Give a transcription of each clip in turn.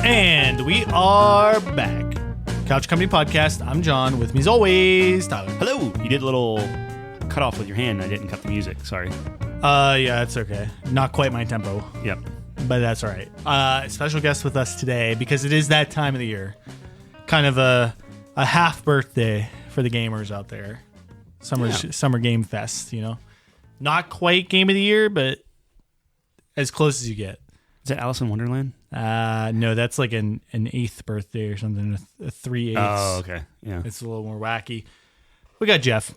And we are back. Couch Company Podcast. I'm John. With me as always, Tyler. Hello. You did a little cut off with your hand. I didn't cut the music. Sorry. Yeah, it's okay. Not quite my tempo. Yep. But that's all right. Special guest with us today because it is that time of the year. Kind of a half birthday for the gamers out there. Summer Game Fest, you know. Not quite game of the year, but as close as you get. Is that Alice in Wonderland? No, that's like an 8th birthday or something. A 3/8. Oh, okay. Yeah. It's a little more wacky. We got Jeff.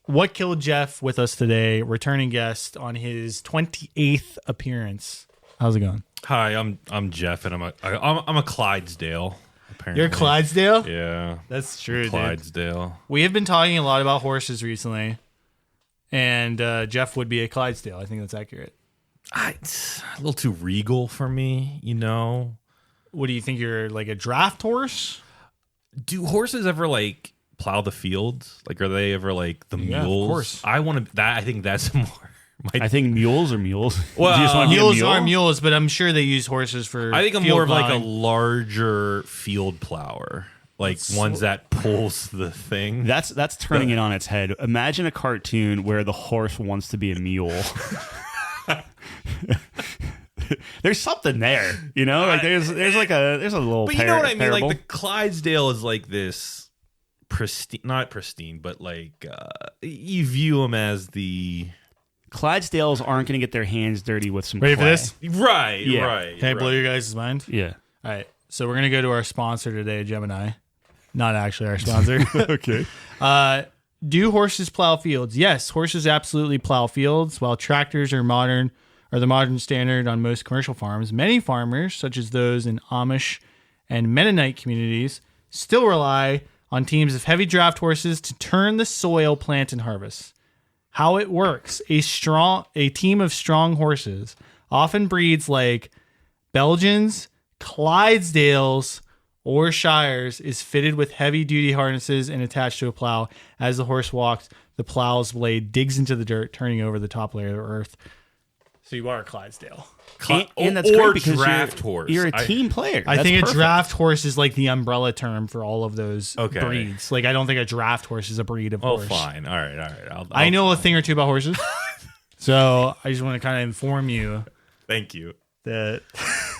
What Killed Jeff with us today, returning guest on his 28th appearance. How's it going? Hi, I'm Jeff, and I'm a Clydesdale. Apparently, You're a Clydesdale? Yeah, that's true. Clydesdale. Dude. We have been talking a lot about horses recently, and Jeff would be a Clydesdale. I think that's accurate. It's a little too regal for me, you know. What do you think? You're like a draft horse? Do horses ever like plow the fields? Like, are they ever like the mules? Of course. I want to. I think that's more. I think mules are mules. Well, Do you just want to be a mules mule? are mules, but I'm sure they use horses for. I think I'm field more of like a plowing. larger field plower, like ones that pulls the thing. That's turning it on its head. Imagine a cartoon where the horse wants to be a mule. There's something there, you know. Like there's a little. But you know what I mean? Parable. Like the Clydesdale is like this pristine, not pristine, but like you view them as the Clydesdales aren't going to get their hands dirty with some Ready clay. for this? right, Yeah. right. Can I blow right. your guys' mind? Yeah. All right. So we're going to go to our sponsor today, Gemini. Not actually our sponsor. Okay. Do horses plow fields? Yes, horses absolutely plow fields. While tractors are the modern standard on most commercial farms, many farmers, such as those in Amish and Mennonite communities, still rely on teams of heavy draft horses to turn the soil, plant, and harvest. How it works: a team of strong horses often breeds like Belgians, Clydesdales, or Shires, is fitted with heavy-duty harnesses and attached to a plow. As the horse walks, the plow's blade digs into the dirt, turning over the top layer of earth. So you are a Clydesdale. And that's or great because draft horse. You're a team player. I That's think perfect. a draft horse is like the umbrella term for all of those Okay. breeds. Like, I don't think a draft horse is a breed of Oh, horse. fine. All right. I know a thing or two about horses. So I just want to kind of inform you Thank you. that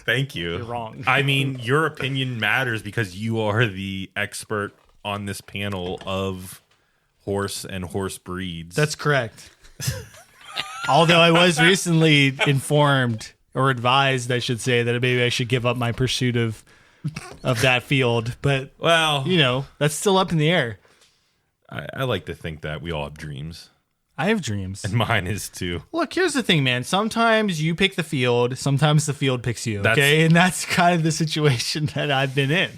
Thank you. you're wrong. I mean, your opinion matters because you are the expert on this panel of horse and horse breeds. That's correct. Although I was recently informed or advised, I should say, that maybe I should give up my pursuit of that field. But, well, you know, that's still up in the air. I like to think that we all have dreams, I have dreams. and mine is too. Look, here's the thing, man. Sometimes you pick the field. Sometimes the field picks you. That's- Okay, and that's kind of the situation that I've been in.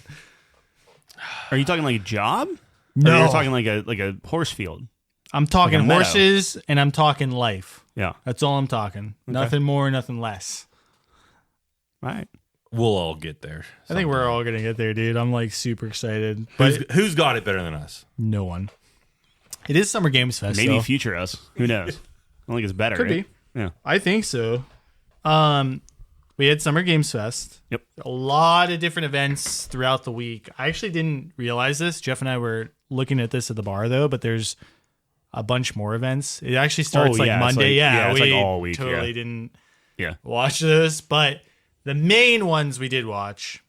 Are you talking like a job? No. Or you're talking like a horse field. I'm talking Like a meadow. horses, and I'm talking life. Yeah. That's all I'm talking. Nothing more, nothing less. All right. We'll all get there. I think we're all gonna get there, dude. I'm like super excited, but Who's got it better than us? no one. It is Summer Games Fest. Maybe though. future us. Who knows? I don't think it's better. Could right? be. Yeah. I think so. We had Summer Games Fest. Yep. A lot of different events throughout the week. I actually didn't realize this. Jeff and I were looking at this at the bar though, but there's a bunch more events. It actually starts Oh, yeah, it's Monday. like- it's we like all week, totally yeah. didn't Yeah. watch this, but the main ones we did watch,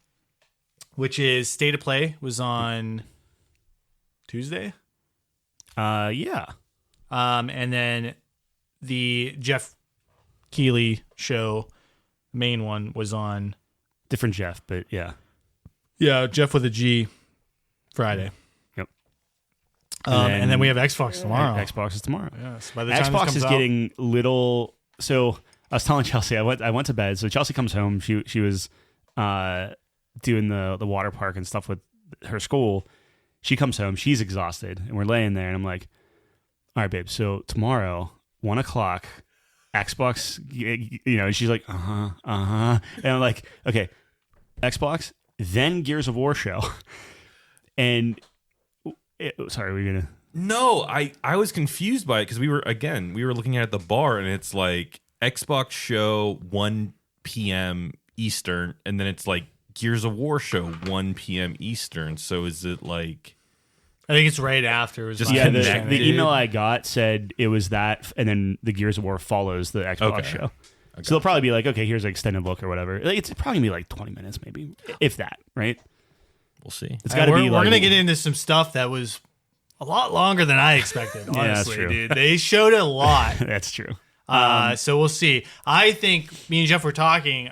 which is State of Play, was on Tuesday. Yeah. And then the Jeff Keighley show, main one, was on Different Jeff, but yeah. Jeff with a G, Friday. Yep. And then we have Xbox tomorrow. Xbox is tomorrow. Yes, by the time this Xbox comes is out- getting little. So I was telling Chelsea, I went to bed. So Chelsea comes home. She was doing the water park and stuff with her school. She comes home. She's exhausted, and we're laying there. And I'm like, "All right, babe. So tomorrow, 1:00, Xbox. You know." She's like, "Uh huh." And I'm like, "Okay, Xbox, then Gears of War show." And sorry, we're gonna. No, I was confused by it because we were looking at the bar and it's like Xbox show 1 p.m. Eastern, and then it's like Gears of War show 1 p.m. Eastern. So is it like? I think it's right after. Just Yeah, connected. the email I got said it was that, and then the Gears of War follows the Xbox show. So they'll probably be like, okay, here's an extended look or whatever. It's probably gonna be like 20 minutes, maybe, if that, right? We'll see. It's got to be. We're gonna get into some stuff that was a lot longer than I expected. Honestly, that's true. dude, they showed a lot. That's true. So we'll see. I think me and Jeff were talking.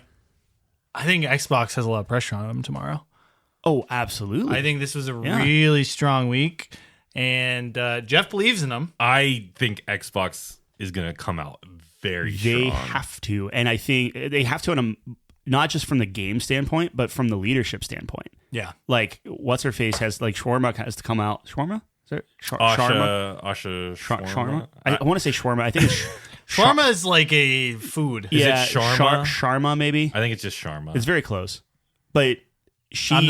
I think Xbox has a lot of pressure on them tomorrow. Oh, absolutely. I think this was a really strong week, and Jeff believes in them. I think Xbox is going to come out very strong. They have to, and I think they have to, not just from the game standpoint, but from the leadership standpoint. Yeah, like what's her face has like Shawarma has to come out. Shawarma? Is it Asha Shawarma? I want to say shawarma. I think it's shawarma is like a food. yeah, it shawarma? Shawarma maybe. I think it's just Sharma. It's very close, but I'm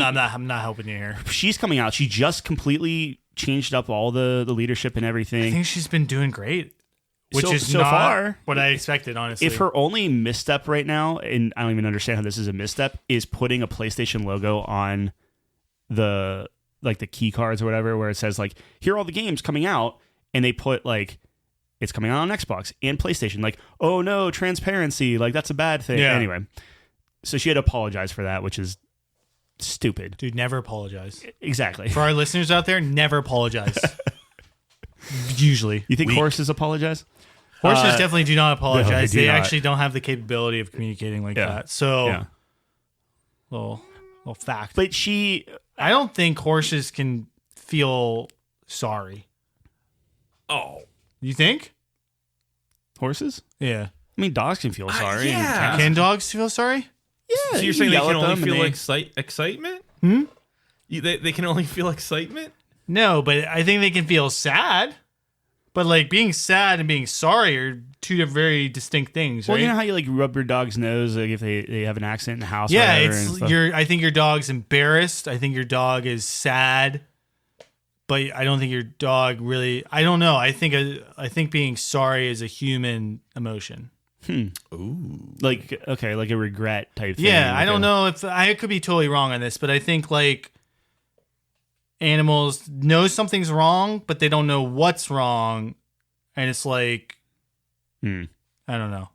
not helping you here. She's coming out. She just completely changed up all the leadership and I everything. think she's been doing great, which is so not far what I expected, honestly. If her only misstep right now, and I don't even understand how this is a misstep, is putting a PlayStation logo on the key cards or whatever, where it says like, here are all the games coming out, and they put like, it's coming out on Xbox and PlayStation. Like, oh no, transparency, like that's a bad thing. Yeah. Anyway, so she had to apologize for that, which is stupid. Dude, never apologize. Exactly. For our listeners out there, never apologize. Usually. You think horses apologize? Horses definitely do not apologize. No, they do they not. actually don't have the capability of communicating like that. So, little fact. But I don't think horses can feel sorry. Oh. You think? horses? Yeah. I mean, dogs can feel sorry. yeah. And cats- Can dogs feel sorry? Yeah, So you're saying they yell can at only them and feel they- excitement? Hmm? They can only feel excitement? No, but I think they can feel sad. But like being sad and being sorry are two very distinct things, Well, right? you know how you like rub your dog's nose like if they have an accident in the house? or Yeah, whatever and it's stuff? I think your dog's embarrassed. I think your dog is sad, but I don't think your dog really. I don't know. I think being sorry is a human emotion. Ooh. like okay, like a regret type thing. Yeah, like I don't know if I could be totally wrong on this, but I think like animals know something's wrong, but they don't know what's wrong, and it's like I don't know.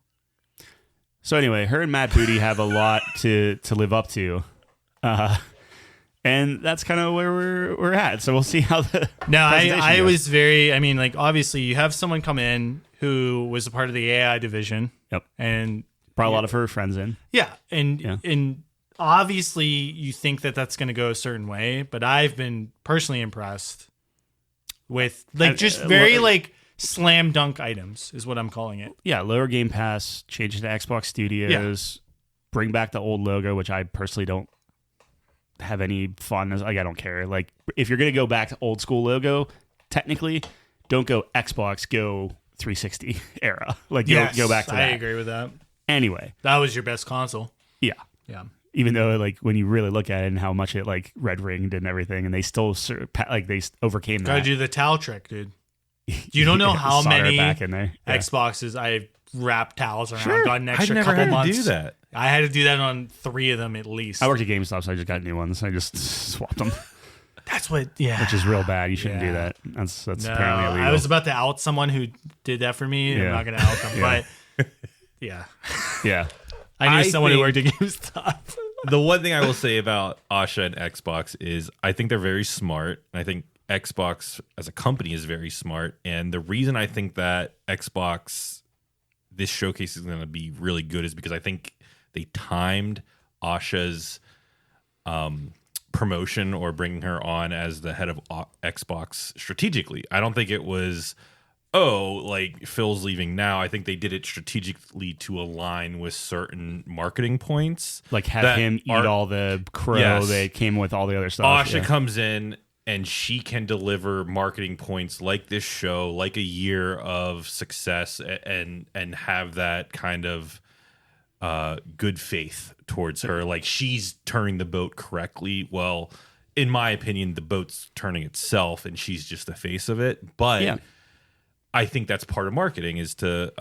So anyway, her and Matt Booty have a lot to live up to, and that's kind of where we're at. So we'll see how the No, presentation I goes. was very. I mean, like obviously, you have someone come in who was a part of the AI division. Yep. And brought a lot of her friends in. yeah, and Yeah. and obviously, you think that that's going to go a certain way, but I've been personally impressed with like just very like slam dunk items is what I'm calling it. Yeah, lower Game Pass, change it to Xbox Studios, bring back the old logo, which I personally don't have any fun. Like I don't care. Like if you're gonna go back to old school logo, technically, don't go Xbox, go 360 era. Like go back to that. I agree with that. Anyway, That was your best console. yeah. Yeah. Even though like when you really look at it and how much it like red ringed and everything, and they still they overcame Gotta that. do the towel trick, dude. You don't know how Solder it many back in there. Yeah. Xboxes I've wrapped towels around, Sure. got an I've extra never couple had to months. do that. I had to do that on 3 of them at least. I worked at GameStop, so I just got new ones. I just swapped them, That's what, yeah. which is real bad. You shouldn't do Yeah. that. That's No, apparently illegal. I was about to out someone who did that for me. Yeah. I'm not going to out them, Yeah. but yeah. yeah. I knew I someone who think- worked at GameStop. The one thing I will say about Asha and Xbox is I think they're very smart. I think Xbox as a company is very smart. And the reason I think that Xbox, this showcase is going to be really good is because I think they timed Asha's promotion or bringing her on as the head of Xbox strategically. I don't think it was, like Phil's leaving now. I think they did it strategically to align with certain marketing points. Like have that him eat are- all the crow Yes. that came with all the other stuff. Asha comes in and she can deliver marketing points like this show, like a year of success, and have that kind of good faith towards her. Like she's turning the boat correctly. Well, in my opinion, the boat's turning itself, and she's just the face of it. But Yeah. I think that's part of marketing is to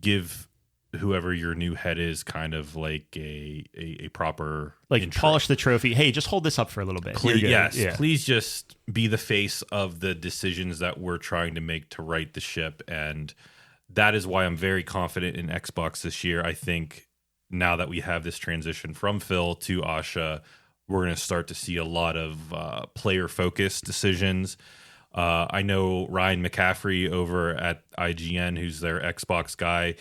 give whoever your new head is kind of like a proper Like intro. polish the trophy. Hey, just hold this up for a little bit. Please, yes, Yeah. please just be the face of the decisions that we're trying to make to right the ship. And that is why I'm very confident in Xbox this year. I think now that we have this transition from Phil to Asha, we're going to start to see a lot of player-focused decisions. I know Ryan McCaffrey over at IGN, who's their Xbox guy,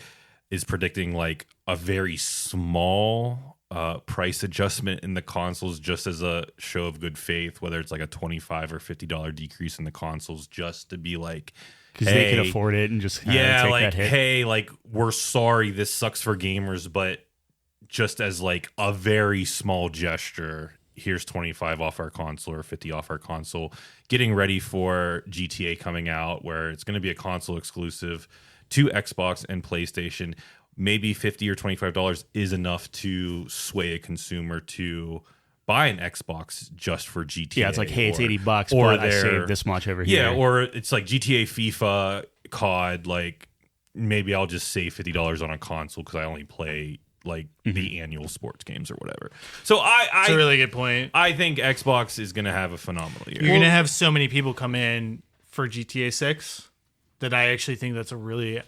is predicting like a very small price adjustment in the consoles just as a show of good faith, whether it's like a $25 or $50 decrease in the consoles, just to be like, Because they can afford it and just take like, that hit. hey, like, we're sorry, this sucks for gamers, but just as like a very small gesture, here's 25 off our console or 50 off our console, getting ready for GTA coming out, where it's going to be a console exclusive to Xbox and PlayStation. Maybe $50 or $25 is enough to sway a consumer to buy an Xbox just for GTA. Yeah, it's like, hey, it's $80, or but I saved this much over here. Yeah, or it's like GTA, FIFA, COD. Like, maybe I'll just save $50 on a console because I only play like the annual sports games or whatever. So That's a really good point. I think Xbox is going to have a phenomenal year. You're going to have so many people come in for GTA 6 that I actually think that's a really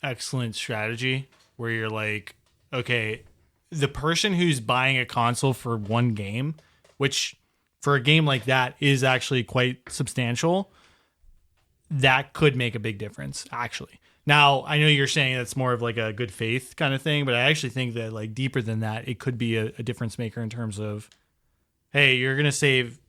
excellent strategy, where you're like, okay, the person who's buying a console for one game, which for a game like that is actually quite substantial, that could make a big difference, actually. Now, I know you're saying that's more of like a good faith kind of thing, but I actually think that like deeper than that, it could be a difference maker in terms of, hey, you're going to save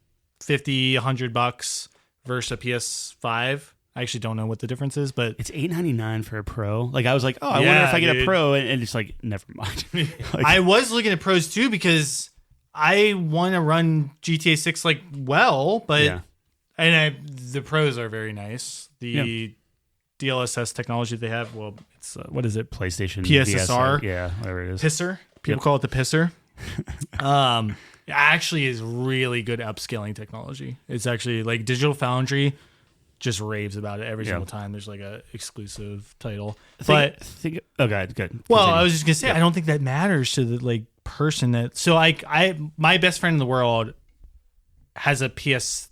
$50, $100 versus a PS5. I actually don't know what the difference is, but It's $8.99 for a Pro. Like, I was like, oh, I wonder if I get a Pro, and it's like, never mind. Like, I was looking at pros too because I want to run GTA 6 like well, but yeah. the pros are very nice. The DLSS technology they have, well, it's what is it? PlayStation PSSR? Yeah, whatever it is. Pisser. People call it the pisser. It actually is really good upscaling technology. It's actually like Digital Foundry just raves about it every single time there's like a exclusive title. Oh, good. Well, Continue. I was just gonna say I don't think that matters to the like person that. So my best friend in the world has a PS4.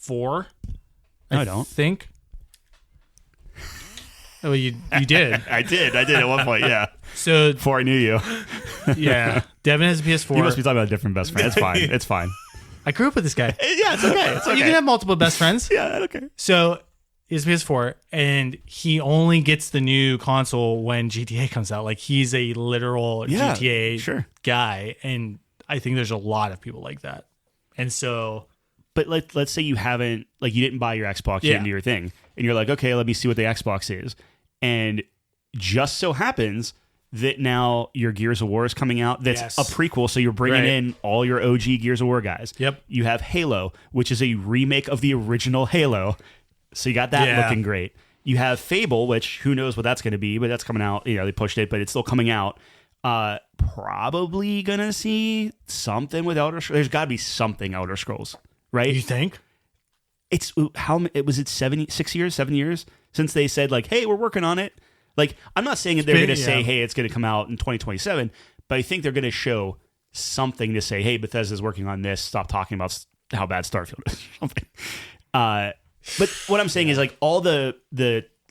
No, I don't think. Oh, you did. I did at one point. Yeah. So Before I knew you, yeah, Devin has a PS4. you must be talking about a different best friend. It's fine. It's fine. I grew up with this guy. Yeah, it's okay. It's okay. You can have multiple best friends. Yeah, okay. So his PS4, and he only gets the new console when GTA comes out. Like, he's a literal GTA guy, and I think there's a lot of people like that. And so, but let's say you haven't, like, you didn't buy your Xbox, you didn't do your thing, and you're like, okay, let me see what the Xbox is, and just so happens that now your Gears of War is coming out. That's a prequel, so you're bringing in all your OG Gears of War guys. Yep. You have Halo, which is a remake of the original Halo, so you got that looking great. You have Fable, which who knows what that's going to be, but that's coming out. You know, they pushed it, but it's still coming out. Probably gonna see something with Elder Scrolls. There's got to be something Elder Scrolls, right? you think? It's was it 7 years since they said like, hey, we're working on it. Like, I'm not saying that they're going to say, hey, it's going to come out in 2027, but I think they're going to show something to say, hey, Bethesda's working on this. Stop talking about how bad Starfield is or something. But what I'm saying is, like, all the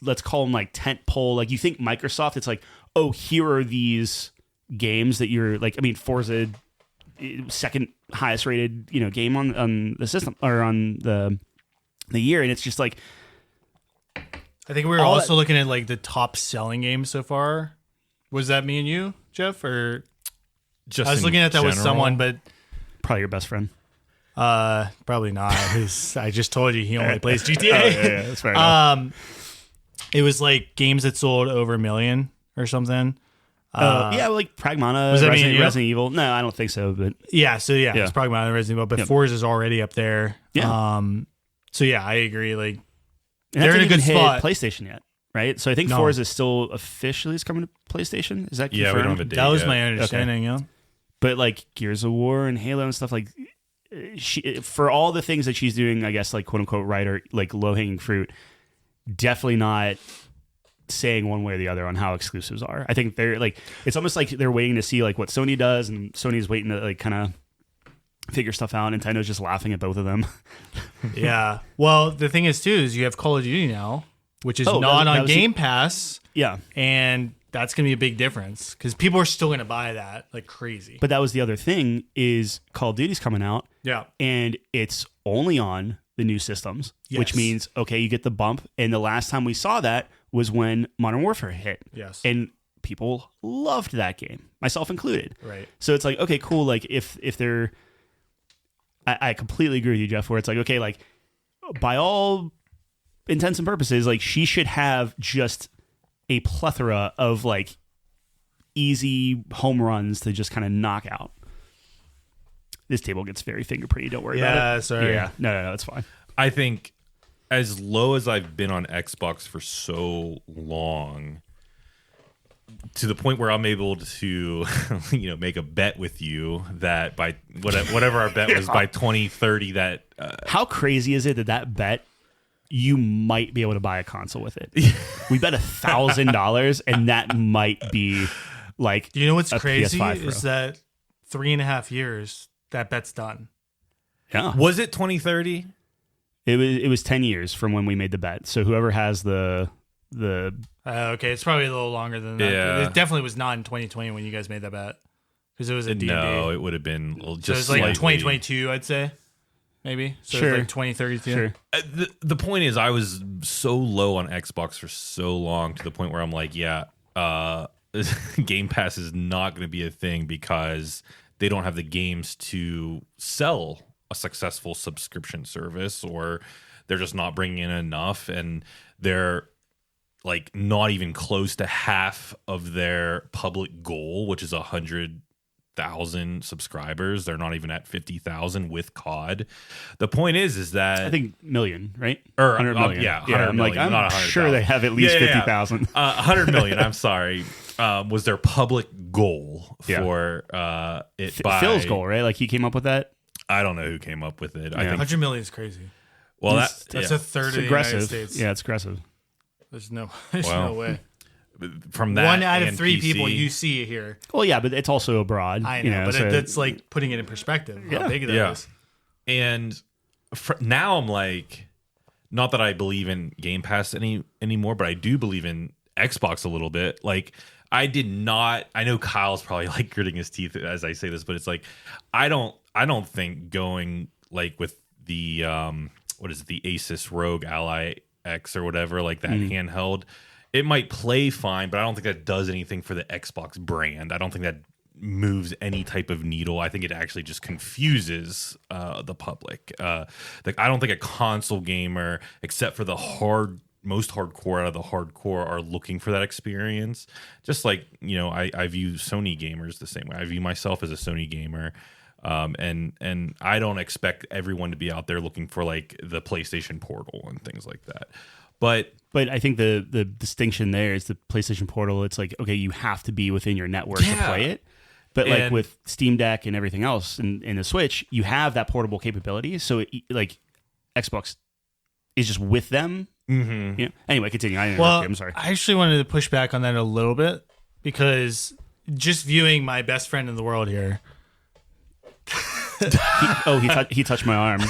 let's call them like tent pole. Like, you think Microsoft, it's like, oh, here are these games that you're like. I mean, Forza, second highest rated game on the system or on the year, and it's just like. I think we were also looking at like the top selling games so far. Was that me and you, Jeff, or Just I was looking at that with someone, but probably your best friend. probably not. I just told you he only plays GTA. Yeah, that's fair enough. It was like games that sold over 1 million or something. Yeah, like Pragmata, Was that Resident Evil. No, I don't think so. But it's probably not Resident Evil, but Forza's already up there. Yeah. So yeah, I agree. Like, and they're in a good spot. PlayStation yet, right? So I think Forza is still officially coming to PlayStation. Is that confirmed? Yeah, we don't have a date That was yet. my understanding. Yeah. But like Gears of War and Halo and stuff, like for all the things that she's doing, I guess, like quote unquote right or like low hanging fruit, definitely not saying one way or the other on how exclusives are. I think they're like, it's almost like they're waiting to see like what Sony does, and Sony's waiting to like kind of figure stuff out. Nintendo's just laughing at both of them. Yeah. Well, the thing is too is you have Call of Duty now, which is not on Game Pass. Yeah. And that's going to be a big difference because people are still going to buy that like crazy. But that was the other thing is Call of Duty's coming out. Yeah. And it's only on the new systems, which means, okay, you get the bump. And the last time we saw that was when Modern Warfare hit. Yes. And people loved that game, myself included. Right. So it's like, okay, cool. Like if they're, I completely agree with you, Jeff, where it's like, okay, like by all intents and purposes, like she should have just a plethora of like easy home runs to just kind of knock out. This table gets very fingerprinty. Don't worry about it. Yeah, sorry. Yeah, no, it's fine. I think as low as I've been on Xbox for so long, to the point where I'm able to, make a bet with you that by whatever our bet was by 2030, that how crazy is it that bet you might be able to buy a console with it? We bet $1,000, and that might be like. Do you know what's crazy PS5 is that 3.5 years that bet's done. Yeah. Was it 2030? It was 10 years from when we made the bet. So whoever has the okay, it's probably a little longer than that. Yeah. It definitely was not in 2020 when you guys made that bet because it was a D&D. No, it would have been just so it was like slightly. 2022, I'd say, maybe. So Sure. it was like 2032. Sure. The point is, I was so low on Xbox for so long to the point where I'm like, Game Pass is not going to be a thing because they don't have the games to sell a successful subscription service, or they're just not bringing in enough, and they're like not even close to half of their public goal, which is 100,000 subscribers. They're not even at 50,000 with COD. The point is that I think million, right? Or 100 million. 100 I'm like, million, not I'm 100,000. sure they have at least 50,000. 100 million. I'm sorry. Was their public goal for it by Phil's goal, right? Like he came up with that. I don't know who came up with it. I think 100 million is crazy. well That's a third of the aggressive. United States. Yeah, it's aggressive. There's no Well, way. from that One out of and 3 PC, people you see here. Well, yeah, but it's also abroad. I know, but so that's like putting it in perspective. How big that is. And now I'm like, not that I believe in Game Pass anymore, but I do believe in Xbox a little bit. Like I know Kyle's probably like gritting his teeth as I say this, but it's like I don't think going like with the what is it, the Asus ROG Ally X or whatever, like that handheld, it might play fine, but I don't think that does anything for the Xbox brand. I don't think that moves any type of needle. I think it actually just confuses the public. Like I don't think a console gamer, except for the most hardcore out of the hardcore, are looking for that experience. Just like, I view Sony gamers the same way. I view myself as a Sony gamer. And I don't expect everyone to be out there looking for like the PlayStation Portal and things like that. But I think the distinction there is the PlayStation Portal. It's like, okay, you have to be within your network to play it. But like with Steam Deck and everything else and the Switch, you have that portable capability. So like Xbox is just with them. Mm-hmm. Yeah. Anyway, continue. I'm sorry. I actually wanted to push back on that a little bit because just viewing my best friend in the world here. He touched my arm.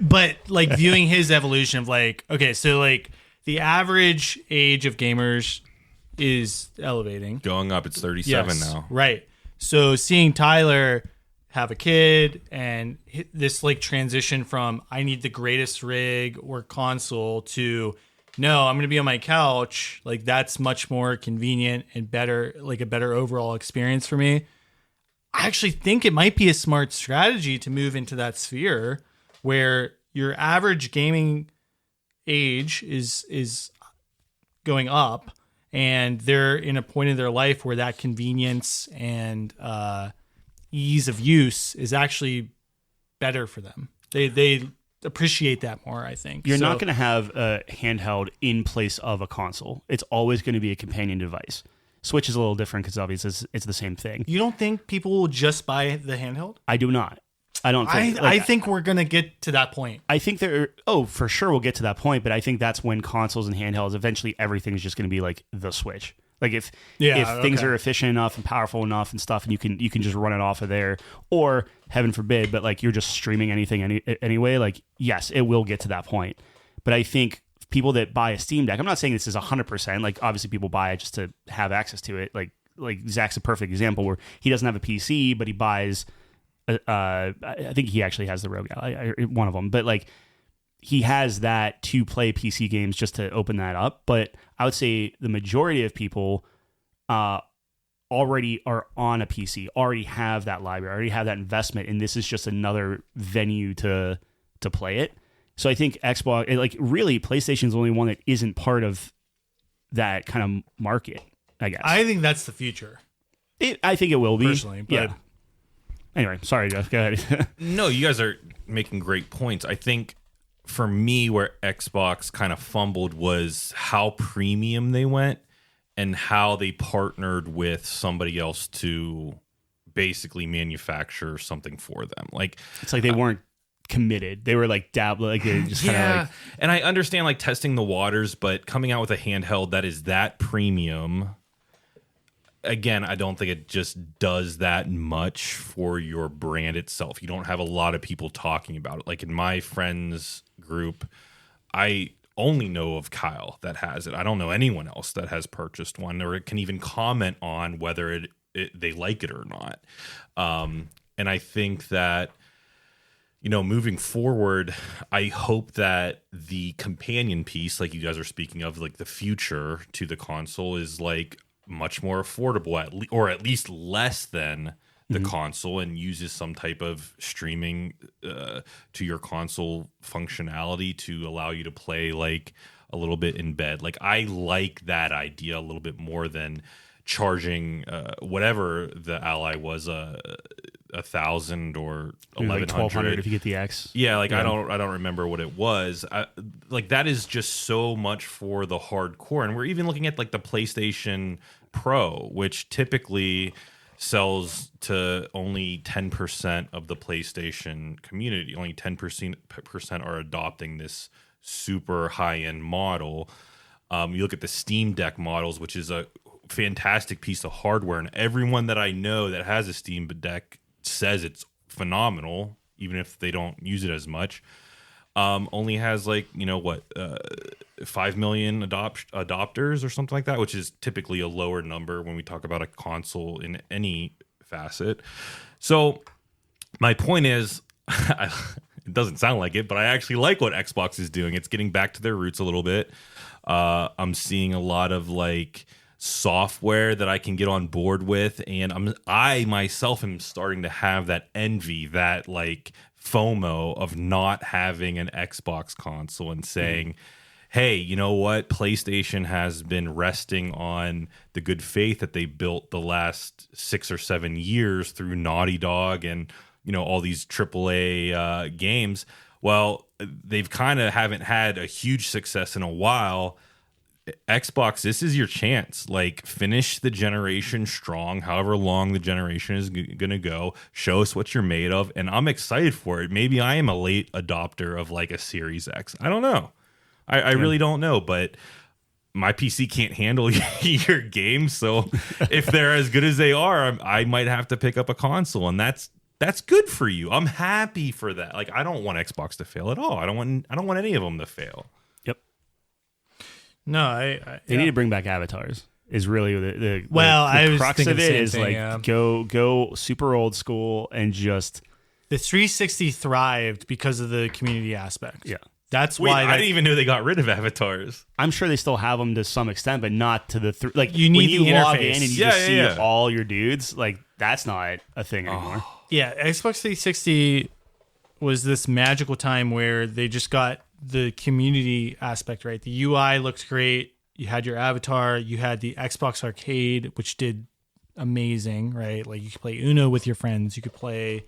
But like viewing his evolution of like, okay, so like the average age of gamers is elevating. going up, it's 37 now. Right. So seeing Tyler have a kid and this like transition from I need the greatest rig or console to no, I'm going to be on my couch. Like that's much more convenient and better, like a better overall experience for me. I actually think it might be a smart strategy to move into that sphere where your average gaming age is going up and they're in a point in their life where that convenience and ease of use is actually better for them. They appreciate that more, I think. You're not going to have a handheld in place of a console. It's always going to be a companion device. Switch is a little different because obviously it's the same thing. You don't think people will just buy the handheld? I do not. I don't think. I think we're gonna get to that point. I think for sure we'll get to that point, but I think that's when consoles and handhelds, eventually everything's just going to be like the Switch. Like if things are efficient enough and powerful enough and stuff, and you can just run it off of there, or heaven forbid, but like you're just streaming anything anyway. Like yes, it will get to that point, but I think people that buy a Steam Deck, I'm not saying this is 100%. Like obviously people buy it just to have access to it. Like Zach's a perfect example where he doesn't have a PC, but he buys. I think he actually has the Rogue Ally, one of them, but like he has that to play PC games just to open that up. But I would say the majority of people already are on a PC, already have that library, already have that investment, and this is just another venue to play it. So I think Xbox, like really, PlayStation is the only one that isn't part of that kind of market, I guess. I think that's the future. I think it will be. Personally, but... yeah. Anyway, sorry, Jeff. Go ahead. No, you guys are making great points. I think for me, where Xbox kind of fumbled was how premium they went and how they partnered with somebody else to basically manufacture something for them. Like it's like they weren't committed. They were like dabbling, like they just kind of like. And I understand like testing the waters, but coming out with a handheld that is that premium. Again, I don't think it just does that much for your brand itself. You don't have a lot of people talking about it. Like in my friends group, I only know of Kyle that has it. I don't know anyone else that has purchased one or can even comment on whether they like it or not. And I think that, you know, moving forward, I hope that the companion piece, like you guys are speaking of, like the future to the console is like much more affordable, or at least less than the console, and uses some type of streaming to your console functionality to allow you to play like a little bit in bed. Like I like that idea a little bit more than charging whatever the Ally was, 1,000 or 1,100, 1,200 if you get the X. Yeah, like I don't remember what it was. Like that is just so much for the hardcore, and we're even looking at like the PlayStation Pro, which typically sells to only 10% of the PlayStation community. Only 10% are adopting this super high-end model. You look at the Steam Deck models, which is a fantastic piece of hardware, and everyone that I know that has a Steam Deck says it's phenomenal, even if they don't use it as much. Only has like, you know what, 5 million adopters or something like that, which is typically a lower number when we talk about a console in any facet. So my point is, it doesn't sound like it, but I actually like what Xbox is doing. It's getting back to their roots a little bit. I'm seeing a lot of like software that I can get on board with, and I myself am starting to have that envy, that like FOMO of not having an Xbox console and saying, hey, you know what? PlayStation has been resting on the good faith that they built the last 6 or 7 years through Naughty Dog and, you know, all these AAA games. Well, they've kind of haven't had a huge success in a while. Xbox, this is your chance. Like, finish the generation strong, however long the generation is going to go. Show us what you're made of, and I'm excited for it. Maybe I am a late adopter of like a Series X. I don't know. I really don't know, but my PC can't handle your games. So if they're as good as they are, I might have to pick up a console, and that's good for you. I'm happy for that. Like, I don't want Xbox to fail at all. I don't want any of them to fail. No, they need to bring back avatars. Is really the I was crux thinking of the it same is thing, like yeah. go super old school and just the 360 thrived because of the community aspect. Yeah, that's Wait, why I didn't even know they got rid of avatars. I'm sure they still have them to some extent, but not to the like you need when you the log interface. in and you just see all your dudes. Like that's not a thing anymore. Yeah, Xbox 360 was this magical time where they just got the community aspect right. The UI looked great. You had your avatar, you had the Xbox Arcade, which did amazing, right? Like you could play Uno with your friends, you could play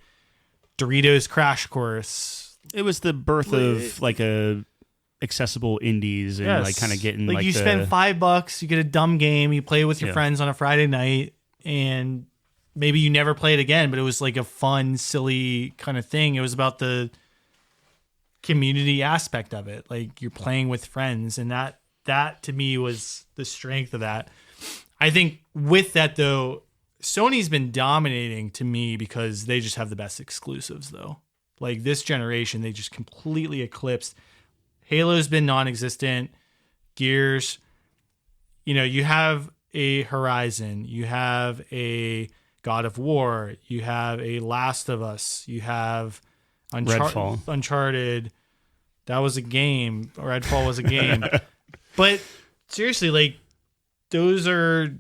Doritos Crash Course. It was the birth of like a accessible indies and like kind of getting like you spend $5, you get a dumb game, you play with your friends on a Friday night, and maybe you never play it again, but it was like a fun, silly kind of thing. It was about the community aspect of it. Like you're playing with friends, and that to me was the strength of that. I think with that though, Sony's been dominating to me because they just have the best exclusives though. Like this generation, they just completely eclipsed. Halo's been non-existent. Gears, you have a Horizon, you have a God of War, you have a Last of Us, you have Uncharted. That was a game. Redfall was a game. But seriously, like those are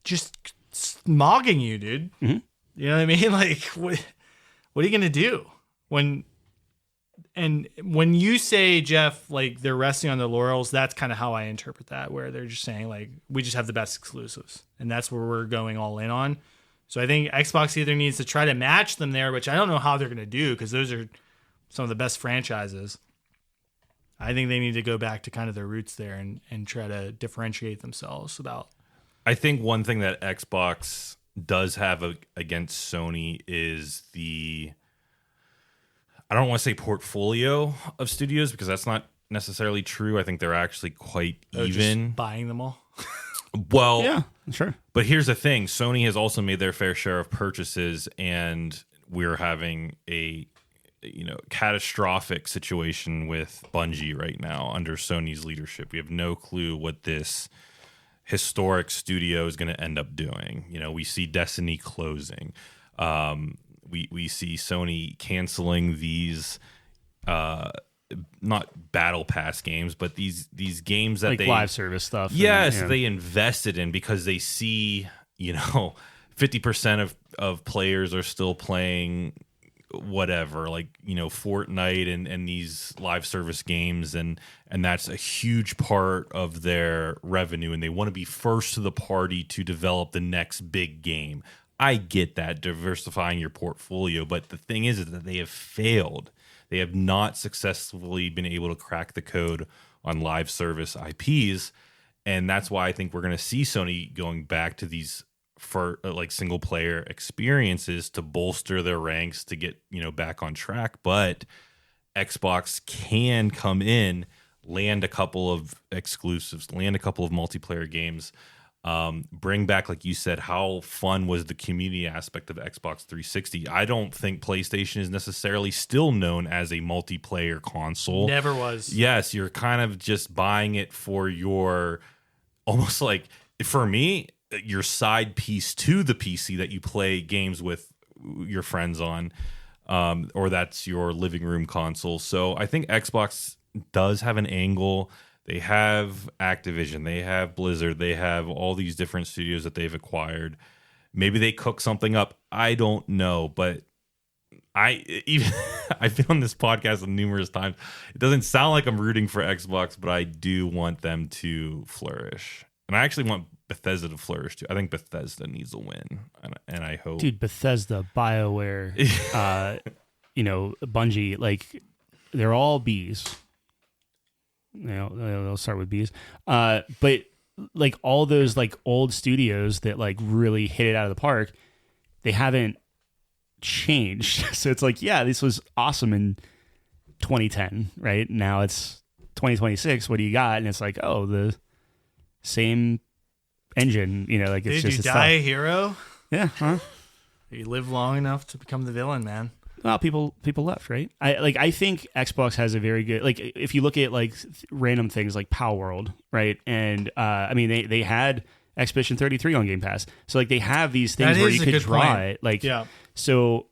just smogging you, dude. Mm-hmm. You know what I mean? Like what are you gonna do when you say, Jeff, like they're resting on their laurels? That's kind of how I interpret that, where they're just saying like we just have the best exclusives, and that's where we're going all in on. So I think Xbox either needs to try to match them there, which I don't know how they're going to do because those are some of the best franchises. I think they need to go back to kind of their roots there and try to differentiate themselves about. I think one thing that Xbox does have against Sony is I don't want to say portfolio of studios because that's not necessarily true. I think they're actually quite even. Just buying them all. Well, yeah, sure. But here's the thing. Sony has also made their fair share of purchases, and we're having a catastrophic situation with Bungie right now under Sony's leadership. We have no clue what this historic studio is going to end up doing. We see Destiny closing. We see Sony canceling these not battle pass games, but these games that like they live service stuff. Yes, they invested in because they see 50% of players are still playing whatever, like Fortnite and these live service games, and that's a huge part of their revenue, and they want to be first to the party to develop the next big game. I get that, diversifying your portfolio, but the thing is that they have failed. They have not successfully been able to crack the code on live service IPs, and that's why I think we're going to see Sony going back to these for like single player experiences to bolster their ranks to get back on track. But Xbox can come in, land a couple of exclusives, land a couple of multiplayer games. Bring back, like you said, how fun was the community aspect of Xbox 360. I don't think PlayStation is necessarily still known as a multiplayer console. Never was. Yes, you're kind of just buying it for your, almost like, for me, your side piece to the PC that you play games with your friends on, or that's your living room console. So I think Xbox does have an angle. They have Activision, they have Blizzard, they have all these different studios that they've acquired. Maybe they cook something up. I don't know, but I've been on this podcast numerous times. It doesn't sound like I'm rooting for Xbox, but I do want them to flourish. And I actually want Bethesda to flourish too. I think Bethesda needs a win, and I hope. Dude, Bethesda, BioWare, Bungie, like they're all B's. They'll start with B's. But like all those like old studios that like really hit it out of the park, they haven't changed. So it's like, yeah, this was awesome in 2010, right? Now it's 2026. What do you got? And it's like, oh, the same engine, like it's Did just you die a hero? Yeah, huh? You live long enough to become the villain, man. Well, people left, right? I think Xbox has a very good, like if you look at like random things like Power World, right? And they had Expedition 33 on Game Pass, so like they have these things where you could draw it, like So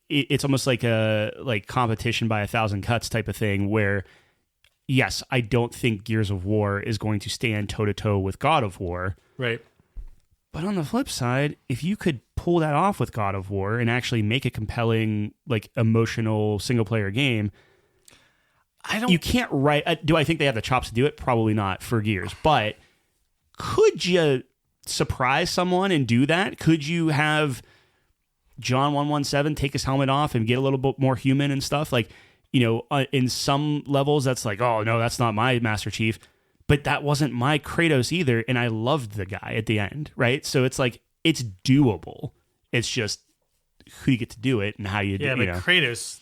it's almost like a competition by 1,000 cuts type of thing. Where yes, I don't think Gears of War is going to stand toe to toe with God of War, right? But on the flip side, if you could pull that off with God of War and actually make a compelling, like emotional single player game, you can't write. Do I think they have the chops to do it? Probably not for Gears. But could you surprise someone and do that? Could you have John 117 take his helmet off and get a little bit more human and stuff? Like, in some levels, that's like, oh no, that's not my Master Chief. But that wasn't my Kratos either, and I loved the guy at the end, right? So it's like it's doable. It's just who you get to do it and how you do Yeah, it. but You know? Kratos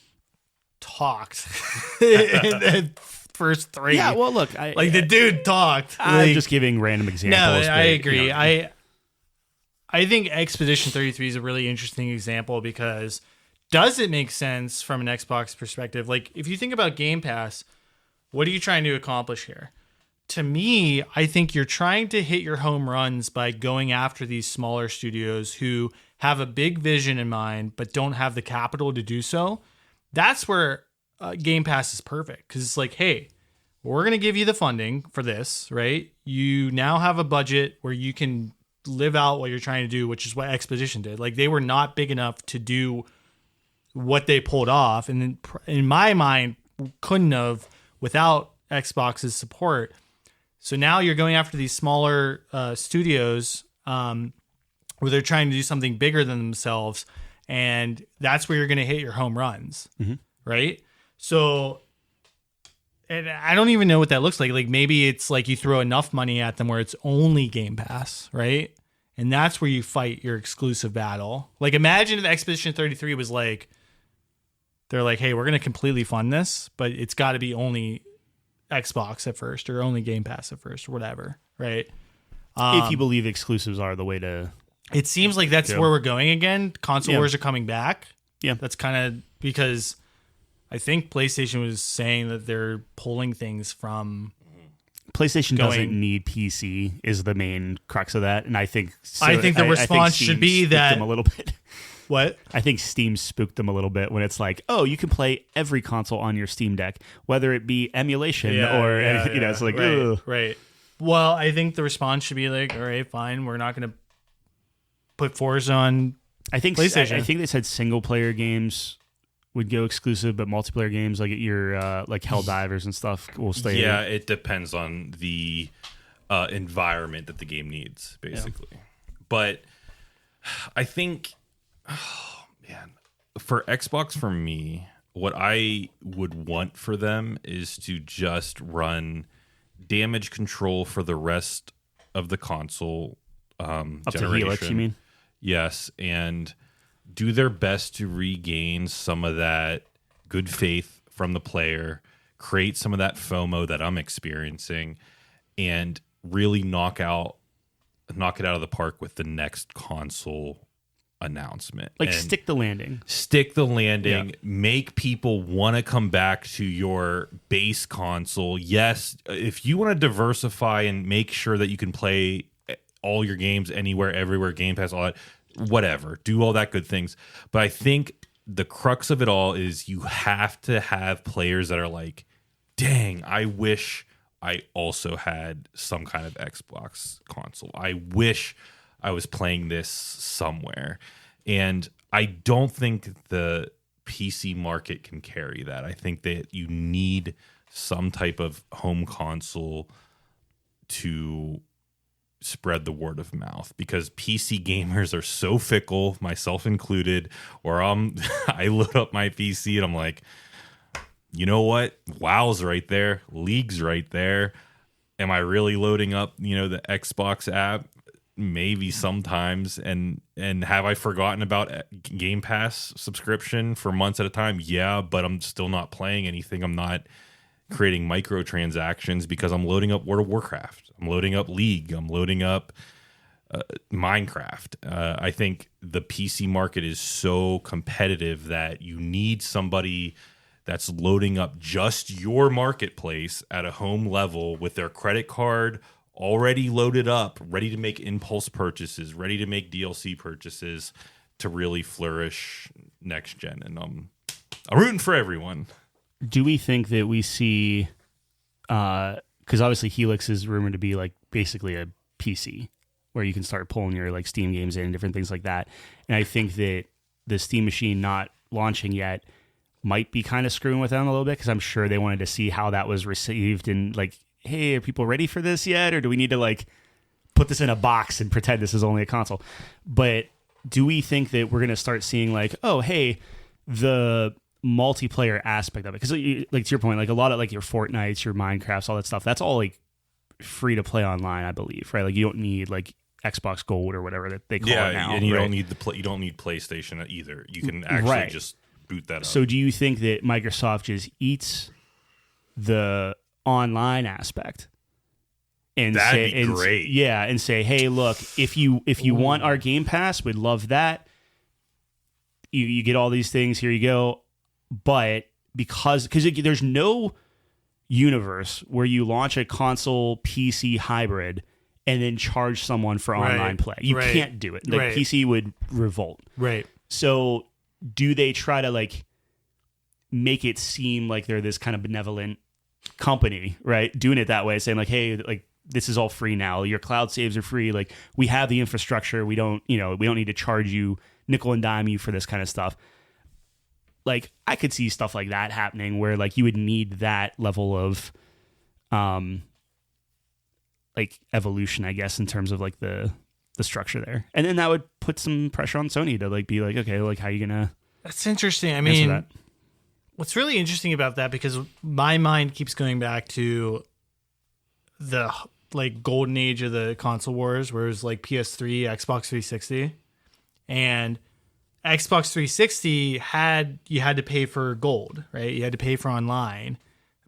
talked in the first 3. Yeah, well, look, the dude talked. I'm just giving random examples. No, but, I agree. you know, I think Expedition 33 is a really interesting example because does it make sense from an Xbox perspective? Like, if you think about Game Pass, what are you trying to accomplish here? To me, I think you're trying to hit your home runs by going after these smaller studios who have a big vision in mind but don't have the capital to do so. That's where Game Pass is perfect because it's like, hey, we're going to give you the funding for this, right? You now have a budget where you can live out what you're trying to do, which is what Expedition did. Like, they were not big enough to do what they pulled off. And then, in my mind, couldn't have without Xbox's support. So now you're going after these smaller studios where they're trying to do something bigger than themselves. And that's where you're going to hit your home runs, right? So, and I don't even know what that looks like. Like, maybe it's like you throw enough money at them where it's only Game Pass, right? And that's where you fight your exclusive battle. Like, imagine if Expedition 33 was like, they're like, hey, we're going to completely fund this, but it's got to be only Xbox at first or only Game Pass at first or whatever, right? if you believe exclusives are the way to... It seems like that's where we're going again. Console wars are coming back. Yeah. That's kind of because I think PlayStation was saying that they're pulling things from... PlayStation doesn't need PC is the main crux of that, and I think the response should be that them a little bit. What? I think Steam spooked them a little bit when it's like, oh, you can play every console on your Steam Deck, whether it be emulation or you know, it's like, right. Well, I think the response should be like, all right, fine, we're not going to put Forza on. I think PlayStation. I think they said single player games would go exclusive, but multiplayer games like your like Helldivers and stuff will stay. Yeah, it depends on the environment that the game needs, basically. Yeah. But I think, oh man, for Xbox, for me, what I would want for them is to just run damage control for the rest of the console up generation. To Helix, you mean? Yes, and do their best to regain some of that good faith from the player, create some of that FOMO that I'm experiencing, and really knock it out of the park with the next console announcement. Like, and stick the landing. Yeah. Make people want to come back to your base console. Yes, if you want to diversify and make sure that you can play all your games anywhere, everywhere, Game Pass, all that, whatever, do all that good things. But I think the crux of it all is you have to have players that are like, dang, I wish I also had some kind of Xbox console. I wish I was playing this somewhere. And I don't think the PC market can carry that. I think that you need some type of home console to spread the word of mouth, because PC gamers are so fickle, myself included, where I load up my PC and I'm like, you know what? WoW's right there. League's right there. Am I really loading up, the Xbox app? Maybe sometimes. And have I forgotten about Game Pass subscription for months at a time? Yeah, but I'm still not playing anything. I'm not creating microtransactions because I'm loading up World of Warcraft. I'm loading up League. I'm loading up Minecraft. I think the PC market is so competitive that you need somebody that's loading up just your marketplace at a home level with their credit card already loaded up, ready to make impulse purchases, ready to make DLC purchases to really flourish next gen. And I'm rooting for everyone. Do we think that we see, because obviously Helix is rumored to be like basically a PC where you can start pulling your like Steam games in and different things like that. And I think that the Steam machine not launching yet might be kind of screwing with them a little bit, because I'm sure they wanted to see how that was received and like, hey, are people ready for this yet? Or do we need to like put this in a box and pretend this is only a console? But do we think that we're going to start seeing like, oh, hey, the multiplayer aspect of it? Because like to your point, like a lot of like your Fortnites, your Minecrafts, all that stuff, that's all like free to play online, I believe, right? Like you don't need like Xbox Gold or whatever that they call it now. And you right? don't need you don't need PlayStation either. You can actually just boot that up. So do you think that Microsoft just eats the online aspect? And That'd be great. Yeah, and say, hey, look, if you want our Game Pass, we'd love that. You get all these things, here you go. But because there's no universe where you launch a console PC hybrid and then charge someone for online play. You can't do it. Like PC would revolt. Right. So do they try to like make it seem like they're this kind of benevolent company, right? Doing it that way, saying like, hey, like this is all free now. Your cloud saves are free. Like we have the infrastructure. We don't need to charge you nickel and dime you for this kind of stuff. Like I could see stuff like that happening where like you would need that level of like evolution, I guess, in terms of like the structure there. And then that would put some pressure on Sony to like be like, okay, like how are you gonna That's interesting. I mean, what's really interesting about that, because my mind keeps going back to the like golden age of the console wars, where it was like PS3, Xbox 360, and Xbox 360 you had to pay for gold, right? You had to pay for online,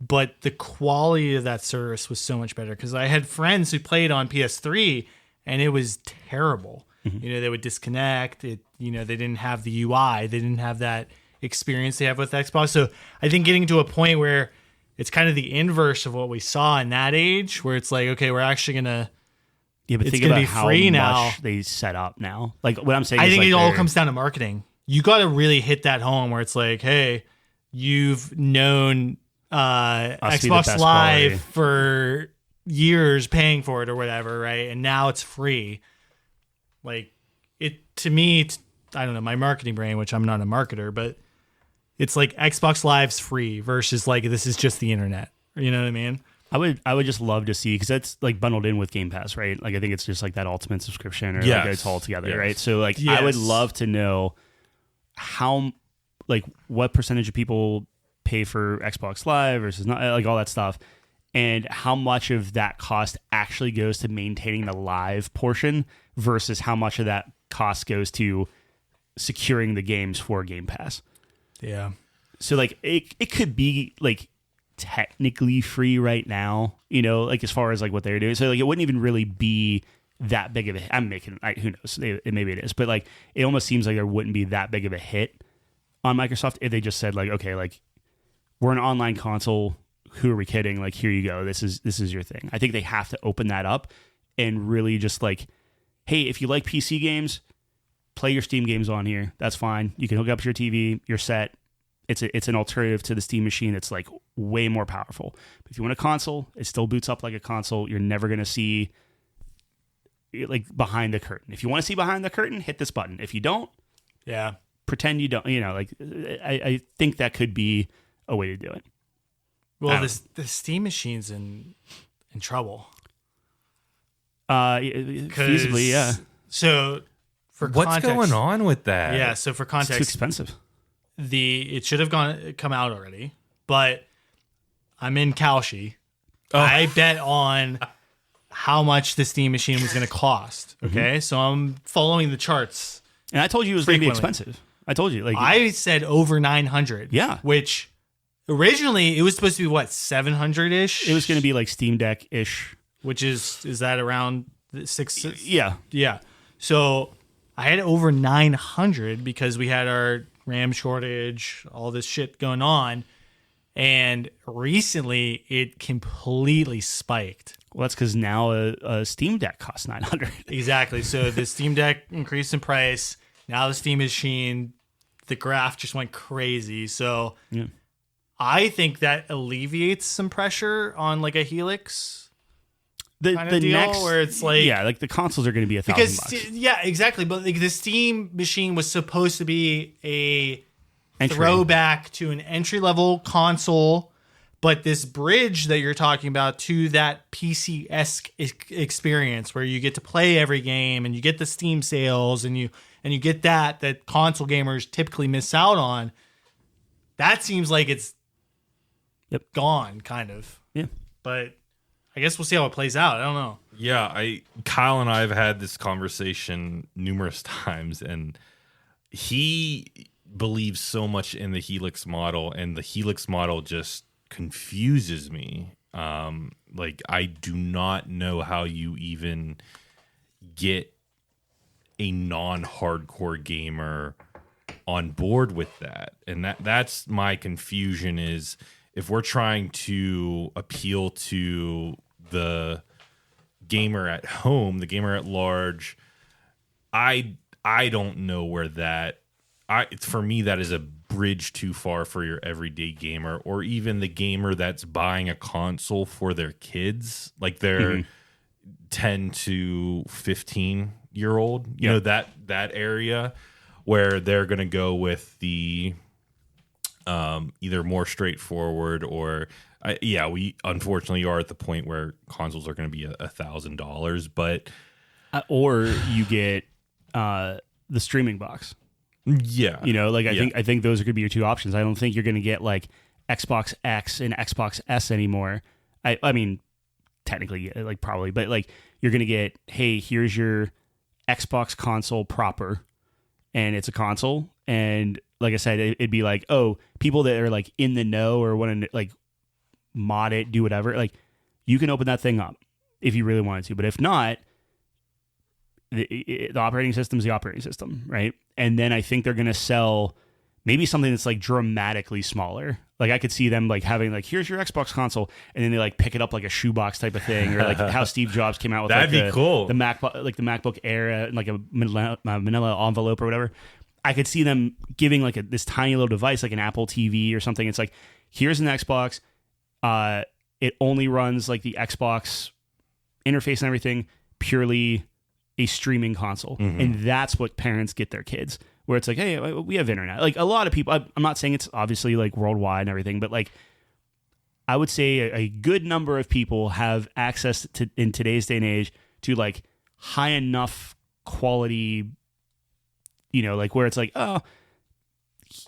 but the quality of that service was so much better, because I had friends who played on PS3 and it was terrible. Mm-hmm. They would disconnect it. They didn't have the UI. They didn't have that experience they have with Xbox. So I think getting to a point where it's kind of the inverse of what we saw in that age, where it's like, okay, we're actually gonna. Yeah, but it's think gonna about be how free much now. They set up now. Like what I'm saying, I is think like it all comes down to marketing. You got to really hit that home, where it's like, hey, you've known Xbox Live for years, paying for it or whatever, right? And now it's free. Like it to me, I don't know, my marketing brain, which I'm not a marketer, but it's like Xbox Live's free versus like this is just the internet. You know what I mean? I would just love to see, because that's like bundled in with Game Pass, right? Like I think it's just like that ultimate subscription, or like it's all together, right? So like I would love to know how, like what percentage of people pay for Xbox Live versus not, like all that stuff, and how much of that cost actually goes to maintaining the live portion versus how much of that cost goes to securing the games for Game Pass. Yeah. So like it could be like technically free right now, like as far as like what they're doing. So like it wouldn't even really be that big of a hit. Who knows? Maybe it is, but like it almost seems like there wouldn't be that big of a hit on Microsoft if they just said like, okay, like we're an online console. Who are we kidding? Like, here you go. This is your thing. I think they have to open that up and really just like, hey, if you like PC games, play your Steam games on here. That's fine. You can hook up your TV. You're set. It's an alternative to the Steam machine that's like way more powerful. But if you want a console, it still boots up like a console. You're never going to see like behind the curtain. If you want to see behind the curtain, hit this button. If you don't, pretend you don't. Like I think that could be a way to do it. Well, the Steam machine's in trouble. Feasibly, yeah. So for what's context, going on with that? Yeah, so for context, it's too expensive. It should have come out already, but I'm in Kalshi. I bet on how much the Steam machine was going to cost. Okay, so I'm following the charts, and I told you it was going to be expensive. I told you, like I said over 900. Yeah, which originally it was supposed to be what 700 ish. It was going to be like Steam Deck ish, which is that around 6? Yeah. So I had over 900 because we had our RAM shortage, all this shit going on. And recently it completely spiked. Well, that's because now a Steam Deck costs 900. Exactly. So the Steam Deck increased in price. Now the Steam machine, the graph just went crazy. So I think that alleviates some pressure on like a Helix. The deal, next, where it's like, like the consoles are going to be $1,000. Yeah, exactly. But like the Steam machine was supposed to be a throwback to an entry-level console, but this bridge that you're talking about to that PC-esque experience where you get to play every game and you get the Steam sales and you get that console gamers typically miss out on. That seems like it's gone, kind of. Yeah, but I guess we'll see how it plays out. I don't know. Yeah, Kyle and I have had this conversation numerous times, and he believes so much in the Helix model, and the Helix model just confuses me. Like, I do not know how you even get a non-hardcore gamer on board with that. And that's my confusion, is if we're trying to appeal to the gamer at home, the gamer at large, I don't know where for me, that is a bridge too far for your everyday gamer, or even the gamer that's buying a console for their kids, like their 10 to 15 year old, you know, that area where they're going to go with the either more straightforward or we unfortunately are at the point where consoles are going to be $1,000, but or you get the streaming box. Yeah, you know, like I think those are going to be your two options. I don't think you're going to get like Xbox X and Xbox S anymore. I mean, technically, like probably, but like you're going to get, hey, here's your Xbox console proper, and it's a console. And like I said, it'd be like, oh, people that are like in the know or want to like mod it, do whatever, like you can open that thing up if you really wanted to. But if not, the operating system is the operating system, right? And then I think they're going to sell maybe something that's like dramatically smaller. Like I could see them like having like, here's your Xbox console, and then they like pick it up like a shoebox type of thing, or like how Steve Jobs came out with that'd like be cool. The MacBook Air in like a manila envelope or whatever. I could see them giving like this tiny little device, like an Apple TV or something. It's like, here's an Xbox. It only runs like the Xbox interface and everything, purely a streaming console. And that's what parents get their kids, where it's like, hey, we have internet. Like a lot of people, I'm not saying it's obviously like worldwide and everything, but like I would say a good number of people have access to, in today's day and age, to like high enough quality, you know, like where it's like, oh,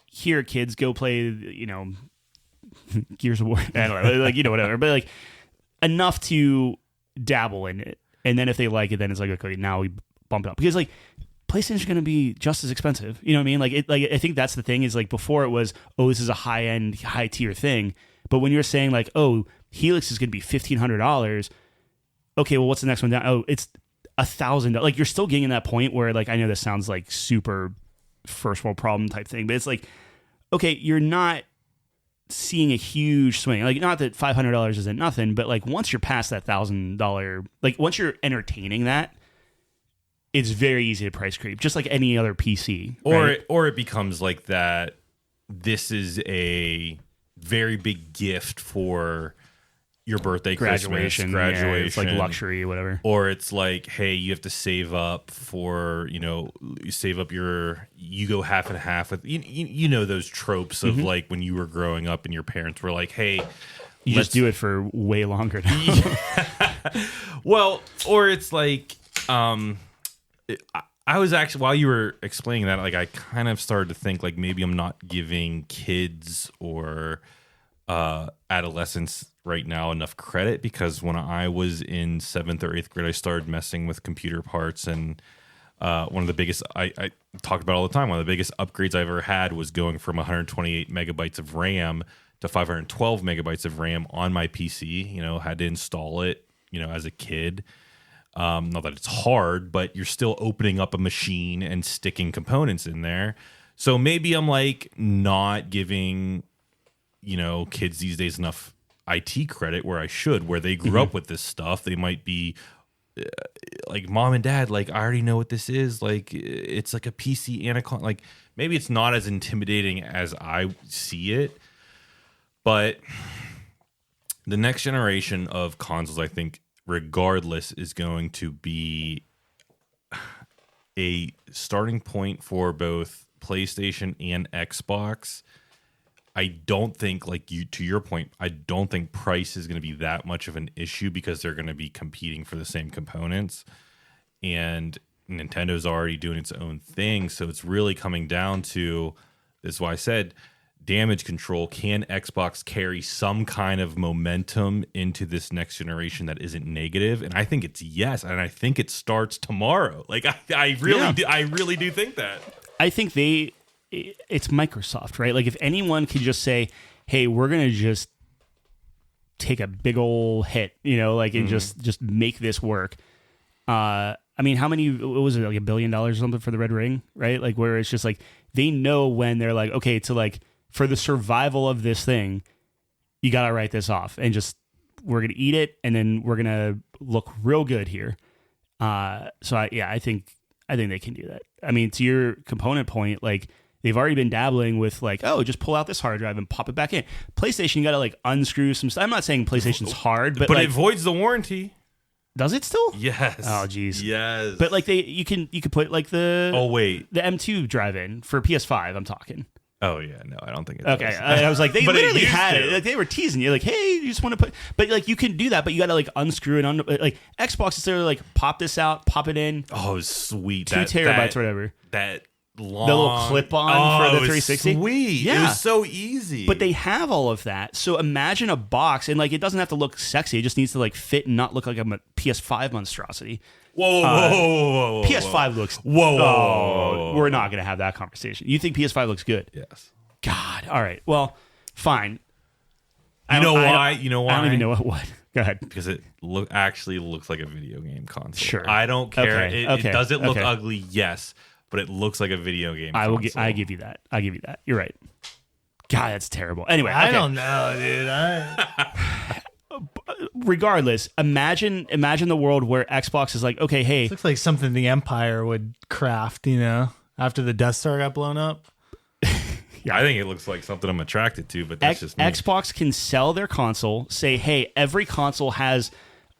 here kids go play, you know, Gears of War. I don't know, like, you know, whatever, but like enough to dabble in it. And then if they like it, then it's like, okay, now we bump it up, because like PlayStation's going to be just as expensive. You know what I mean? Like I think that's the thing, is like before it was, oh, this is a high end, high tier thing. But when you're saying like, oh, Helix is going to be $1,500. Okay, well, what's the next one down? Oh, it's $1,000. Like you're still getting that point where, like, I know this sounds like super first world problem type thing, but it's like, okay, you're not seeing a huge swing. Like, not that $500 isn't nothing, but like once you're past that $1,000, like once you're entertaining that, it's very easy to price creep, just like any other PC. Right? Or it becomes like that. This is a very big gift for your birthday, graduation, graduation, it's like luxury, whatever. Or it's like, hey, you have to save up for, you know, you go half and half with, you know, those tropes of like when you were growing up and your parents were like, hey, you just do it for way longer now. Well, or it's like, I was actually, while you were explaining that, like I kind of started to think like maybe I'm not giving kids or adolescents right now enough credit, because when I was in 7th or 8th grade, I started messing with computer parts, and one of the biggest, I talked about all the time, one of the biggest upgrades I ever had was going from 128 megabytes of RAM to 512 megabytes of RAM on my PC. You know, had to install it, you know, as a kid. Not that it's hard, but you're still opening up a machine and sticking components in there. So maybe I'm like not giving, you know, kids these days enough IT credit where I should, where they grew up with this stuff. They might be like, mom and dad, like, I already know what this is. Like, it's like a PC and a like, maybe it's not as intimidating as I see it, but the next generation of consoles, I think, regardless, is going to be a starting point for both PlayStation and Xbox. I don't think, like you, to your point, I don't think price is going to be that much of an issue, because they're going to be competing for the same components, and Nintendo's already doing its own thing. So it's really coming down to, this is why I said, damage control, can Xbox carry some kind of momentum into this next generation that isn't negative? And I think it's yes, and I think it starts tomorrow. Like I really do think that. I think it's Microsoft, right? Like if anyone could just say, "Hey, we're gonna just take a big old hit," and just make this work. I mean, how many? What was it, like $1 billion or something for the Red Ring, right? Like where it's just like they know when they're like, okay, to like. For the survival of this thing, you got to write this off and we're going to eat it and then we're going to look real good here. I think they can do that. I mean, to your component point, like they've already been dabbling with like, oh, just pull out this hard drive and pop it back in. PlayStation, you got to like unscrew some stuff. I'm not saying PlayStation's hard, but like, it voids the warranty. Does it still? Yes. Oh, geez. Yes. But like you could put like the M2 drive in for PS5. I'm talking. Oh yeah, no, I don't think it okay. does. I was like, they literally had to. it. Like they were teasing you, like, hey, you just want to put, but like you can do that, but you got to like unscrew it. Like Xbox is literally like pop this out, pop it in. Oh, sweet, 2 terabytes, or whatever. That long, the little clip on for the 360. Sweet, yeah, it was so easy. But they have all of that. So imagine a box, and like it doesn't have to look sexy. It just needs to like fit and not look like a PS5 monstrosity. Whoa. PS5 looks. Whoa. We're not gonna have that conversation. You think PS5 looks good? Yes. God. All right. Well, fine. You know why? I don't even know what. Go ahead. Because it actually looks like a video game console. Sure. I don't care. Okay. It does it look ugly? Yes. But it looks like a video game console. I give you that. You're right. God, that's terrible. Anyway, I don't know, dude. Regardless, imagine the world where Xbox is like, okay, hey. It looks like something the Empire would craft, after the Death Star got blown up. Yeah, I think it looks like something I'm attracted to, but that's just me. Xbox can sell their console, say, hey, every console has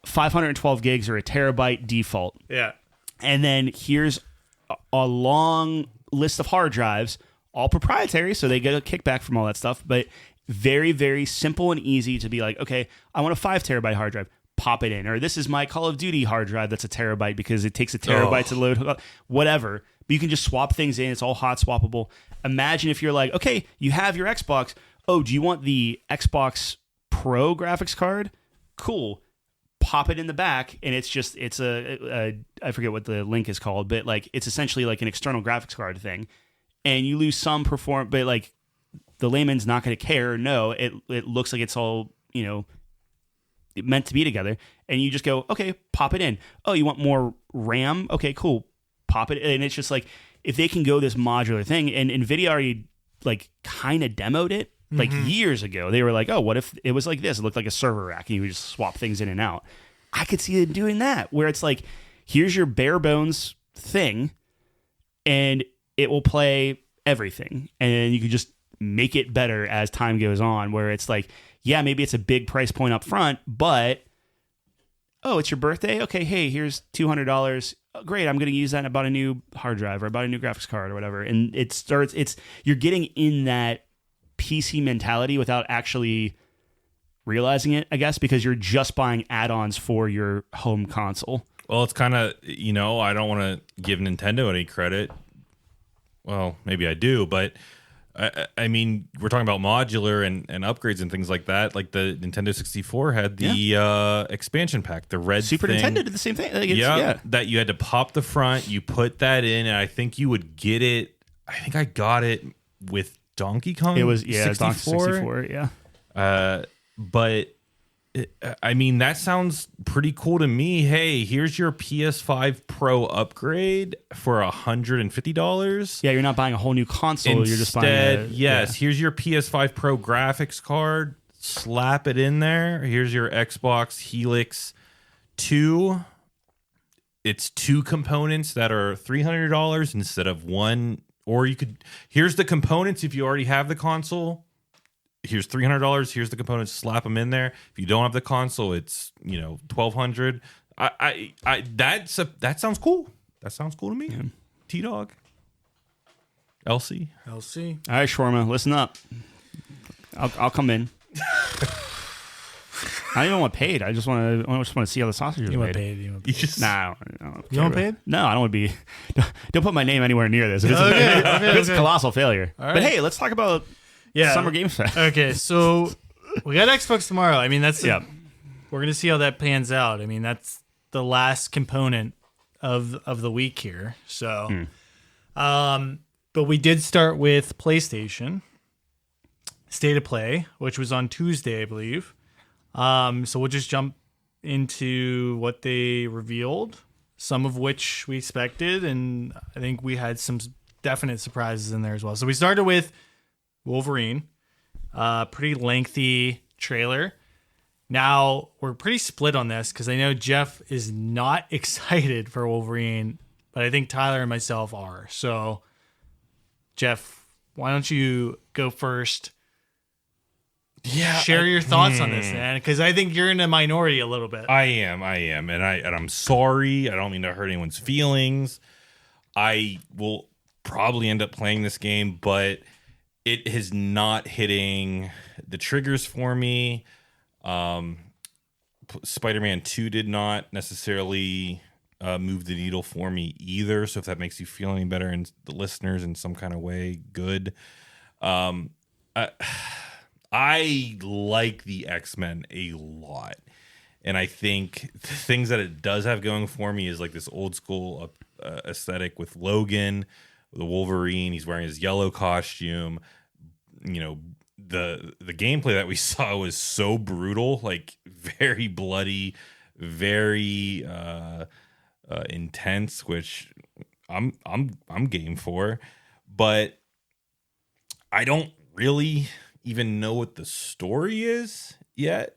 512 gigs or a terabyte default. Yeah. And then here's a long list of hard drives, all proprietary, so they get a kickback from all that stuff, but very, very simple and easy to be like, okay, I want a 5 terabyte hard drive. Pop it in. Or this is my Call of Duty hard drive that's a terabyte because it takes a terabyte to load. Whatever. But you can just swap things in. It's all hot swappable. Imagine if you're like, okay, you have your Xbox. Oh, do you want the Xbox Pro graphics card? Cool. Pop it in the back, and it's a I forget what the link is called, but like it's essentially like an external graphics card thing. And you lose some perform, but like the layman's not going to care. No, it looks like it's all, meant to be together, and you just go, okay, pop it in. Oh, you want more RAM? Okay, cool. Pop it in. And it's just like, if they can go this modular thing, and NVIDIA already like kind of demoed it like years ago. They were like, oh, what if it was like this? It looked like a server rack and you would just swap things in and out. I could see them doing that, where it's like, here's your bare bones thing and it will play everything, and you can just make it better as time goes on, where it's like, yeah, maybe it's a big price point up front, but oh, it's your birthday? Okay, hey, here's $200. Oh, great, I'm going to use that and buy a new hard drive or buy a new graphics card or whatever. And you're getting in that PC mentality without actually realizing it, I guess, because you're just buying add-ons for your home console. Well, it's kind of, I don't want to give Nintendo any credit. Well, maybe I do, but I mean, we're talking about modular and upgrades and things like that. Like the Nintendo 64 had the expansion pack, the red Super thing. Nintendo did the same thing. Like that you had to pop the front, you put that in, and I think you would get it. I think I got it with Donkey Kong. It was 64. Donkey 64, yeah. But I mean, that sounds pretty cool to me. Hey, here's your PS5 Pro upgrade for $150. Yeah, you're not buying a whole new console. You're just buying here's your PS5 Pro graphics card. Slap it in there. Here's your Xbox Helix 2. It's 2 components that are $300 instead of one. Or you could, here's the components if you already have the console. Here's $300. Here's the components. Slap them in there. If you don't have the console, it's $1,200. That sounds cool. That sounds cool to me. Yeah. T-Dog, LC. All right, Shawarma, listen up. I'll come in. I don't even want paid. I just want to see how the sausage is made. You want paid? Nah, you want paid? No, I don't want to be. Don't put my name anywhere near this. It's a colossal failure. Right. But hey, let's talk about. Yeah. Summer Game Fest. Okay, so we got Xbox tomorrow. I mean, that's Yeah. we're gonna see how that pans out. I mean, that's the last component of the week here. So, but we did start with PlayStation State of Play, which was on Tuesday, I believe. So we'll just jump into what they revealed, some of which we expected, and I think we had some definite surprises in there as well. So we started with Wolverine, pretty lengthy trailer. Now we're pretty split on this because I know Jeff is not excited for Wolverine, but I think Tyler and myself are. So, Jeff, why don't you go first? Yeah, Share your thoughts on this, man, because I think you're in a minority a little bit. I am, and I'm sorry. I don't mean to hurt anyone's feelings. I will probably end up playing this game, but it is not hitting the triggers for me. Spider-Man 2 did not necessarily move the needle for me either. So if that makes you feel any better, and the listeners in some kind of way, good. I like the X-Men a lot. And I think the things that it does have going for me is like this old school aesthetic with Logan, the Wolverine. He's wearing his yellow costume. You know, the gameplay that we saw was so brutal, like very bloody, very intense, which I'm game for. But I don't really even know what the story is yet.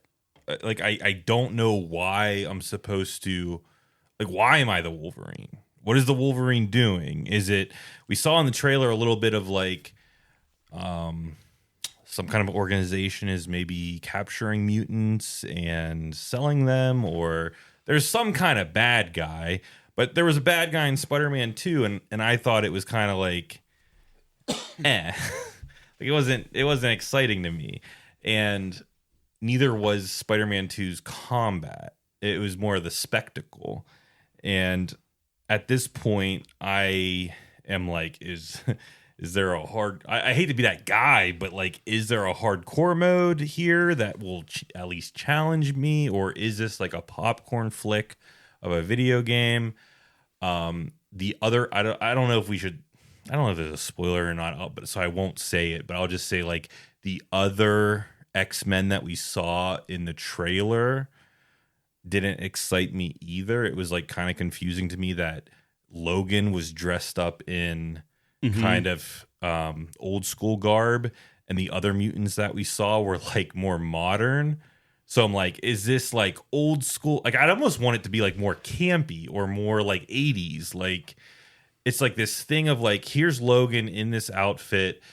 Like I don't know why I'm supposed to, like, why am I the Wolverine? What is the Wolverine doing? Is it, we saw in the trailer a little bit of like some kind of organization is maybe capturing mutants and selling them, or there's some kind of bad guy. But there was a bad guy in Spider-Man 2, and I thought it was kind of like like it wasn't exciting to me. And neither was Spider-Man 2's combat. It was more of the spectacle. And at this point, I am like, is there a hard... I hate to be that guy, but like, is there a hardcore mode here that will at least challenge me? Or is this like a popcorn flick of a video game? The other... I don't know if we should... I don't know if there's a spoiler or not, but so I won't say it, but I'll just say like the other X-Men that we saw in the trailer didn't excite me either. It was like kind of confusing to me that Logan was dressed up in kind of old school garb, and the other mutants that we saw were like more modern. So I'm like, is this like old school? Like, I'd almost want it to be like more campy or more like 80s. Like, it's like this thing of like, here's Logan in this outfit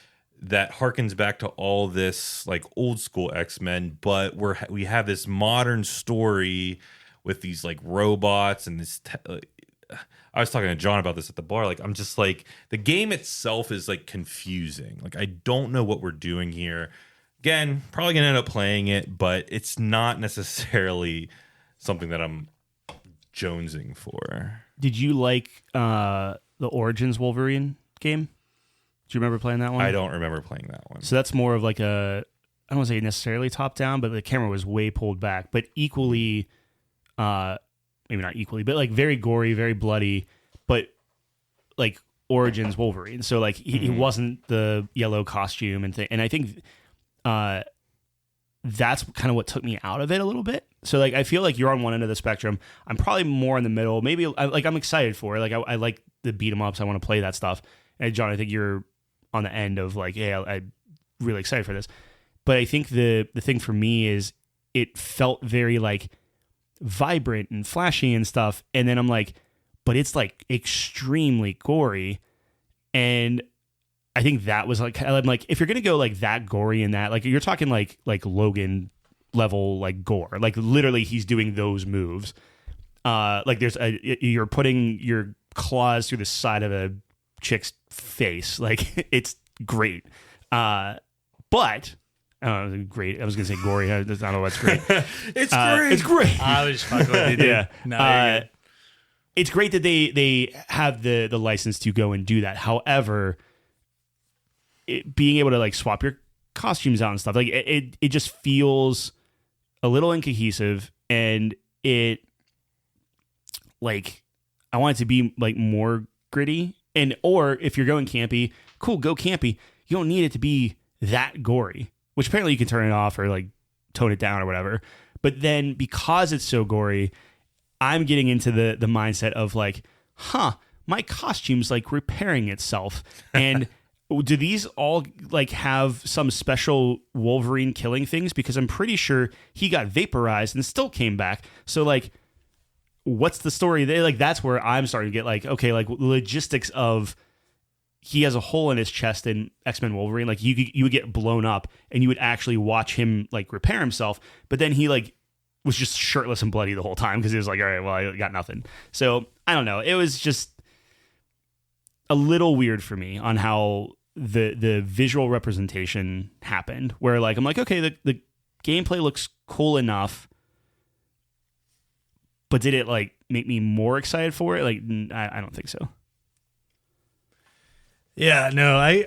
that harkens back to all this like old school X-Men, but we have this modern story with these like robots and this. I was talking to John about this at the bar. Like, I'm just like, the game itself is like confusing. Like, I don't know what we're doing here. Again, probably gonna end up playing it, but it's not necessarily something that I'm jonesing for. Did you like the Origins Wolverine game? Do you remember playing that one? I don't remember playing that one. So that's more of like a, I don't want to say necessarily top down, but the camera was way pulled back, but equally, maybe not equally, but like very gory, very bloody, but like Origins Wolverine. So like he wasn't the yellow costume and thing. And I think that's kind of what took me out of it a little bit. So like, I feel like you're on one end of the spectrum. I'm probably more in the middle. Maybe I'm excited for it. Like I like the beat 'em ups. I want to play that stuff. And John, I think you're on the end of like, hey, I'm really excited for this. But I think the thing for me is it felt very like vibrant and flashy and stuff. And then I'm like, but it's like extremely gory. And I think that was like, I'm like, if you're going to go like that gory and that, like you're talking like Logan level, like gore, like literally he's doing those moves. Like you're putting your claws through the side of a chick's face. Like it's great. But great. I was gonna say gory. I don't know what's great. It's great. It's great. I was just fucking with you, dude. Yeah. No, you're good. It's great that they have the license to go and do that. However, being able to like swap your costumes out and stuff. Like it just feels a little incohesive, and it like I want it to be like more gritty. And or if you're going campy, cool, go campy. You don't need it to be that gory, which apparently you can turn it off or like tone it down or whatever. But then because it's so gory, I'm getting into the mindset of like, my costume's like repairing itself. And do these all like have some special Wolverine killing things? Because I'm pretty sure he got vaporized and still came back. So like, what's the story there? Like, that's where I'm starting to get like, okay, like logistics of he has a hole in his chest in X-Men Wolverine. Like you would get blown up and you would actually watch him like repair himself. But then he like was just shirtless and bloody the whole time because he was like, all right, well, I got nothing. So I don't know. It was just a little weird for me on how the visual representation happened, where like I'm like, okay, the gameplay looks cool enough, but did it like make me more excited for it? Like I don't think so. Yeah, no, I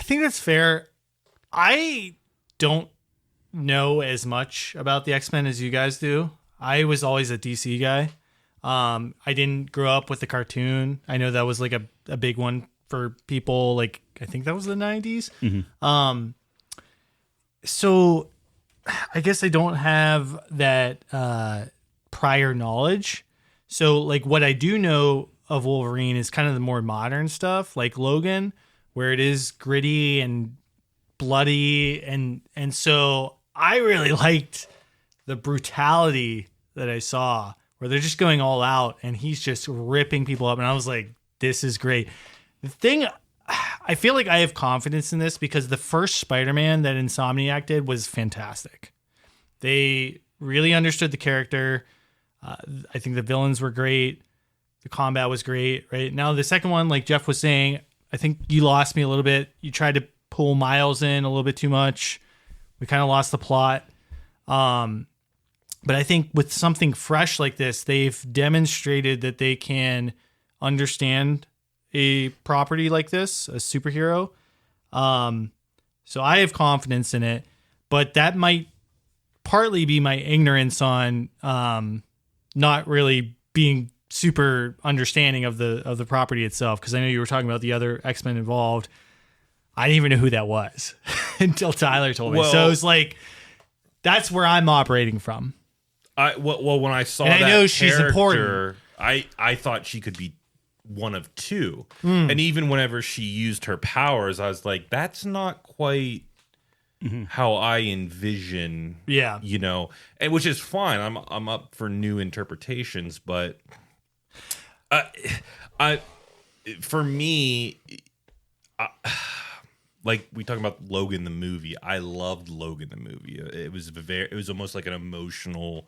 think that's fair. I don't know as much about the X-Men as you guys do. I was always a DC guy. I didn't grow up with the cartoon. I know that was like a big one for people. Like, I think that was the 90s. Mm-hmm. So I guess I don't have that prior knowledge. So like what I do know of Wolverine is kind of the more modern stuff, like Logan, where it is gritty and bloody. And so I really liked the brutality that I saw, where they're just going all out and he's just ripping people up. And I was like, this is great. The thing, I feel like I have confidence in this because the first Spider-Man that Insomniac did was fantastic. They really understood the character. I think the villains were great. The combat was great, right? Now, the second one, like Jeff was saying, I think you lost me a little bit. You tried to pull Miles in a little bit too much. We kind of lost the plot. But I think with something fresh like this, they've demonstrated that they can understand a property like this, a superhero. So I have confidence in it, but that might partly be my ignorance on not really being super understanding of the property itself. Because I know you were talking about the other X-Men involved. I didn't even know who that was until Tyler told me. So it was like, that's where I'm operating from. When I saw and that I know she's character, important. I thought she could be one of two. And even whenever she used her powers, I was like, that's not quite how I envision. Yeah, you know, and which is fine. I'm up for new interpretations, but for me, like we talk about Logan the movie, I loved Logan the movie. It was almost like an emotional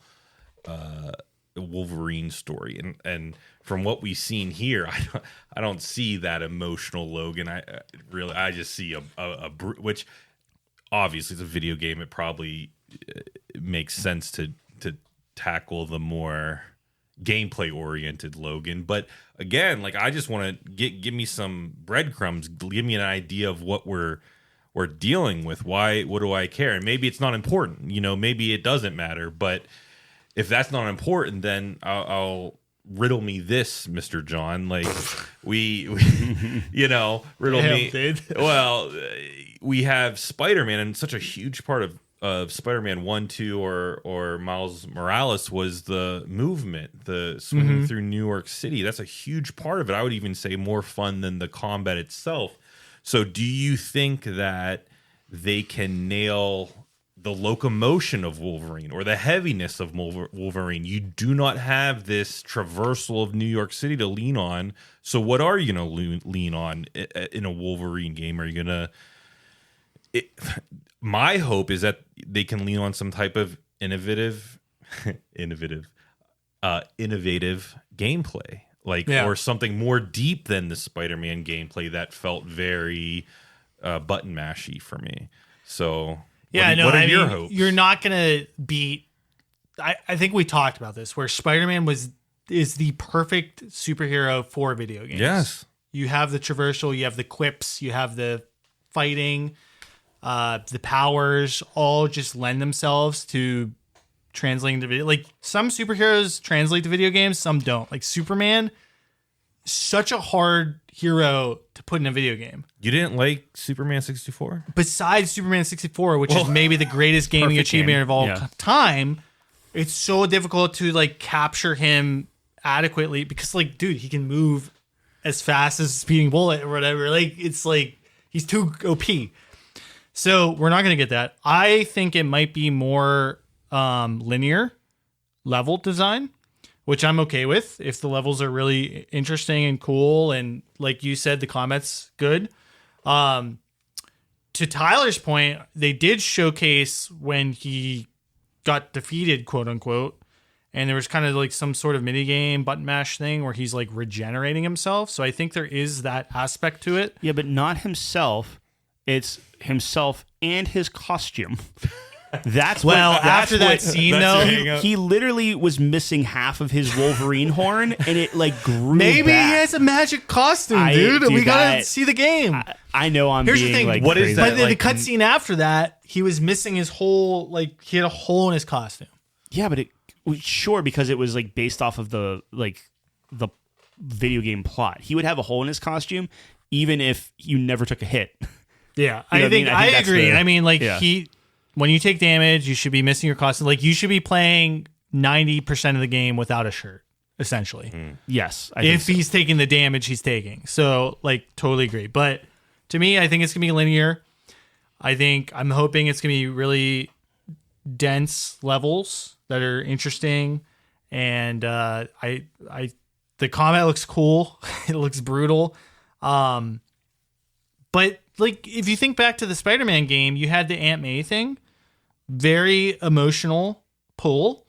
Wolverine story, and from what we've seen here, I don't see that emotional Logan. I just see a which obviously it's a video game. It probably makes sense to tackle the more gameplay oriented Logan, but again, like I just want to give me some breadcrumbs, give me an idea of what we're dealing with. What do I care? And maybe it's not important, you know, maybe it doesn't matter, but if that's not important, then I'll riddle me this, Mr. John. Like we you know, riddle me. Dude. Well, we have Spider-Man, and such a huge part of Spider-Man 1, 2, or Miles Morales was the movement, the swinging through New York City. That's a huge part of it. I would even say more fun than the combat itself. So do you think that they can nail the locomotion of Wolverine or the heaviness of Wolverine? You do not have this traversal of New York City to lean on. So what are you going to lean on in a Wolverine game? Are you going to... My hope is that they can lean on some type of innovative gameplay, or something more deep than the Spider-Man gameplay that felt very button mashy for me. So yeah, what are your hopes? You're not gonna beat. I think we talked about this, where Spider-Man is the perfect superhero for video games. Yes, you have the traversal, you have the quips, you have the fighting. The powers all just lend themselves to translating to video. Like some superheroes translate to video games, some don't. Like Superman, such a hard hero to put in a video game. You didn't like Superman 64? Besides Superman 64, which is maybe the greatest gaming achievement game. of all Yeah. time, it's so difficult to like capture him adequately because like, dude, he can move as fast as a speeding bullet or whatever. Like it's like he's too OP. So we're not going to get that. I think it might be more linear level design, which I'm okay with if the levels are really interesting and cool. And like you said, the combat's good. To Tyler's point, they did showcase when he got defeated, quote unquote. And there was kind of like some sort of mini game button mash thing where he's like regenerating himself. So I think there is that aspect to it. Yeah, but not himself. It's himself and his costume. That's after that scene though, he literally was missing half of his Wolverine horn, and it like grew. Maybe back. he has a magic costume, dude. We gotta that- see the game. I know I'm Here's the being thing, like what is crazy. that? But the like- cutscene after that, he was missing his whole like he had a hole in his costume. Yeah, but sure, because it was like based off of the video game plot. He would have a hole in his costume even if you never took a hit. Yeah, You know what I mean? I think that's agree. the- I mean, like yeah. when you take damage, you should be missing your costume. Like you should be playing 90% of the game without a shirt, essentially. Yes, I If think so. he's taking the damage he's taking. So like totally agree. But to me, I think it's gonna be linear. I'm hoping it's gonna be really dense levels that are interesting. And the combat looks cool. It looks brutal. But like if you think back to the Spider-Man game, you had the Aunt May thing. Very emotional pull.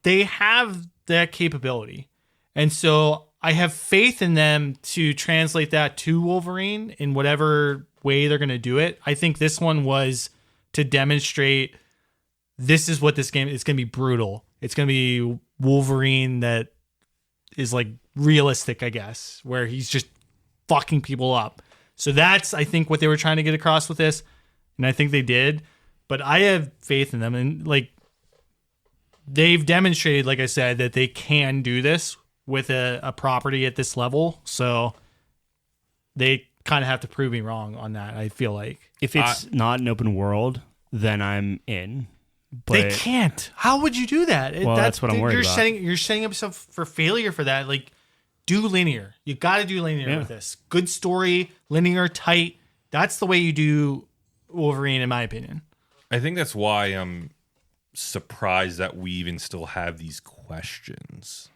They have that capability. And so I have faith in them to translate that to Wolverine in whatever way they're going to do it. I think this one was to demonstrate this is what this game is. Going to be brutal. It's going to be Wolverine that is like realistic, I guess, where he's just fucking people up. So that's, I think, what they were trying to get across with this. And I think they did. But I have faith in them. And like, they've demonstrated, like I said, that they can do this with a property at this level. So they kind of have to prove me wrong on that, I feel like. If it's not an open world, then I'm in. But They can't. How would you do that? Well, that's what I'm worried about. You're setting up yourself for failure for that. Like, do linear. You got to do linear with this. Good story, linear, tight. That's the way you do Wolverine, in my opinion. I think that's why I'm surprised that we even still have these questions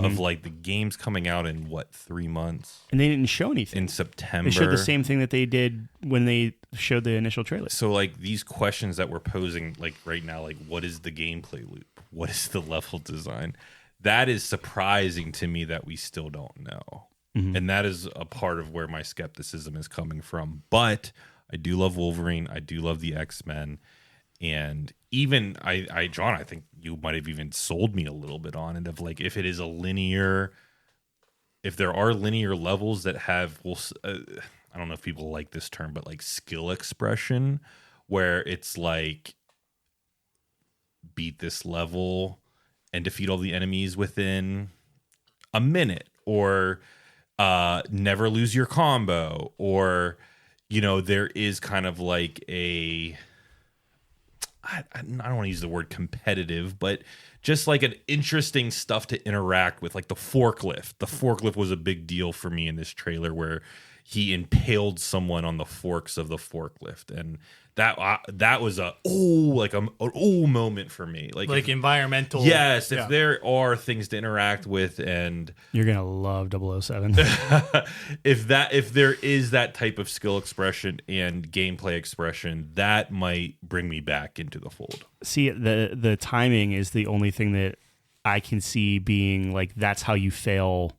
of like the game's coming out in 3 months? And they didn't show anything. In September. They showed the same thing that they did when they showed the initial trailer. So like these questions that we're posing like right now, like what is the gameplay loop? What is the level design? That is surprising to me that we still don't know. And that is a part of where my skepticism is coming from. But I do love Wolverine. I do love the X-Men. And even John, I think you might have even sold me a little bit on it of like, if it is a linear, if there are linear levels that have, I don't know if people like this term, but like skill expression, where it's like beat this level and defeat all the enemies within a minute, or never lose your combo, or, you know, there is kind of like a, I don't want to use the word competitive, but just like an interesting stuff to interact with, like the forklift. The forklift was a big deal for me in this trailer, where he impaled someone on the forks of the forklift, and that was a moment for me. Like environmental. Yes, if there are things to interact with, and You're going to love 007. if there is that type of skill expression and gameplay expression, that might bring me back into the fold. See, the timing is the only thing that I can see being like, that's how you fail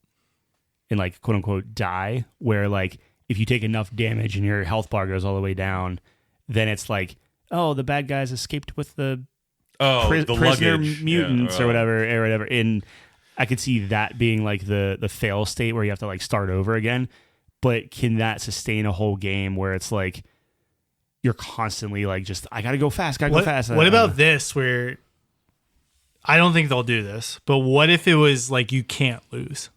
and like quote unquote die, where like if you take enough damage and your health bar goes all the way down, then it's like, oh, the bad guys escaped with the The prisoner luggage. mutants or whatever. And I could see that being like the fail state where you have to like start over again. But can that sustain a whole game where it's like, you're constantly like, just I gotta go fast, gotta go fast. What about this? Where I don't think they'll do this, but what if it was like you can't lose?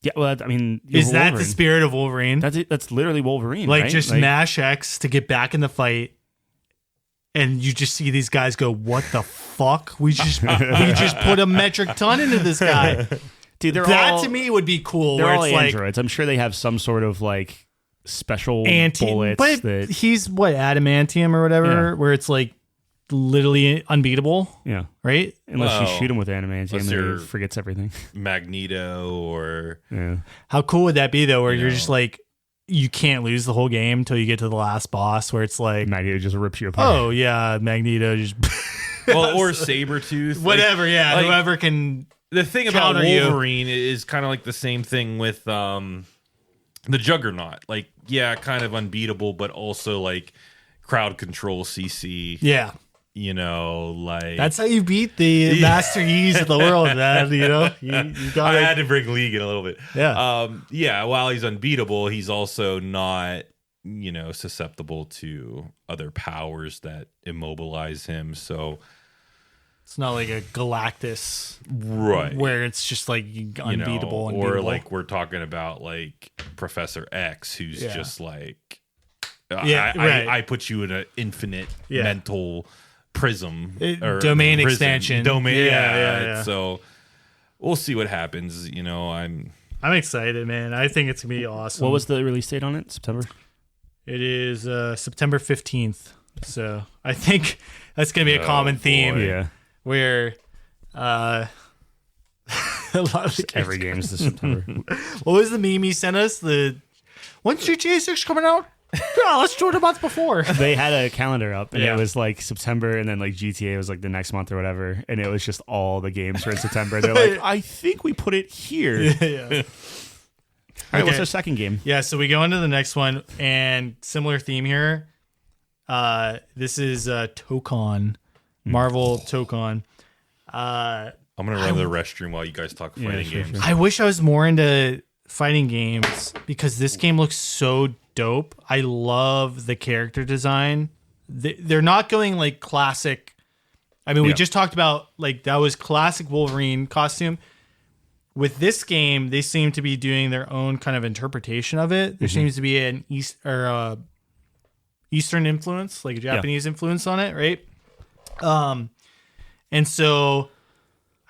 Yeah, well, I mean, is that Wolverine. the spirit of Wolverine? That's literally Wolverine, like right? just mash X to get back in the fight, and you just see these guys go, "What the fuck? We just put a metric ton into this guy." Dude, that to me would be cool. They're where all it's androids. I'm sure they have some sort of like special bullets. But that he's adamantium or whatever, where it's like literally unbeatable. Yeah, right. Unless you shoot him with adamantium, and he forgets everything. Magneto or How cool would that be though? Where you're just like, you can't lose the whole game until you get to the last boss, where it's like Magneto just rips you apart. Oh yeah, Magneto just or Sabretooth, whatever. Whoever can. The thing about Wolverine is kind of like the same thing with the Juggernaut. Like, kind of unbeatable, but also like crowd control CC. Yeah. Like that's how you beat the Master Yi's of the world, man. You got. I had to bring League in a little bit. Yeah. While he's unbeatable, he's also not susceptible to other powers that immobilize him. So it's not like a Galactus, right? Where it's just like unbeatable, or like we're talking about like Professor X, who's just like, I put you in an infinite mental prism or domain expansion. Domain, So we'll see what happens. I'm excited, man. I think it's gonna be awesome. What was the release date on it? September. It is September 15th. So I think that's gonna be a common theme. Yeah. Where a lot of every game is this September. What was the meme he sent us? When's GTA 6 coming out? Yeah, let's do it a month before. They had a calendar up, and it was like September, and then like GTA was like the next month or whatever, and it was just all the games were in September. They're like, I think we put it here. Yeah. All right, what's our second game? Yeah, so we go into the next one, and similar theme here. This is Tokon. Marvel Tokon. I'm gonna run to the restroom while you guys talk fighting games. Sure. I wish I was more into fighting games because this game looks so dope. I love the character design. They're not going like classic. I mean, we just talked about like that was classic Wolverine costume. With this game, they seem to be doing their own kind of interpretation of it. There seems to be an Eastern influence, like a Japanese influence on it, right? And so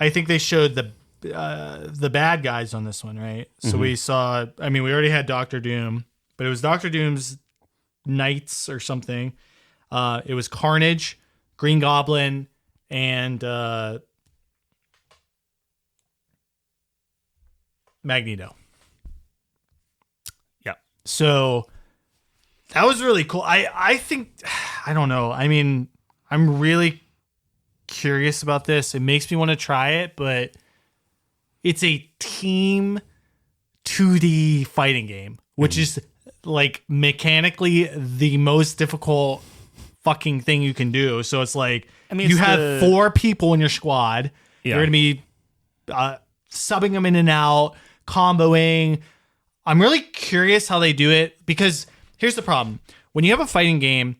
I think they showed the bad guys on this one, right? So we saw, I mean, we already had Doctor Doom, but it was Doctor Doom's Knights or something. It was Carnage, Green Goblin, and Magneto. Yeah. So that was really cool. I think, I don't know. I mean, I'm really curious about this. It makes me want to try it, but it's a team 2D fighting game, which is like mechanically the most difficult fucking thing you can do. So it's like, you have 4 people in your squad. You're going to be subbing them in and out, comboing. I'm really curious how they do it because here's the problem. When you have a fighting game,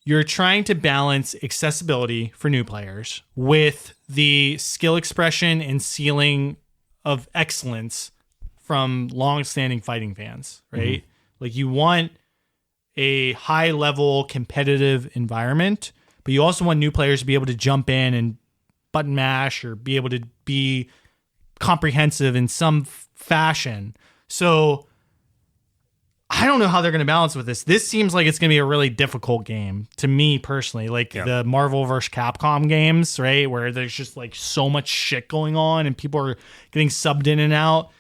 you're trying to balance accessibility for new players with the skill expression and ceiling of excellence from long-standing fighting fans, right? Like you want a high-level competitive environment, but you also want new players to be able to jump in and button mash or be able to be comprehensive in some fashion. So I don't know how they're going to balance with this. This seems like it's going to be a really difficult game to me personally, like the Marvel vs. Capcom games, right? Where there's just like so much shit going on and people are getting subbed in and out.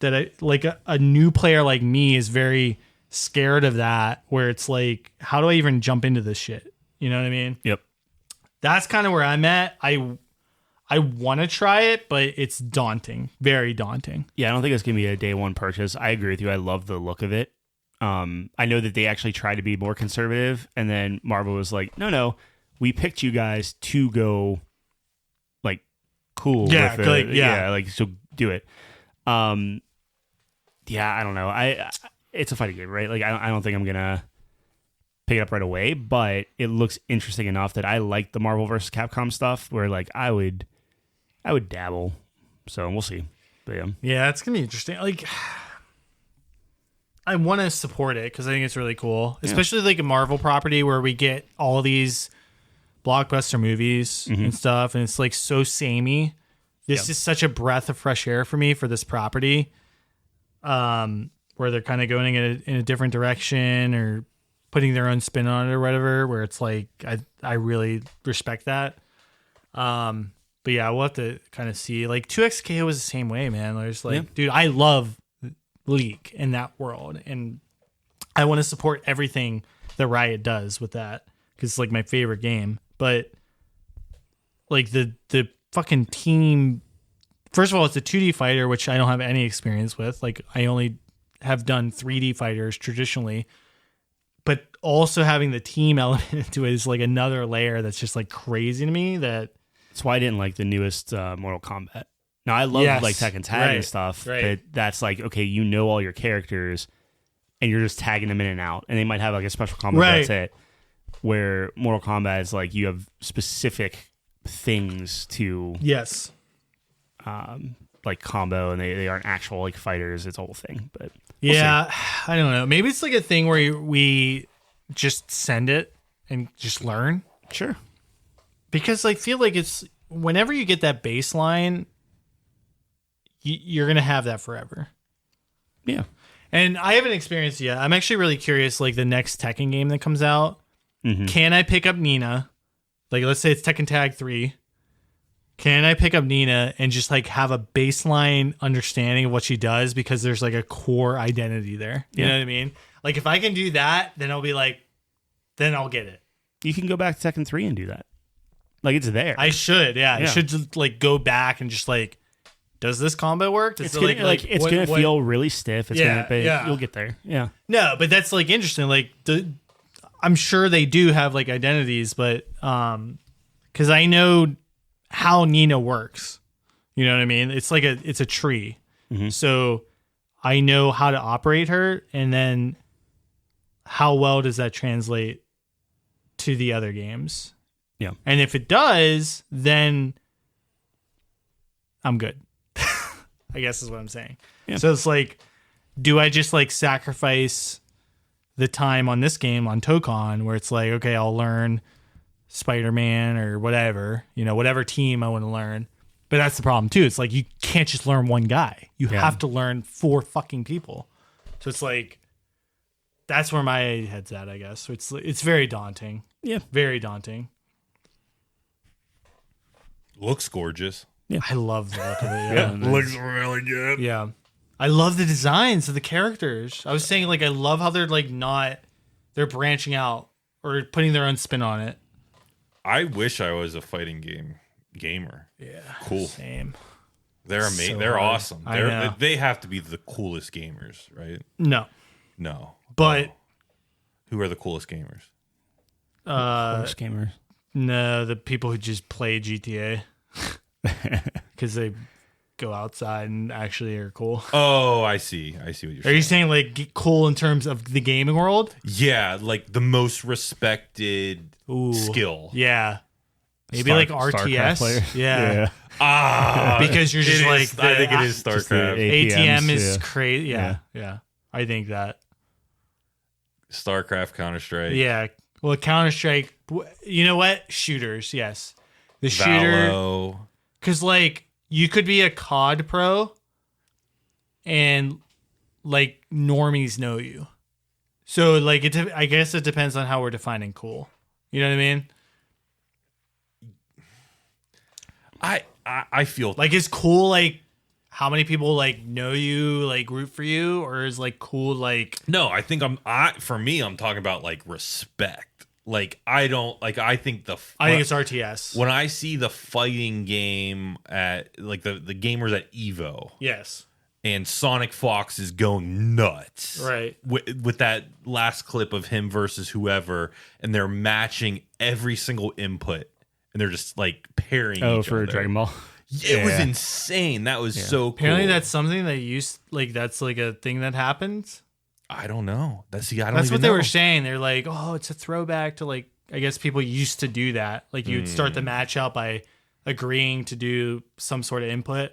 That a new player like me is very scared of that, where it's like, how do I even jump into this shit? You know what I mean? Yep. That's kind of where I'm at. I want to try it, but it's daunting, very daunting. Yeah, I don't think it's going to be a day one purchase. I agree with you. I love the look of it. I know that they actually tried to be more conservative, and then Marvel was like, no, we picked you guys to go like cool. Yeah, with it. So do it. I don't know. It's a fighting game, right? Like I don't think I'm gonna pick it up right away, but it looks interesting enough that I like the Marvel vs. Capcom stuff where like I would dabble. So we'll see. But yeah, it's gonna be interesting. Like, I want to support it because I think it's really cool, especially like a Marvel property where we get all these blockbuster movies and stuff, and it's like so samey. This is such a breath of fresh air for me for this property, where they're kind of going in a different direction or putting their own spin on it or whatever. Where it's like I really respect that. But yeah, we'll have to kind of see. Like 2XK was the same way, man. There's like, dude, I love League in that world, and I want to support everything that Riot does with that because it's like my favorite game. But like the fucking team, first of all, it's a 2D fighter, which I don't have any experience with. Like I only have done 3D fighters traditionally, but also having the team element into it is like another layer that's just like crazy to me. That's why I didn't like the newest Mortal Kombat. Now I love like Tekken Tag and stuff, but that's like, okay, you know all your characters and you're just tagging them in and out, and they might have like a special combo, that's it. Where Mortal Kombat is like you have specific things to like combo, and they aren't actual like fighters. It's a whole thing, but we'll see. I don't know. Maybe it's like a thing where we just send it and just learn. Sure. Because I feel like it's whenever you get that baseline, you're going to have that forever. Yeah. And I haven't experienced it yet. I'm actually really curious, like the next Tekken game that comes out. Can I pick up Nina? Like, let's say it's Tekken Tag 3. Can I pick up Nina and just like have a baseline understanding of what she does because there's like a core identity there? You know what I mean? Like if I can do that, then I'll be like, then I'll get it. You can go back to Tekken 3 and do that. Like it's there. I should, I should just like go back and just like, does this combo work? Does it's gonna, it's gonna feel really stiff. It's gonna, you'll get there. Yeah. No, but that's like interesting. Like I'm sure they do have like identities, but because I know how Nina works. You know what I mean? It's like it's a tree. So I know how to operate her, and then how well does that translate to the other games? Yeah. And if it does, then I'm good. I guess is what I'm saying. Yeah. So it's like, do I just like sacrifice the time on this game on Tokon where it's like, okay, I'll learn Spider-Man or whatever, whatever team I want to learn. But that's the problem too. It's like, you can't just learn one guy. You have to learn 4 fucking people. So it's like, that's where my head's at, I guess. So it's very daunting. Yeah. Very daunting. Looks gorgeous. Yeah. I love the look of it. Yeah. Looks really good. Yeah. I love the designs of the characters. I was saying, like, I love how they're like they're branching out or putting their own spin on it. I wish I was a fighting game gamer. Yeah. Cool. Same. They're amazing. They're awesome. They have to be the coolest gamers, right? No. But who are the coolest gamers? Coolest gamers. No, the people who just play GTA. Because they go outside and actually are cool. Oh, I see what you're saying. Are you saying like cool in terms of the gaming world? Yeah, like the most respected skill. Yeah. Maybe like RTS. Yeah. Because you're just like I think it is StarCraft. ATM is crazy. Yeah. I think that. StarCraft, Counter-Strike. Yeah. Well, Counter-Strike, you know what? Shooters, yes. The Valo. shooter. Because, like, you could be a COD pro and, like, normies know you. So, like, I guess it depends on how we're defining cool. You know what I mean? I feel... Like, is cool, like, how many people, like, know you, like, root for you? Or is, like, cool, like... No, I think for me, I'm talking about, like, respect. Like, I think it's RTS. When I see the fighting game at, like, the gamers at EVO. Yes. And Sonic Fox is going nuts. Right. With that last clip of him versus whoever, and they're matching every single input. And they're just, like, pairing each other. For Dragon Ball? It was insane. That was so cool. Apparently that's something that that's like a thing that happens. I don't know. That's what what they were saying. They're like, oh, it's a throwback to like, I guess people used to do that. Like you'd start the match out by agreeing to do some sort of input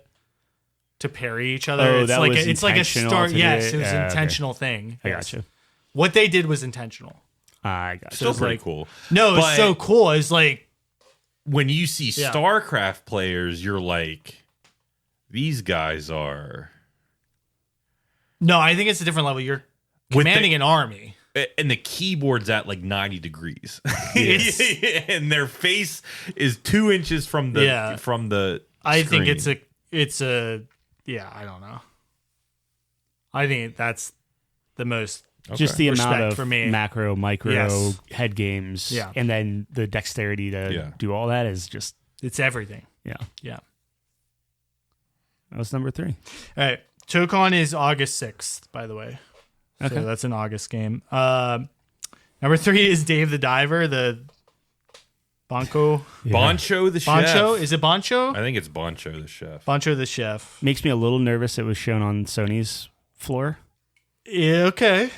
to parry each other. Oh, it's that like was it's like a start. Yes, it was an okay. intentional thing. I Yes. gotcha. What they did was intentional. I got Still it's pretty like- cool. No, it's But so cool. It's like, when you see Yeah. StarCraft players, you're like, these guys are. no, I think it's a different level. You're With commanding an army. And the keyboard's at like 90 degrees, Yes. and their face is 2 inches from the I think screen. it's a yeah. I don't know. I think that's the most. Just the Respect amount of for me. macro, micro Yes. head games, Yeah. and then the dexterity to do all that is just It's everything. yeah. Yeah. That was number 3. All right. Chocon is August 6th, by the way. Okay. So that's an August game. Number 3 is Dave the Diver, the Bonko. Boncho the chef. Boncho? Is it Boncho? I think it's Boncho the chef. Boncho the chef. Makes me a little nervous. It was shown on Sony's floor. Yeah, okay.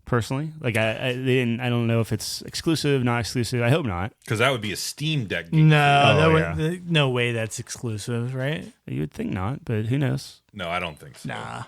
Personally, like they didn't. I don't know if it's exclusive, not exclusive. I hope not. Because that would be a Steam Deck game. No, no way that's exclusive, right? You would think not, but who knows? No, I don't think so. Nah.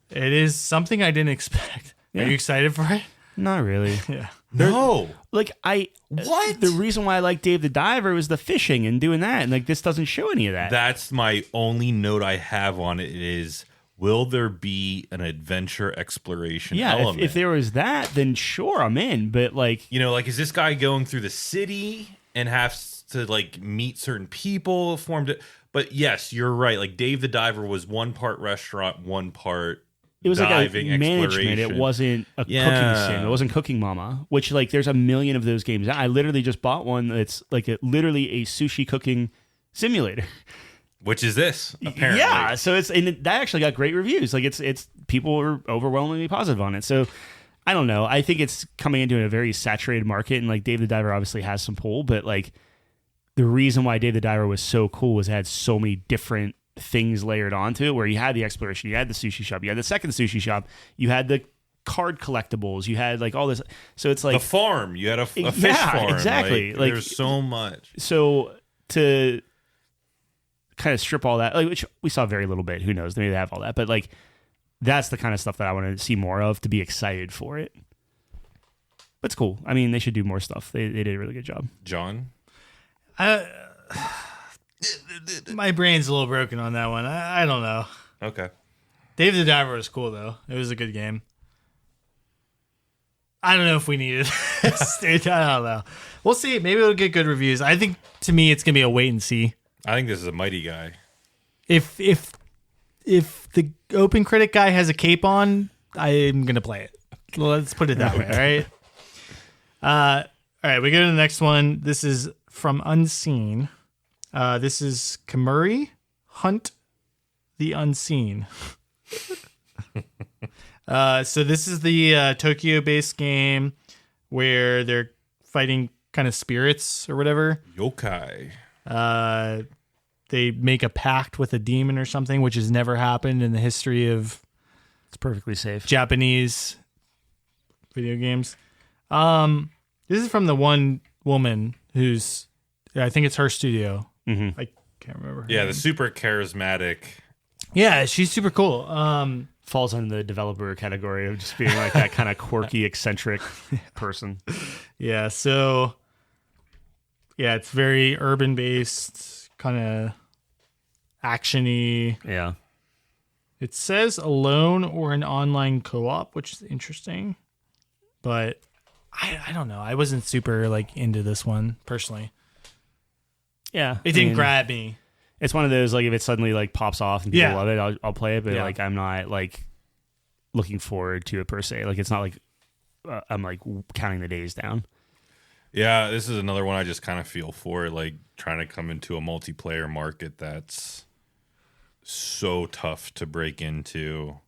It is something I didn't expect. Yeah. Are you excited for it? Not really. Yeah. No. Like What? The reason why I like Dave the Diver was the fishing and doing that, and like this doesn't show any of that. That's my only note I have on it is, will there be an adventure exploration element? If there was that, then sure, I'm in. But like, Like, is this guy going through the city and has to like meet certain people formed it? But yes, you're right. Like Dave the Diver was one part restaurant, one part it was diving like a management. exploration. It wasn't a cooking Yeah. sim. It wasn't Cooking Mama, which like there's a million of those games. I literally just bought one that's like literally a sushi cooking simulator. Which is this, apparently. Yeah, so that actually got great reviews. Like it's people are overwhelmingly positive on it. So I don't know. I think it's coming into a very saturated market, and like Dave the Diver obviously has some pull, but like the reason why Dave the Diver was so cool was it had so many different things layered onto it, where you had the exploration, you had the sushi shop, you had the second sushi shop, you had the card collectibles, you had like all this. So it's like the farm. You had a fish yeah, farm. exactly. Like, there's so much. So to kind of strip all that, like, which we saw very little bit. Who knows? Maybe they have all that, but like that's the kind of stuff that I want to see more of to be excited for it. But it's cool. I mean, they should do more stuff. They did a really good job. John? My brain's a little broken on that one. I don't know. Okay. Dave the Diver was cool, though. It was a good game. I don't know if we needed this, dude. I don't know. We'll see. Maybe it'll get good reviews. I think, to me, it's going to be a wait and see. I think this is a mighty guy. If the Open Critic guy has a cape on, I'm going to play it. Let's put it that way, all right? All right, we go to the next one. This is from Unseen. This is Kamuri Hunt the Unseen. So this is the Tokyo-based game where they're fighting kind of spirits or whatever. Yokai. They make a pact with a demon or something, which has never happened in the history of It's perfectly safe. Japanese video games. This is from the one woman who's, I think it's her studio. Mm-hmm. I can't remember. Her Yeah, name. the super charismatic. Yeah, she's super cool. Falls under the developer category of just being like that kind of quirky, eccentric person. Yeah, so yeah, it's very urban based, kind of actiony. Yeah. It says alone or an online co-op, which is interesting. But I don't know. I wasn't super like into this one personally. Yeah. It didn't grab me. It's one of those, like, if it suddenly like pops off and people Yeah. love it, I'll play it. But Yeah. like, I'm not like looking forward to it per se. Like, it's not like I'm like counting the days down. Yeah, this is another one I just kind of feel for, like trying to come into a multiplayer market that's so tough to break into.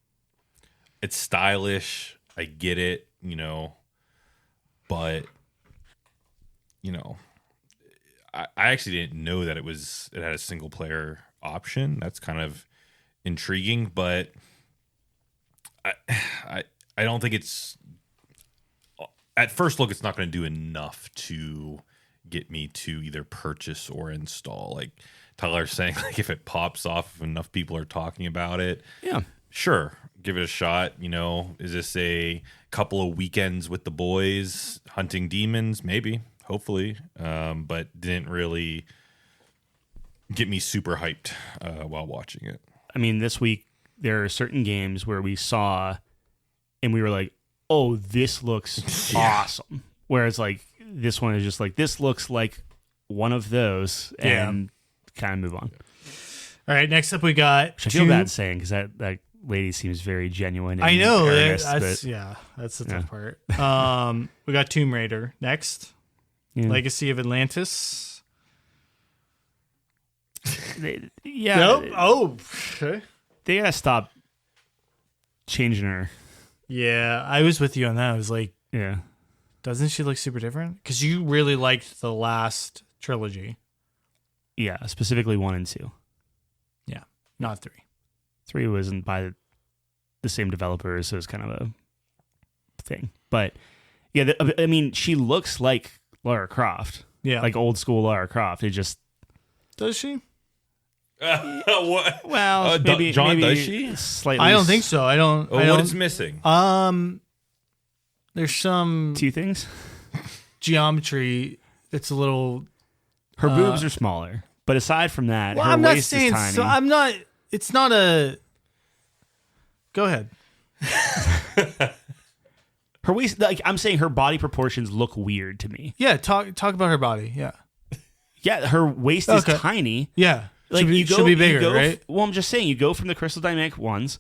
It's stylish. I get it, but I actually didn't know that it had a single player option. That's kind of intriguing, but I don't think it's at first look. It's not going to do enough to get me to either purchase or install. Like Tyler's saying, like if it pops off, if enough people are talking about it, sure, give it a shot. You know, is this a couple of weekends with the boys hunting demons? Maybe, hopefully, but didn't really get me super hyped while watching it. I mean, this week there are certain games where we saw and we were like, oh, this looks awesome. Whereas like this one is just like, this looks like one of those, and kind of move on. All right, next up we got... Which I feel bad saying, because that lady seems very genuine. And I know. earnest, That's the tough part. We got Tomb Raider next. Yeah. Legacy of Atlantis. Nope. Oh, okay. They gotta stop changing her. Yeah, I was with you on that. I was like, yeah, doesn't she look super different? Because you really liked the last trilogy. Yeah, specifically 1 and 2. Yeah, not 3. 3 wasn't by the same developers, so it was kind of a thing. But yeah, I mean, she looks like Lara Croft. Yeah, like old school Lara Croft. It just does she? What? Well, maybe John, maybe does she? Slightly. I don't think so. I don't. What is missing? There's some 2 things. Geometry. It's a little. Her boobs are smaller, but aside from that, well, her I'm not waist saying is tiny. so. I'm not. It's not a. Go ahead. Her waist, like I'm saying, her body proportions look weird to me. Yeah, talk about her body. Yeah. Yeah, her waist is tiny. Yeah. Like should be bigger, right? Well, I'm just saying, you go from the Crystal Dynamic ones.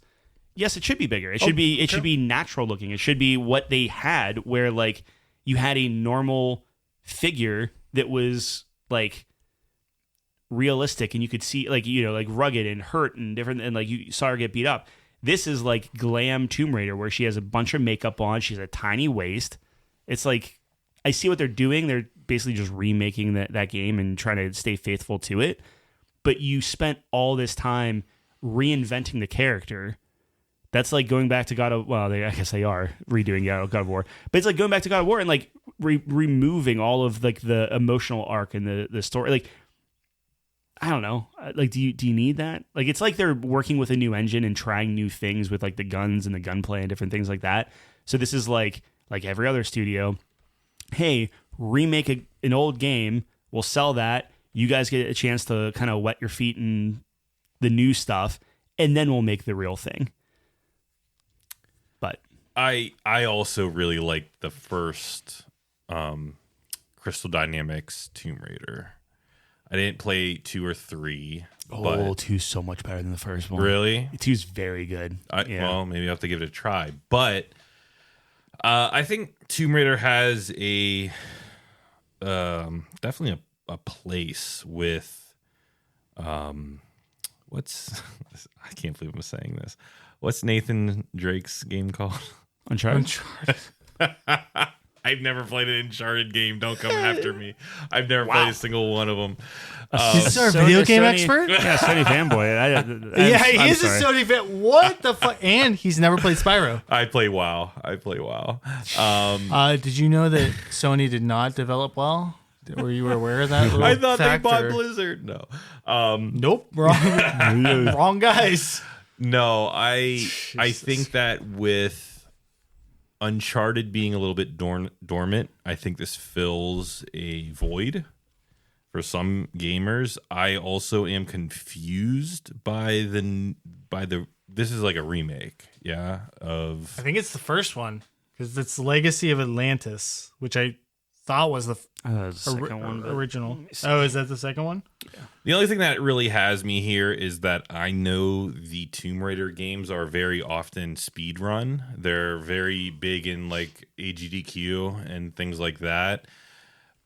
Yes, it should be bigger. It should be. It should be natural looking. It should be what they had, where like you had a normal figure that was like realistic, and you could see like like rugged and hurt and different, and like you saw her get beat up. This is like glam Tomb Raider, where she has a bunch of makeup on. She has a tiny waist. It's like I see what they're doing. They're basically just remaking that game and trying to stay faithful to it. But you spent all this time reinventing the character. That's like going back to God of... Well, I guess they are redoing God of War. But it's like going back to God of War and like removing all of like the emotional arc and the story. Like, I don't know. Like, do you need that? Like, it's like they're working with a new engine and trying new things with like the guns and the gunplay and different things like that. So this is like every other studio. Hey, remake an old game. We'll sell that. You guys get a chance to kind of wet your feet in the new stuff, and then we'll make the real thing. But I also really like the first Crystal Dynamics Tomb Raider. I didn't play 2 or 3. Oh, but 2's so much better than the first one. Really? 2's very good. Well, maybe I'll have to give it a try. But I think Tomb Raider has a definitely a place with what's I can't believe I'm saying this. What's Nathan Drake's game called? Uncharted. I've never played an Uncharted game. Don't come after me. I've never played a single one of them. He's our video game expert? Yeah, Sony fanboy. He is a Sony fan. What the fuck? And he's never played Spyro. I play WoW. Did you know that Sony did not develop WoW? Were you aware of that? I thought they bought Blizzard. No. Nope. Wrong. Wrong guys. No, I think that with Uncharted being a little bit dormant, I think this fills a void for some gamers. I also am confused by the this is like a remake, of I think it's the first one because it's Legacy of Atlantis, which I thought was the second one, original. Oh, is that the second one? Yeah. The only thing that really has me here is that I know the Tomb Raider games are very often speed run. They're very big in like AGDQ and things like that.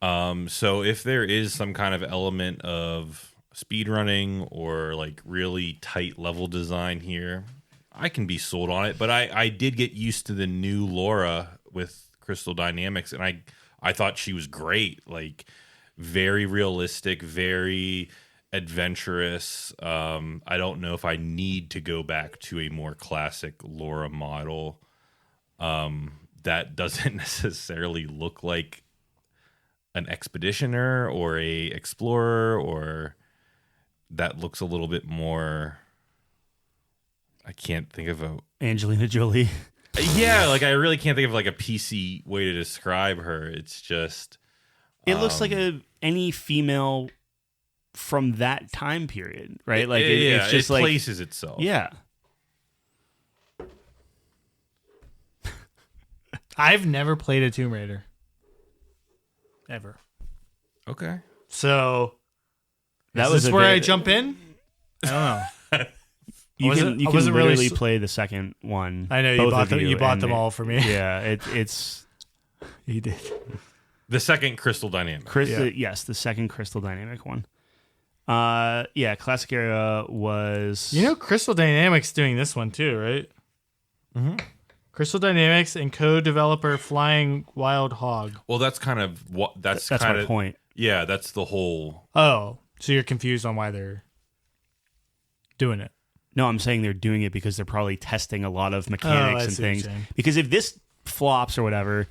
So if there is some kind of element of speed running or like really tight level design here, I can be sold on it. But I did get used to the new Laura with Crystal Dynamics, and I thought she was great, like very realistic, very adventurous. I don't know if I need to go back to a more classic Laura model. that doesn't necessarily look like an expeditioner or a explorer, or that looks a little bit more. I can't think of a Angelina Jolie. Yeah, like I really can't think of like a PC way to describe her. It's just it looks like any female from that time period, right? Like it's just it like places itself. Yeah. I've never played a Tomb Raider. Ever. Okay. So That is was this where I jump in? I don't know. You can wasn't really literally play the second one. I know you both bought of them. You bought and them all for me. Yeah, it's You did. The second Crystal Dynamic. yes, the second Crystal Dynamic one. Yeah, Classic Era was. You know, Crystal Dynamics doing this one too, right? Mm-hmm. Crystal Dynamics and co-developer Flying Wild Hog. Well, that's kind of what that's my kind of point. Yeah, that's the whole. Oh, so you're confused on why they're doing it? No, I'm saying they're doing it because they're probably testing a lot of mechanics and see what you're things. saying. Because if this flops or whatever,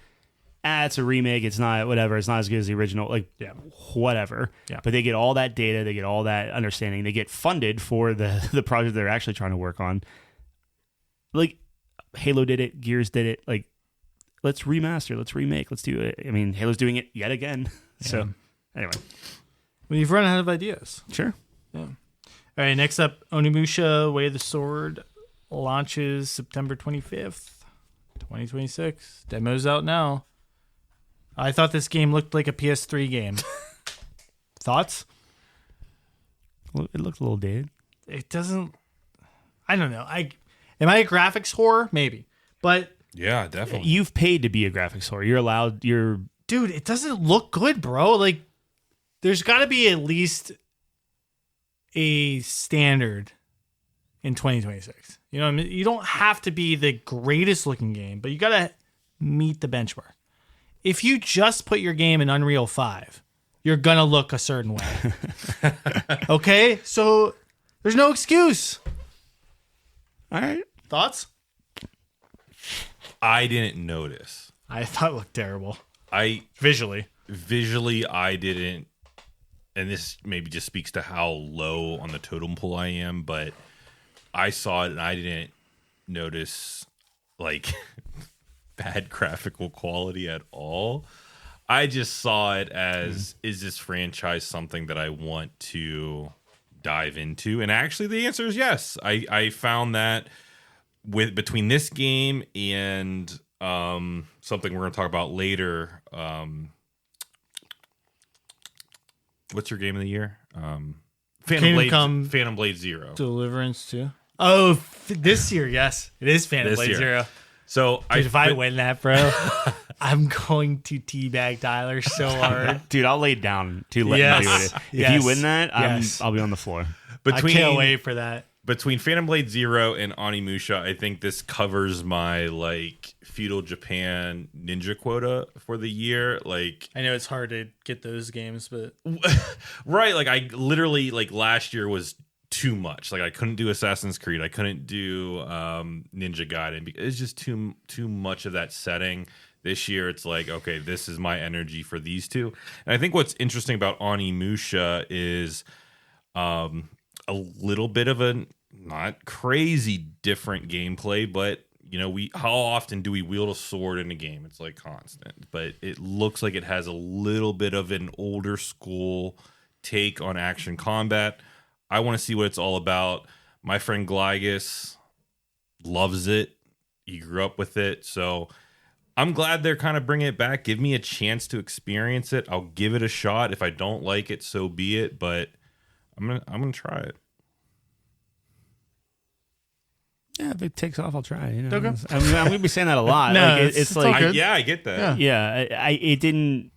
it's a remake. It's not whatever. It's not as good as the original. Like whatever. Yeah. But they get all that data. They get all that understanding. They get funded for the project they're actually trying to work on. Like Halo did it. Gears did it. Like let's remaster. Let's remake. Let's do it. I mean, Halo's doing it yet again. Yeah. So anyway, Well, you've run out of ideas. sure. Yeah. All right, next up, Onimusha Way of the Sword launches September 25th, 2026. Demo's out now. I thought this game looked like a PS3 game. Thoughts? Well, it looked a little dated. It doesn't... I don't know. Am I a graphics whore? Maybe. But, Yeah, definitely. You've paid to be a graphics whore. You're allowed. You're dude, it doesn't look good, bro. Like, there's got to be at least a standard in 2026. You know what I mean? You don't have to be the greatest looking game, but you got to meet the benchmark. If you just put your game in Unreal 5, you're going to look a certain way. Okay? So there's no excuse. all right. Thoughts? I didn't notice. I thought it looked terrible. Visually, I didn't, and this maybe just speaks to how low on the totem pole I am, but I saw it and I didn't notice like bad graphical quality at all. I just saw it as, is this franchise something that I want to dive into? And actually the answer is yes. I found that between this game and something we're going to talk about later, what's your game of the year? Phantom Blade Zero. Deliverance 2. Oh, this year, yes. It is Phantom This Blade year. Zero. So Dude, if I win that, bro, I'm going to teabag Tyler so hard. Dude, I'll lay it down to let Yes. you do it. If Yes. you win that, Yes. I'll be on the floor. I can't wait for that. Between Phantom Blade Zero and Onimusha, I think this covers my like feudal Japan ninja quota for the year. Like, I know it's hard to get those games, but right? Like, I literally like last year was too much. Like, I couldn't do Assassin's Creed. I couldn't do Ninja Gaiden because it's just too much of that setting. This year, it's like, okay, this is my energy for these two. And I think what's interesting about Onimusha is a little bit of a not crazy different gameplay, but you know, how often do we wield a sword in a game? It's like constant, but it looks like it has a little bit of an older school take on action combat. I want to see what it's all about. My friend Gligus loves it. He grew up with it, so I'm glad they're kind of bringing it back. Give me a chance to experience it. I'll give it a shot. If I don't like it, so be it. But I'm gonna try it. Yeah, if it takes off, I'll try. You know, Okay. I'm gonna be saying that a lot. No, like, it's like, all good. I get that. Yeah. it didn't.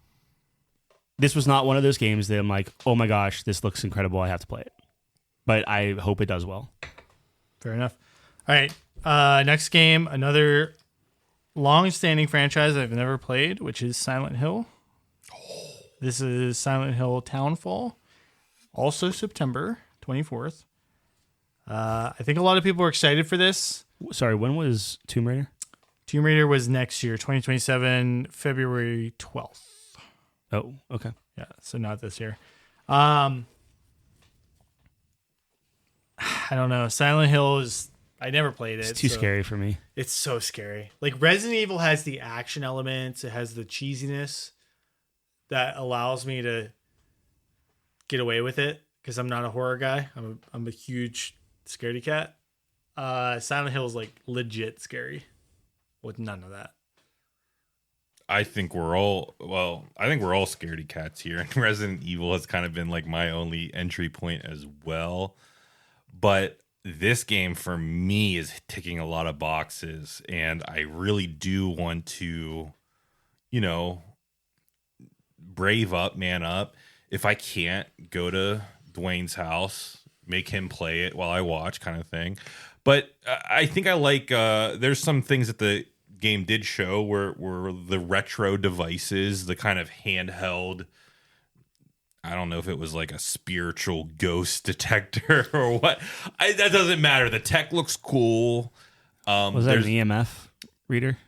This was not one of those games that I'm like, oh my gosh, this looks incredible. I have to play it. But I hope it does well. fair enough. All right. Next game, another long-standing franchise I've never played, which is Silent Hill. This is Silent Hill Townfall. Also September 24th. I think a lot of people are excited for this. Sorry, when was Tomb Raider? Tomb Raider was next year, 2027, February 12th. Oh, okay. Yeah, so not this year. I don't know. Silent Hill is... I never played it. It's too so scary for me. It's so scary. Like, Resident Evil has the action elements. It has the cheesiness that allows me to get away with it because I'm not a horror guy. I'm a huge scaredy cat. Silent Hill is, like, legit scary with none of that. I think we're all scaredy cats here, and Resident Evil has kind of been like my only entry point as well. But this game for me is ticking a lot of boxes, and I really do want to, brave up, man up. If I can't go to Dwayne's house, make him play it while I watch, kind of thing. But I think I like. There's some things that the game did show were the retro devices, the kind of handheld. I don't know if it was like a spiritual ghost detector or what. That doesn't matter. The tech looks cool. Was that an EMF reader?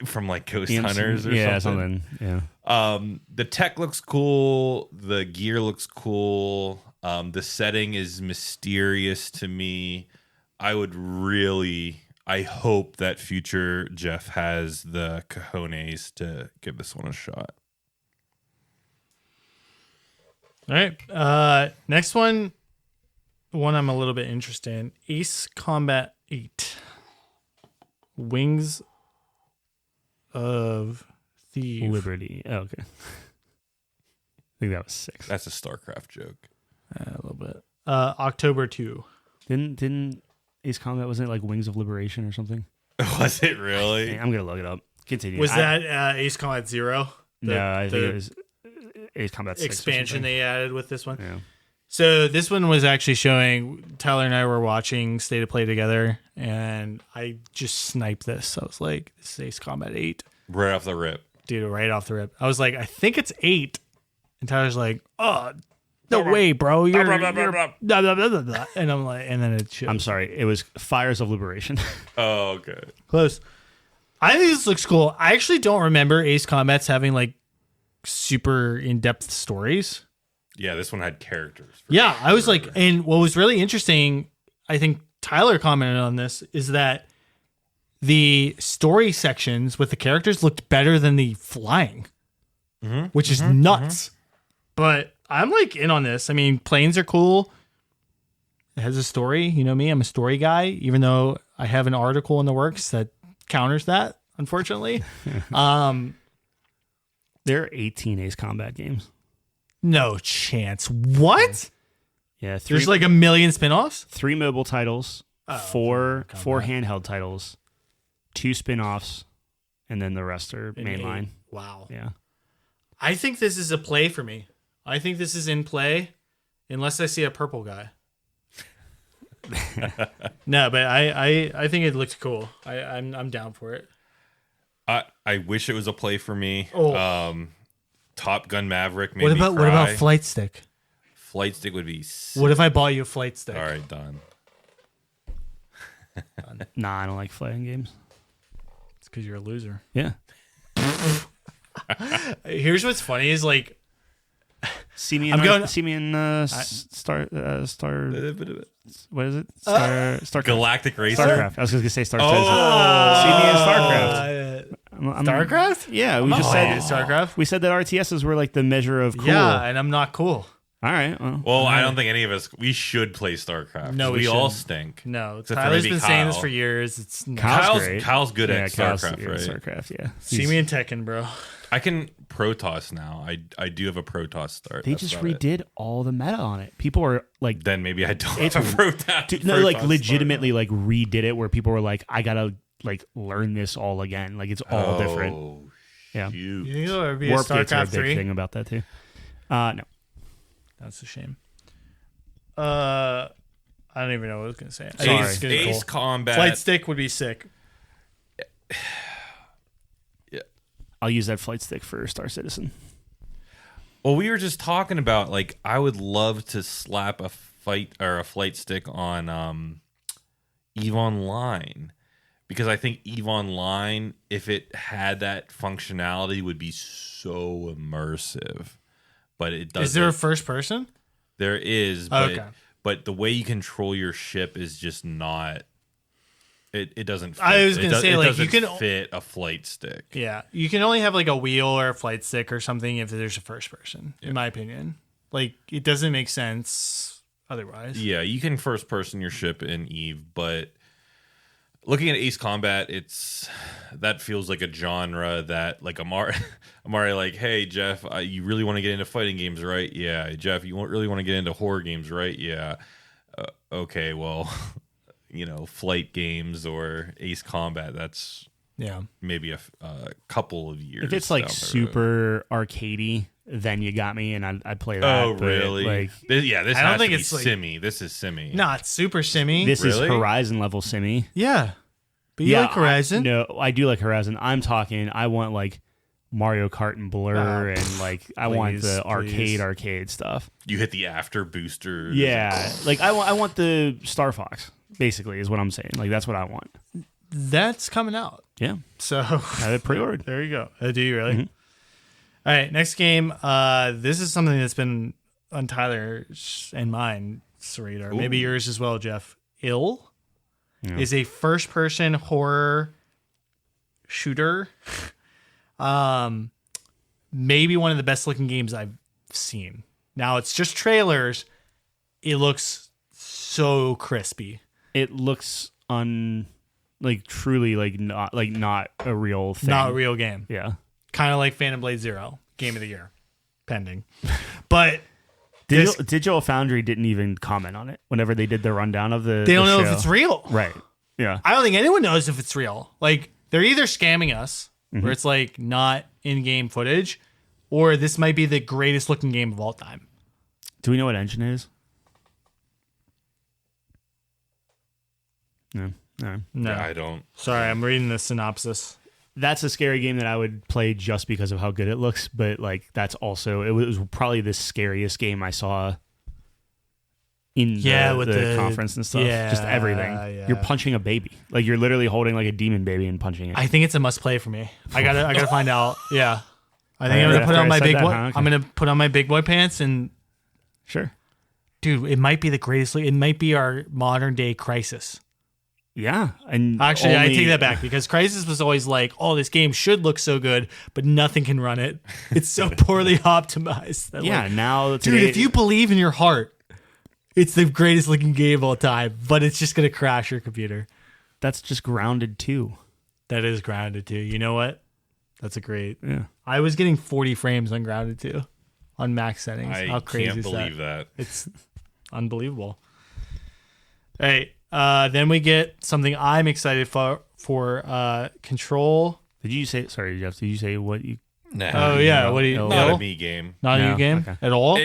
From like Ghost EMC, Hunters or something? Yeah. The tech looks cool. The gear looks cool. The setting is mysterious to me. I hope that future Jeff has the cojones to give this one a shot. All right. Next one I'm a little bit interested in. Ace Combat 8. Wings of Thieves. Liberty. Oh, okay. I think that was 6. That's a StarCraft joke. A little bit. October 2. Didn't Ace Combat, wasn't it like Wings of Liberation or something? Was it really? I'm going to look it up. Continue. Was that Ace Combat 0? No, I think it was Ace Combat 6 expansion they added with this one. Yeah. So this one was actually showing, Tyler and I were watching State of Play together, and I just sniped this. I was like, this is Ace Combat 8. Right off the rip. Dude, right off the rip. I was like, I think it's 8. And Tyler's like, oh, no way, bro. You're blah, blah, blah, blah, blah. And I'm like, and then it showed. I'm sorry. It was Fires of Liberation. Oh, okay. Close. I think this looks cool. I actually don't remember Ace Combat's having like super in-depth stories. Yeah, this one had characters. Yeah, I was like, and what was really interesting, I think Tyler commented on this, is that the story sections with the characters looked better than the flying, which is nuts. But I'm like in on this. I mean, planes are cool. It has a story. You know me, I'm a story guy, even though I have an article in the works that counters that, unfortunately. There are 18 Ace Combat games. No chance. What? Yeah, There's like a million spinoffs? 3 mobile titles, four handheld titles, 2 spin-offs, and then the rest are mainline. Wow. Yeah. I think this is a play for me. I think this is in play unless I see a purple guy. No, but I think it looks cool. I'm down for it. I wish it was a play for me. Oh. Top Gun Maverick made What me about cry. what about Flight Stick? Flight Stick would be sick. What if I bought you a Flight Stick? All right, done. Nah, I don't like fighting games. It's because you're a loser. Yeah. Here's what's funny is like See me in Star what is it? StarCraft. Galactic Racer. StarCraft. I was going to say Star Oh. See me in StarCraft. StarCraft? Yeah, we I'm just not said playing StarCraft. We said that RTSs were like the measure of cool. Yeah, and I'm not cool. All right. Well, I don't think any of us. We should play StarCraft. No, we we all shouldn't. stink. No, Except for Tyler's maybe been saying this Kyle. for years. It's not. Kyle's good at StarCraft, right? StarCraft, yeah. See me in Tekken, bro. I can Protoss now. I do have a Protoss start. They That's just about it. redid all the meta on it. People are like, Then maybe I don't have a Protoss. no, like legitimately like redid it where people were like, I gotta like learn this all again. Like it's all different. Yeah. You think there'll be a Warp gates are a StarCraft big 3? thing about that too. No. That's a shame. I don't even know what I was gonna say. I think Sorry. it's gonna be Ace cool. Combat. Flight Stick would be sick. I'll use that flight stick for Star Citizen. Well, we were just talking about like I would love to slap a flight stick on EVE Online because I think EVE Online, if it had that functionality, would be so immersive. But it doesn't. Is there a first person? There is, but, Okay. but the way you control your ship is just not. It doesn't fit. I was going to say, it like, doesn't you can fit a flight stick. Yeah, you can only have like a wheel or a flight stick or something if there's a first person, in my opinion. Like, it doesn't make sense otherwise. Yeah, you can first person your ship in EVE, but looking at Ace Combat, that feels like a genre that, like, I'm already like, hey, Jeff, you really want to get into fighting games, right? Yeah. Jeff, you really want to get into horror games, right? Yeah. Okay, well, flight games or Ace Combat, that's maybe a couple of years. If it's like super arcadey, then you got me, and I'd play that. Oh, really? Like, this I don't has think to be it's like- simmy. This is simmy. Not super simmy. this is Really? Horizon level simmy. Yeah. But you like Horizon? No, I do like Horizon. I'm talking, I want like Mario Kart and Blur, and like I want the arcade stuff. You hit the after booster. Yeah, like I want the Star Fox. Basically, is what I'm saying. Like that's what I want. That's coming out. Yeah, So have it pre-ordered. there you go. Do you really? All right, next game. This is something that's been on Tyler's and mine's radar. Maybe yours as well, Jeff. Ill is a first-person horror shooter. Maybe one of the best-looking games I've seen. Now, it's just trailers. It looks so crispy. It looks truly not a real thing. Not a real game. Yeah. Kind of like Phantom Blade Zero, Game of the Year, pending. But Digital Foundry didn't even comment on it whenever they did the rundown of the. they don't the know show. if it's real. Right. Yeah. I don't think anyone knows if it's real. Like, they're either scamming us, where it's like not in-game footage, or this might be the greatest looking game of all time. Do we know what engine it is? No. No. No, Yeah, I don't. sorry, I'm reading the synopsis. That's a scary game that I would play just because of how good it looks. But like, that's also it was probably the scariest game I saw in the conference and stuff. yeah, just everything. yeah. You're punching a baby. Like you're literally holding like a demon baby and punching it. I think it's a must play for me. I gotta find out. Yeah, I think Right, I'm gonna put after on I my said big that, boy. huh? Okay. I'm gonna put on my big boy pants and Sure. dude, it might be the greatest. It might be our modern day Crisis. Yeah. And Actually, I only- take that back because Crisis was always like, oh, this game should look so good, but nothing can run it. It's so poorly optimized. That, Yeah. like, Now, dude, if you believe in your heart, it's the greatest looking game of all time, but it's just going to crash your computer. that's just Grounded too. That is Grounded 2. You know what? That's a great. Yeah. I was getting 40 frames on Grounded 2 on max settings. I How crazy can't is believe that? that. It's unbelievable. All right. Then we get something I'm excited for Control. Did you say? Sorry, Jeff. Did you say what you? Nah, Oh, yeah. What do you no. not Ill? a me game. Not a No, new game okay. at all?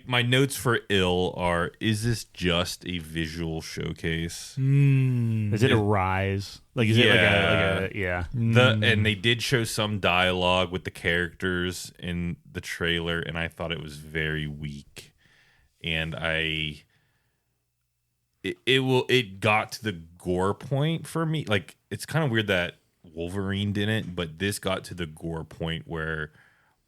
My notes for Ill are: is this just a visual showcase? Is it a Rise? Like is it like a yeah? And they did show some dialogue with the characters in the trailer, and I thought it was very weak. And it got to the gore point for me. Like, it's kind of weird that Wolverine didn't, but this got to the gore point where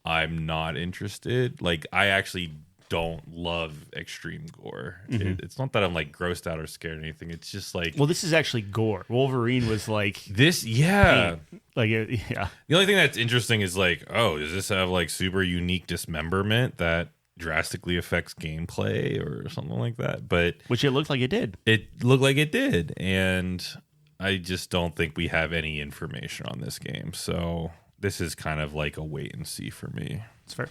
I'm not interested. Like, I actually don't love extreme gore. It's not that I'm like grossed out or scared or anything. It's just like, Well, this is actually gore. Wolverine was like this, yeah. pain. Like yeah. The only thing that's interesting is like, oh, does this have like super unique dismemberment that drastically affects gameplay or something like that? But Which it looked like it did. it looked like it did, and I just don't think we have any information on this game. So this is kind of like a wait and see for me. It's fair.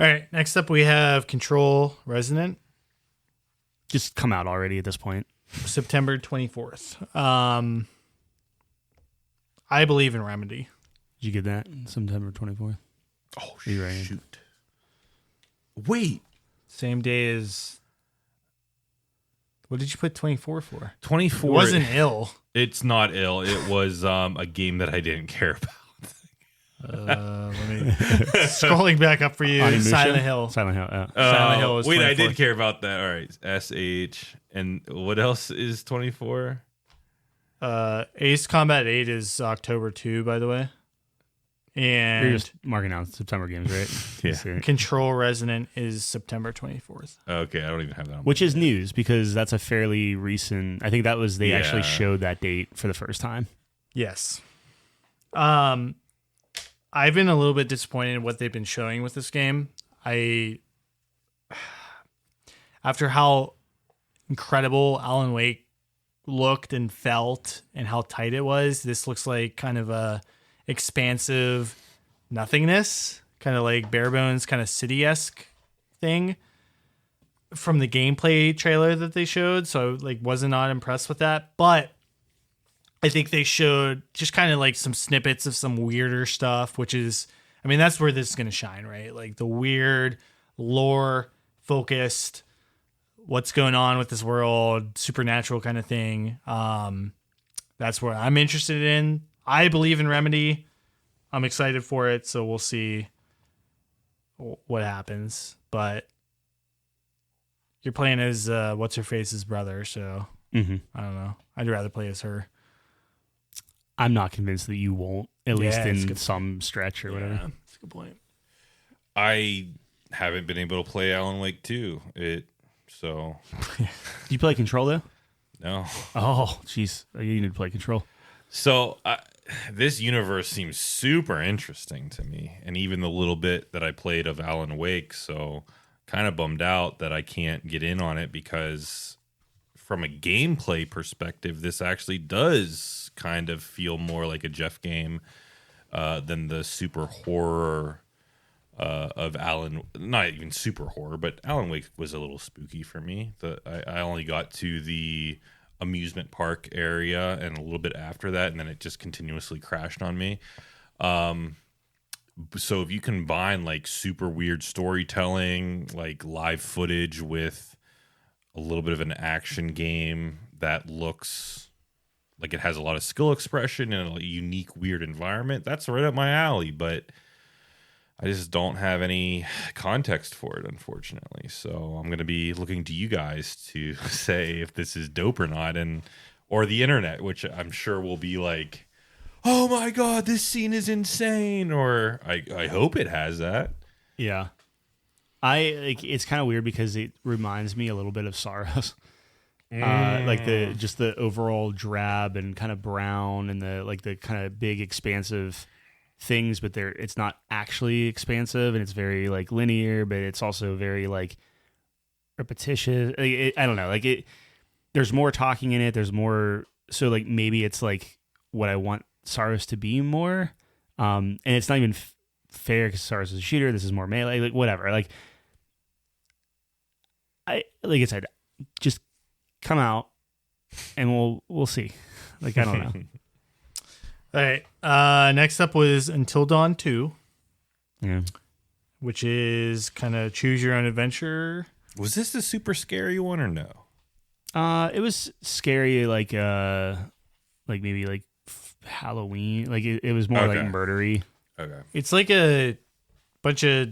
All right. Next up, we have Control Resonant, Just come out already at this point. September 24th. I believe in Remedy. Did you get that? September 24th. Oh, You right. shoot. Wait. Same day as. What did you put 24 for? 24. It wasn't Ill. It's not Ill. It was a game that I didn't care about. Let me scrolling back up for you. Onimusha? Silent Hill. Silent Hill. Yeah. Silent Hill was wait, I 24th. did care about that. All right, SH. And what else is 24? Ace Combat 8 is October 2, by the way. And You're just marking out September games, right? Yeah. Control Resonant is September 24th. Okay, I don't even have that on. Which is news because that's a fairly recent. I think that was they actually Yeah. showed that date for the first time. Yes. I've been a little bit disappointed in what they've been showing with this game. After how incredible Alan Wake looked and felt and how tight it was, this looks like kind of a expansive nothingness, kind of like bare bones, kind of city-esque thing from the gameplay trailer that they showed. So I wasn't not impressed with that, but I think they showed just kind of like some snippets of some weirder stuff, which is, I mean, that's where this is going to shine, right? Like the weird lore focused, what's going on with this world, supernatural kind of thing. That's what I'm interested in. I believe in Remedy. I'm excited for it. So we'll see what happens, but you're playing as what's her face's brother. So I don't know. I'd rather play as her. I'm not convinced that you won't, at least it's in good. some stretch or whatever. Yeah, that's a good point. I haven't been able to play Alan Wake 2. So Do you play Control though? no. Oh, jeez, you need to play Control. So this universe seems super interesting to me, and even the little bit that I played of Alan Wake. So kind of bummed out that I can't get in on it because, from a gameplay perspective, this actually does kind of feel more like a Jeff game than the super horror of Alan. Not even super horror, but Alan Wake was a little spooky for me. I only got to the amusement park area and a little bit after that, and then it just continuously crashed on me. So if you combine like super weird storytelling, like live footage with a little bit of an action game that looks like it has a lot of skill expression and a unique, weird environment, that's right up my alley. But I just don't have any context for it, unfortunately. So I'm going to be looking to you guys to say if this is dope or not, or the internet, which I'm sure will be like, oh my God, this scene is insane. Or I hope it has that. Yeah, it's kind of weird because it reminds me a little bit of Sorrows. Like the overall drab and kind of brown and the kind of big expansive things, but it's not actually expansive and it's very like linear, but it's also very like repetitious. I don't know. There's more talking in it. There's more. So like maybe it's like what I want Sorrows to be more. And it's not even fair because Sorrows is a shooter. This is more melee. Like whatever. Like I said, just come out and we'll see. Like I don't know. All right. Next up was Until Dawn 2, Yeah. which is kind of choose your own adventure. Was this the super scary one or no? It was scary, like maybe like Halloween. Like it was more Okay. like murdery. Okay. It's like a bunch of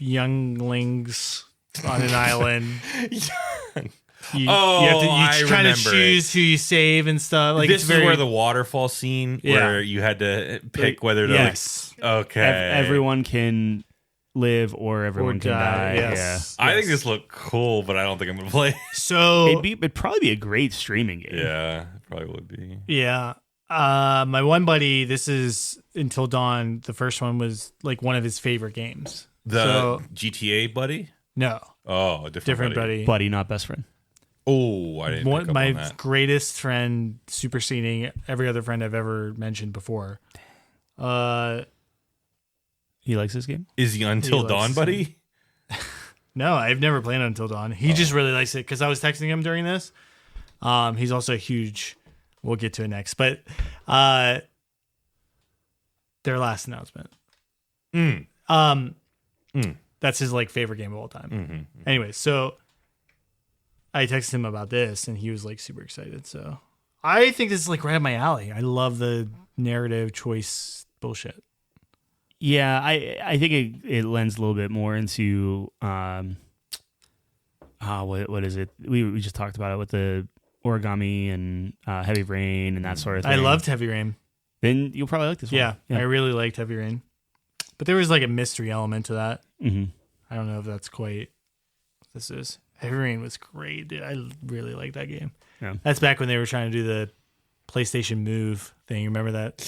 younglings on an island. You have to I kind of remember choose who you save and stuff. Like this it's very is where the waterfall scene where you had to pick whether to yes. okay. Everyone can live or everyone can die. Yes. I think this looked cool, but I don't think I'm gonna play. So It'd probably be a great streaming game. Yeah, it probably would be. yeah. My one buddy, this is Until Dawn. The first one was like one of his favorite games. The GTA buddy? No, Oh, a different buddy. Buddy, not best friend. Oh, I didn't pick up My on that. greatest friend, superseding every other friend I've ever mentioned before. He likes this game? Is he Until He Dawn likes- buddy? No, I've never played Until Dawn. He just really likes it because I was texting him during this. He's also a huge. We'll get to it next, but their last announcement. That's his like favorite game of all time. Anyway, so I texted him about this, and he was like super excited. So I think this is like right up my alley. I love the narrative choice bullshit. Yeah, I think it lends a little bit more into what is it? We just talked about it with the origami and Heavy Rain and that sort of thing. I loved Heavy Rain. Then you'll probably like this one. Yeah, I really liked Heavy Rain. But there was like a mystery element to that. Mm-hmm. I don't know if that's quite what this is. Heavy Rain was great, dude. I really liked that game. Yeah. That's back when they were trying to do the PlayStation Move thing. Remember that?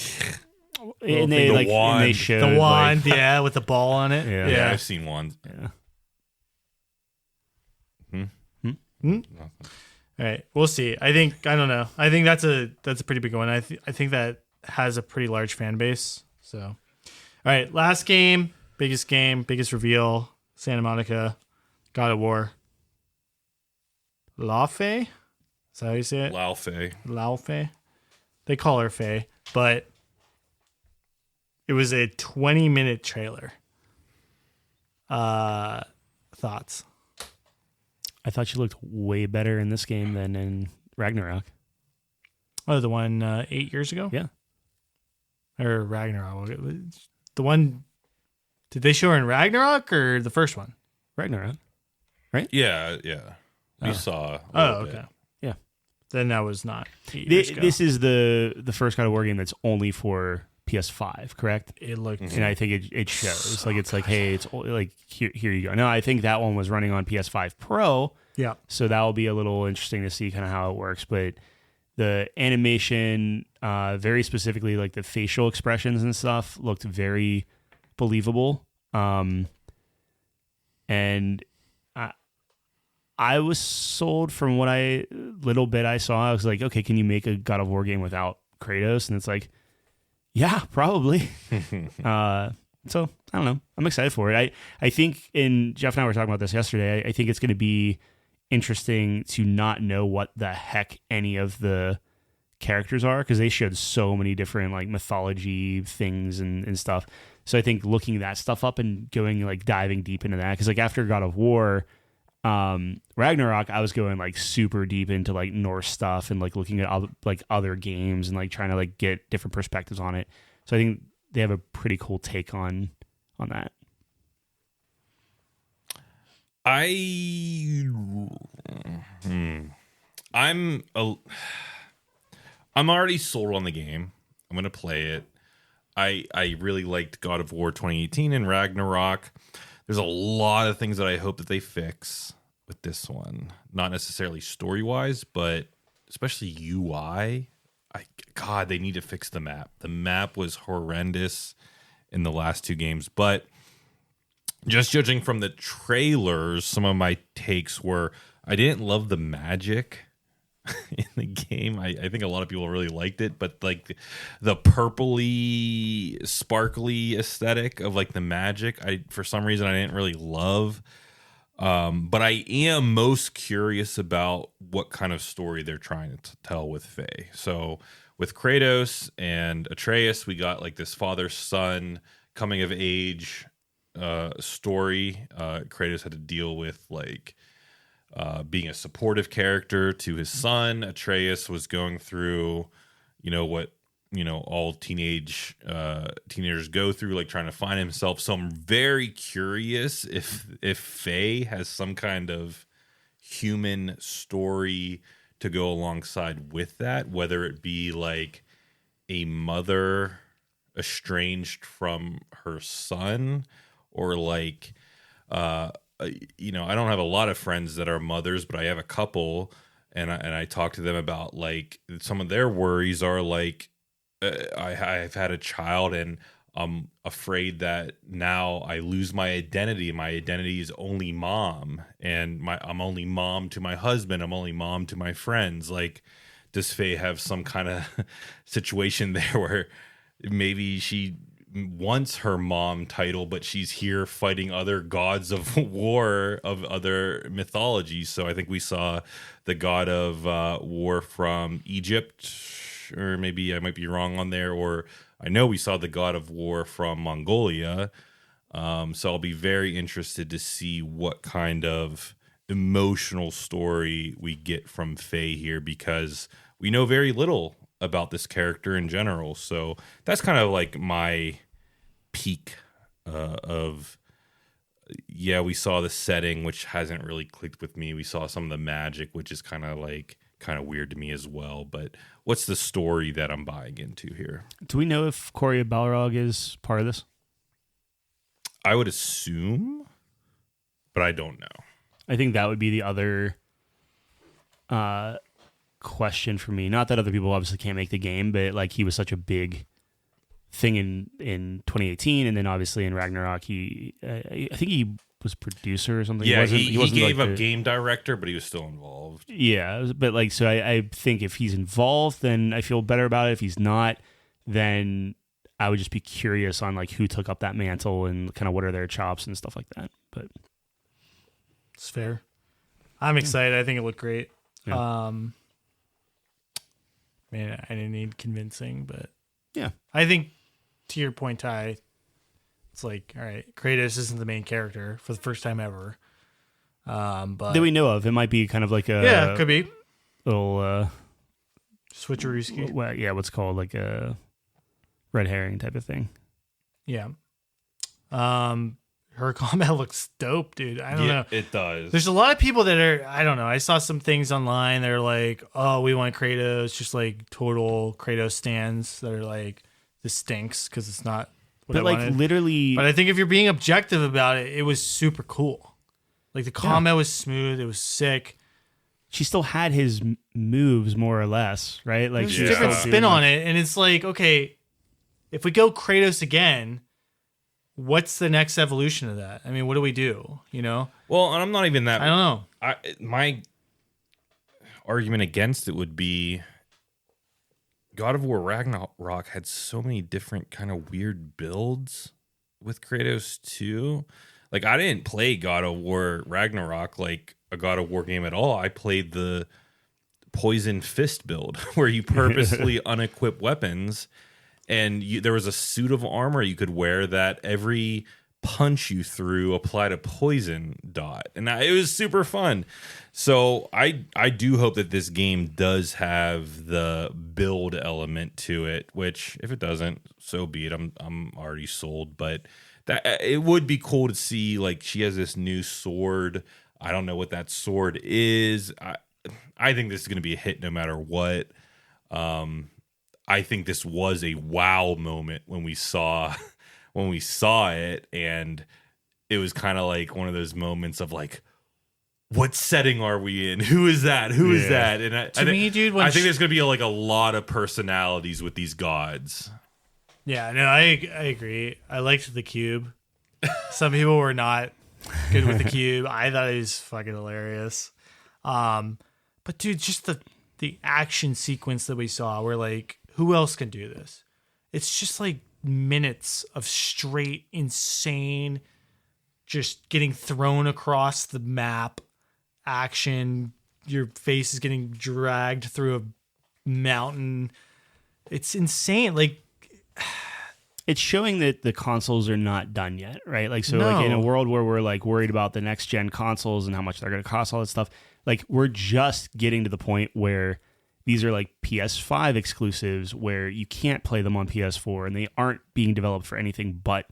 And they showed the wand, yeah, with the ball on it. Yeah, I've seen wands. Yeah. All right, we'll see. I don't know. I think that's a pretty big one. I think that has a pretty large fan base. So, all right, last game, biggest reveal, Santa Monica, God of War. Laufey? Is that how you say it? Laufey. They call her Faye, but it was a 20-minute trailer. Thoughts? I thought she looked way better in this game than in Ragnarok. Oh, the one 8 years ago? Yeah. Or Ragnarok. The one, did they show her in Ragnarok or the first one? Ragnarok, right? Yeah. We saw. Okay. Yeah. Then that was not 8 years ago. This is the first God of War game that's only for PS5, correct? It looked, and I think it shows. Like it's like, hey, it's like here you go. No, I think that one was running on PS5 Pro. Yeah. So that will be a little interesting to see kind of how it works. But the animation, very specifically, like the facial expressions and stuff, looked very believable. And I was sold from what little bit I saw. I was like, okay, can you make a God of War game without Kratos? And it's like, yeah, probably. So I don't know. I'm excited for it. I think, and Jeff and I were talking about this yesterday, I think it's going to be interesting to not know what the heck any of the characters are, because they showed so many different like mythology things and stuff. So I think looking that stuff up and going like diving deep into that, because like after God of War, Ragnarok, I was going like super deep into like Norse stuff and like looking at other games and like trying to like get different perspectives on it. So I think they have a pretty cool take on that. I'm already sold on the game. I'm gonna play it. I really liked God of War 2018 and Ragnarok. There's a lot of things that I hope that they fix with this one. Not necessarily story-wise, but especially UI. God, they need to fix the map. The map was horrendous in the last two games. But just judging from the trailers, some of my takes were I didn't love the magic in the game. I think a lot of people really liked it, but like the purpley, sparkly aesthetic of like the magic, for some reason I didn't really love. But I am most curious about what kind of story they're trying to tell with Faye. So with Kratos and Atreus, we got like this father-son coming of age story. Kratos had to deal with like being a supportive character to his son. Atreus was going through, what all teenagers go through, like trying to find himself. So I'm very curious if Faye has some kind of human story to go alongside with that, whether it be like a mother estranged from her son, or like I don't have a lot of friends that are mothers, but I have a couple, and I talk to them about like some of their worries are like, I've had a child and I'm afraid that now I lose my identity. My identity is only mom, and I'm only mom to my husband. I'm only mom to my friends. Like, does Faye have some kind of situation there where maybe she wants her mom title, but she's here fighting other gods of war of other mythologies? So I think we saw the god of war from Egypt, or maybe I might be wrong on there, or I know we saw the god of war from Mongolia. So I'll be very interested to see what kind of emotional story we get from Faye here, because we know very little about this character in general. So that's kind of like my peak of. Yeah, we saw the setting, which hasn't really clicked with me. We saw some of the magic, which is kind of weird to me as well. But what's the story that I'm buying into here? Do we know if Corey Balrog is part of this? I would assume, but I don't know. I think that would be the other question for me. Not that other people obviously can't make the game, but like he was such a big thing in 2018, and then obviously in Ragnarok, I think he was producer or something. Yeah, he gave up game director, but he was still involved. Yeah, but like, so I think if he's involved, then I feel better about it. If he's not, then I would just be curious on like who took up that mantle and kind of what are their chops and stuff like that. But it's fair. I'm excited. I think it looked great. Yeah. Man, I didn't need convincing, but yeah, I think to your point, Ty, it's like, all right, Kratos isn't the main character for the first time ever. But that we know of, it might be kind of like a could be little switcherooski. Well, yeah, what's called like a red herring type of thing. Yeah. Her combat looks dope, dude. I don't know. It does. There's a lot of people that are, I don't know. I saw some things online. They're like, oh, we want Kratos, just like total Kratos stands that are like, this stinks because it's not what I wanted. Literally. But I think if you're being objective about it, it was super cool. Like the combat was smooth. It was sick. She still had his moves more or less, right? Like there's a different spin on it. And it's like, okay, if we go Kratos again, what's the next evolution of that? I mean, what do we do? You know? Well, and I'm not even that. I don't know. My argument against it would be God of War Ragnarok had so many different kind of weird builds with Kratos too. Like I didn't play God of War Ragnarok like a God of War game at all. I played the Poison Fist build where you purposely unequip weapons, and there was a suit of armor you could wear that every punch you threw applied a poison dot, and it was super fun. So I do hope that this game does have the build element to it, which if it doesn't, so be it. I'm already sold, but that it would be cool to see like she has this new sword. I don't know what that sword is. I think this is going to be a hit no matter what. I think this was a wow moment when we saw it, and it was kind of like one of those moments of like, what setting are we in? Who is that? Who is that? And I think there's going to be a lot of personalities with these gods. Yeah, no, I agree. I liked the cube. Some people were not good with the cube. I thought it was fucking hilarious. But dude, just the action sequence that we saw, we're like, who else can do this? It's just like minutes of straight insane, just getting thrown across the map action. Your face is getting dragged through a mountain. It's insane. Like, it's showing that the consoles are not done yet, right? Like, so like in a world where we're like worried about the next gen consoles and how much they're going to cost, all that stuff, like we're just getting to the point where these are like PS5 exclusives where you can't play them on PS4, and they aren't being developed for anything but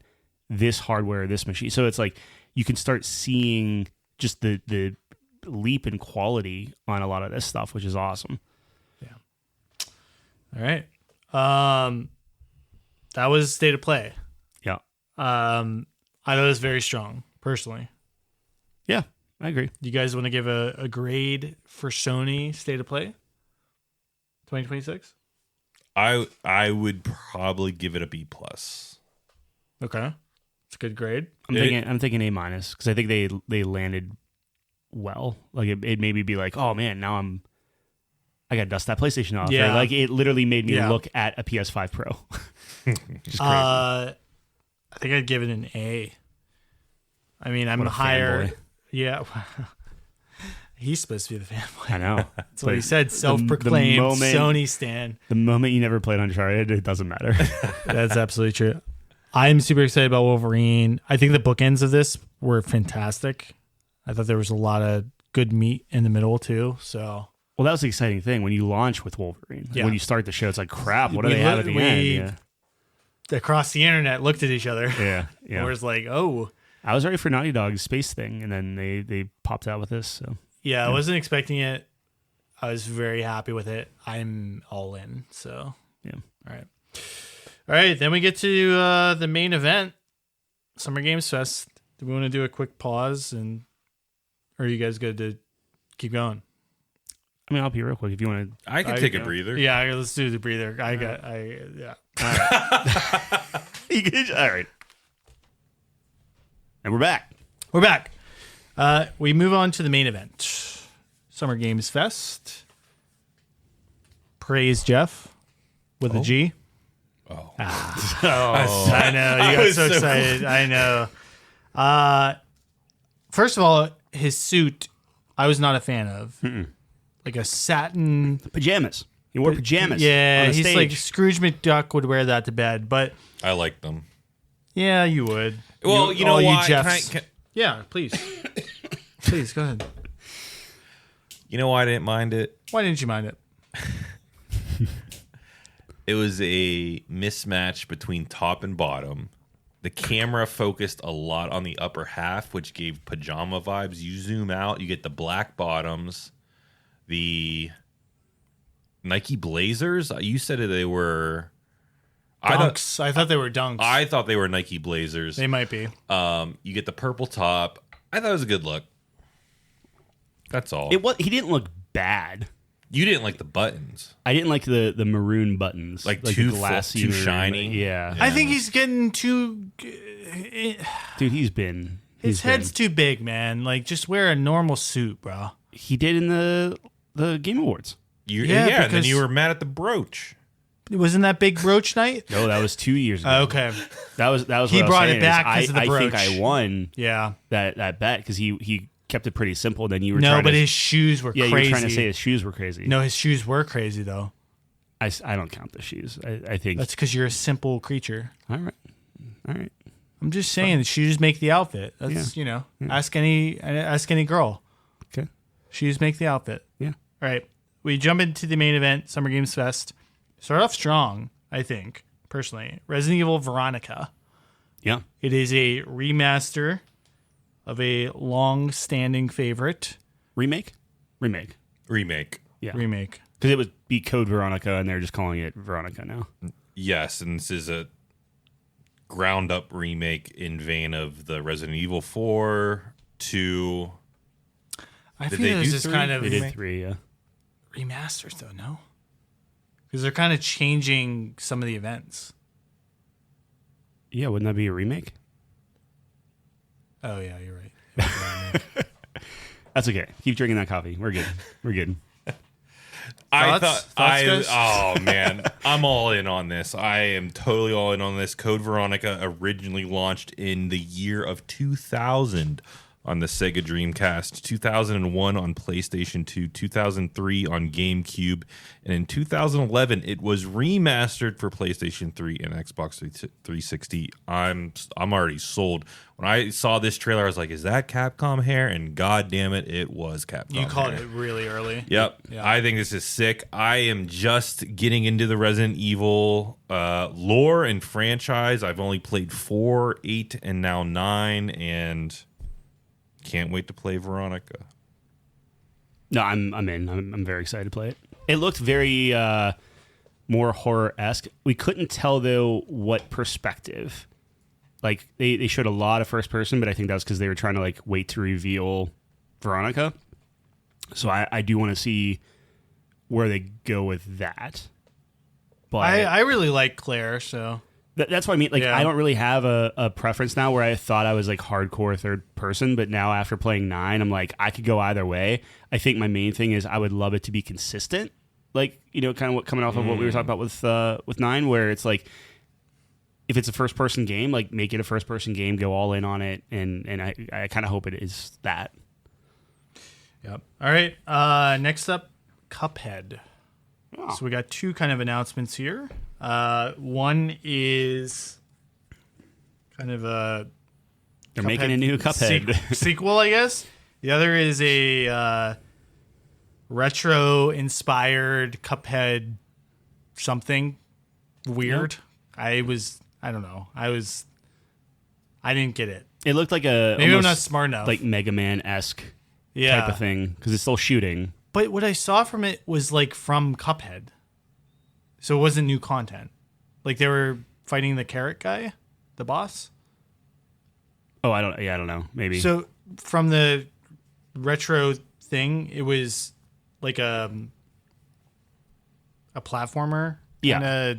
this hardware, this machine. So it's like you can start seeing just the leap in quality on a lot of this stuff, which is awesome. Yeah. All right. That was State of Play. Yeah. I thought it was very strong, personally. Yeah, I agree. You guys want to give a grade for Sony State of Play 2026? I would probably give it a B+. Okay. It's a good grade. I'm thinking A- because I think they landed well. Like it made me be like, oh man, now I got to dust that PlayStation off. Yeah. Right? Like it literally made me look at a PS5 Pro. Just crazy. I think I'd give it an A. I mean, I'm higher. Fanboy. Yeah. He's supposed to be the fanboy. I know. That's what he said. Self-proclaimed Sony stan. The moment you never played Uncharted, it doesn't matter. That's absolutely true. I'm super excited about Wolverine. I think the bookends of this were fantastic. I thought there was a lot of good meat in the middle too. So, well, that was the exciting thing when you launch with Wolverine. Like when you start the show, it's like crap. What do they have at the end? Yeah. across the internet looked at each other. Yeah. Or was like, oh. I was ready for Naughty Dog's space thing, and then they popped out with this. So Yeah, I wasn't expecting it. I was very happy with it. I'm all in. So yeah. All right. Then we get to the main event, Summer Games Fest. Do we want to do a quick pause, or are you guys good to keep going? I mean, I'll be real quick if you want to. I can take a breather. Yeah, let's do the breather. Yeah. All right. And we're back. We're back. We move on to the main event, Summer Games Fest. Praise Jeff with a G. Oh. I know. You got so excited. I know. First of all, his suit, I was not a fan of. Like a satin Pajamas. He wore pajamas. Yeah, on the he's stage. like Scrooge McDuck would wear that to bed. But I like them. yeah, you would. Well, you know all why? Jeffs. Yeah, please. Please, go ahead. You know why I didn't mind it? Why didn't you mind it? It was a mismatch between top and bottom. The camera focused a lot on the upper half, which gave pajama vibes. You zoom out, you get the black bottoms, the Nike Blazers. You said they were Dunks. I thought they were dunks. I thought they were Nike Blazers. They might be. You get the purple top. I thought it was a good look. That's all. He didn't look bad. You didn't like the buttons. I didn't like the maroon buttons, Like the too glassy, too maroon. shiny? Yeah. I think he's getting too. Dude, his head's too big, man. Like, just wear a normal suit, bro. He did in the Game Awards. Yeah, and then because- you were mad at the brooch. Wasn't that big brooch night? No, that was 2 years ago. Okay. That was. He what I was brought it saying, back is 'cause of the I think brooch. I won Yeah. that bet because he kept it pretty simple. Then you were No, trying but to, his shoes were yeah, crazy. you were trying to say his shoes were crazy. No, his shoes were crazy, though. I don't count the shoes. I think That's because you're a simple creature. all right. I'm just saying, the shoes make the outfit. That's, ask any girl. Okay. Shoes make the outfit. Yeah. All right. We jump into the main event, Summer Games Fest. Start off strong, I think, personally. Resident Evil Veronica. Yeah. It is a remaster of a long-standing favorite. Remake. Remake. Yeah. Remake. Because it would be Code Veronica, and they're just calling it Veronica now. Yes, and this is a ground-up remake in vein of the Resident Evil 4, 2. I Did feel they this do is three? kind of They did 3, yeah. remasters, though, no? Because they're kind of changing some of the events. Yeah, wouldn't that be a remake? Oh, yeah, you're right. That's okay. Keep drinking that coffee. We're good. Thoughts, guys? Oh man, I'm all in on this. I am totally all in on this. Code Veronica originally launched in the year of 2000 on the Sega Dreamcast, 2001 on PlayStation 2, 2003 on GameCube, and in 2011 it was remastered for PlayStation 3 and Xbox 360. I'm already sold. When I saw this trailer, I was like, "Is that Capcom hair?" And god damn it, it was Capcom. You called hair. it really early. Yep. Yeah. I think this is sick. I am just getting into the Resident Evil lore and franchise. I've only played 4, 8, and now 9, and can't wait to play Veronica. No, I'm in. I'm very excited to play it. It looked very more horror-esque. We couldn't tell, though, what perspective. Like, they showed a lot of first person, but I think that was because they were trying to, like, wait to reveal Veronica. So I do want to see where they go with that. But I really like Claire, so... That's what I mean. Like, Yeah. I don't really have a preference now where I thought I was, like, hardcore third person, but now after playing 9, I'm like, I could go either way. I think my main thing is I would love it to be consistent. Like, kind of what coming off of what we were talking about with 9, where it's like, if it's a first-person game, like, make it a first-person game, go all in on it, and I kind of hope it is that. Yep. All right. Next up, Cuphead. Oh. So we got 2 kind of announcements here. One is kind of a... They're making a new Cuphead. sequel, I guess. The other is a retro-inspired Cuphead something weird. I I don't know. I didn't get it. It looked like a Maybe I'm almost not smart enough. like Mega Man-esque Yeah. type of thing because it's still shooting. But what I saw from it was like from Cuphead. So it wasn't new content. Like they were fighting the carrot guy, the boss. Oh, I don't know. Maybe. So from the retro thing, it was like a platformer kind of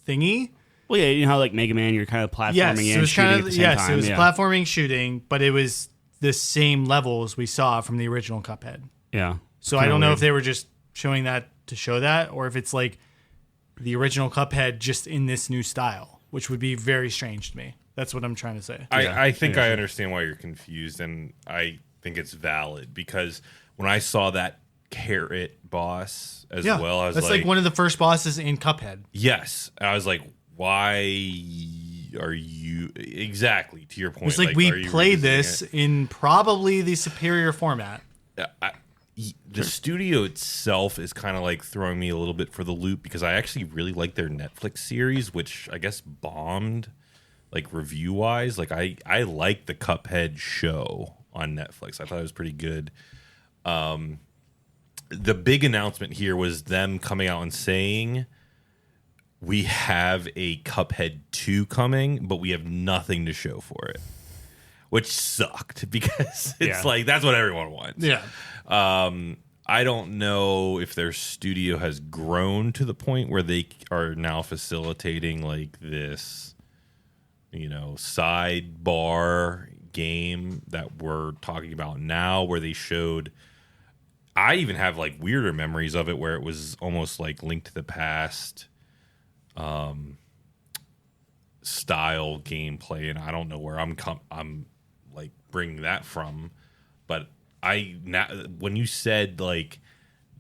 thingy. Well, yeah, you know how like Mega Man, you're kind of platforming Yes, and it was shooting kind at the of same time. it was platforming, shooting, but it was the same levels we saw from the original Cuphead. Yeah. So I don't know if they were just showing that to show that, or if it's like the original Cuphead just in this new style, which would be very strange to me. That's what I'm trying to say. I think I understand why you're confused, and I think it's valid because when I saw that carrot boss as well, I was that's like one of the first bosses in Cuphead. Yes, I was like, why are you exactly to your point? It's like we played this in probably the superior format. The studio itself is kind of like throwing me a little bit for the loop because I actually really like their Netflix series, which I guess bombed like review wise. Like I like the Cuphead show on Netflix. I thought it was pretty good. The big announcement here was them coming out and saying we have a Cuphead 2 coming, but we have nothing to show for it, which sucked because it's like that's what everyone wants. Yeah. I don't know if their studio has grown to the point where they are now facilitating like this, sidebar game that we're talking about now, where they showed. I even have like weirder memories of it where it was almost like Link to the Past style gameplay, and I don't know where I'm like bringing that from, but when you said like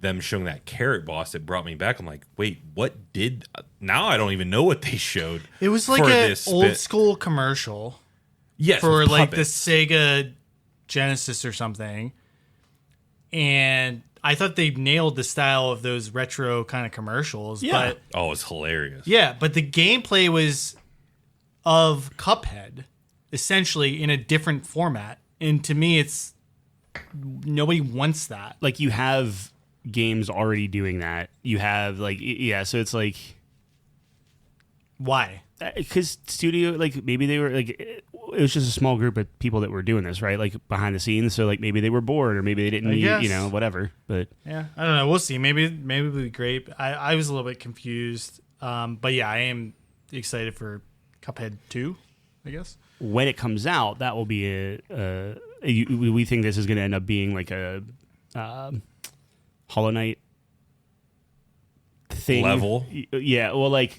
them showing that carrot boss, it brought me back. I'm like, wait, what did? Now I don't even know what they showed. It was like an old school commercial. Yes, for like the Sega Genesis or something. And I thought they nailed the style of those retro kind of commercials. Yeah. But, it's hilarious. Yeah, but the gameplay was of Cuphead, essentially in a different format. And to me, it's nobody wants that. Like you have games already doing that. You have like so it's like why? Because studio, like maybe they were like it was just a small group of people that were doing this, right? Like behind the scenes. So like maybe they were bored or maybe they didn't need, whatever. But yeah, I don't know. We'll see. Maybe it'll be great. I was a little bit confused. But yeah, I am excited for Cuphead 2, I guess. When it comes out, that will be we think this is going to end up being like a Hollow Knight thing level. Yeah, well, like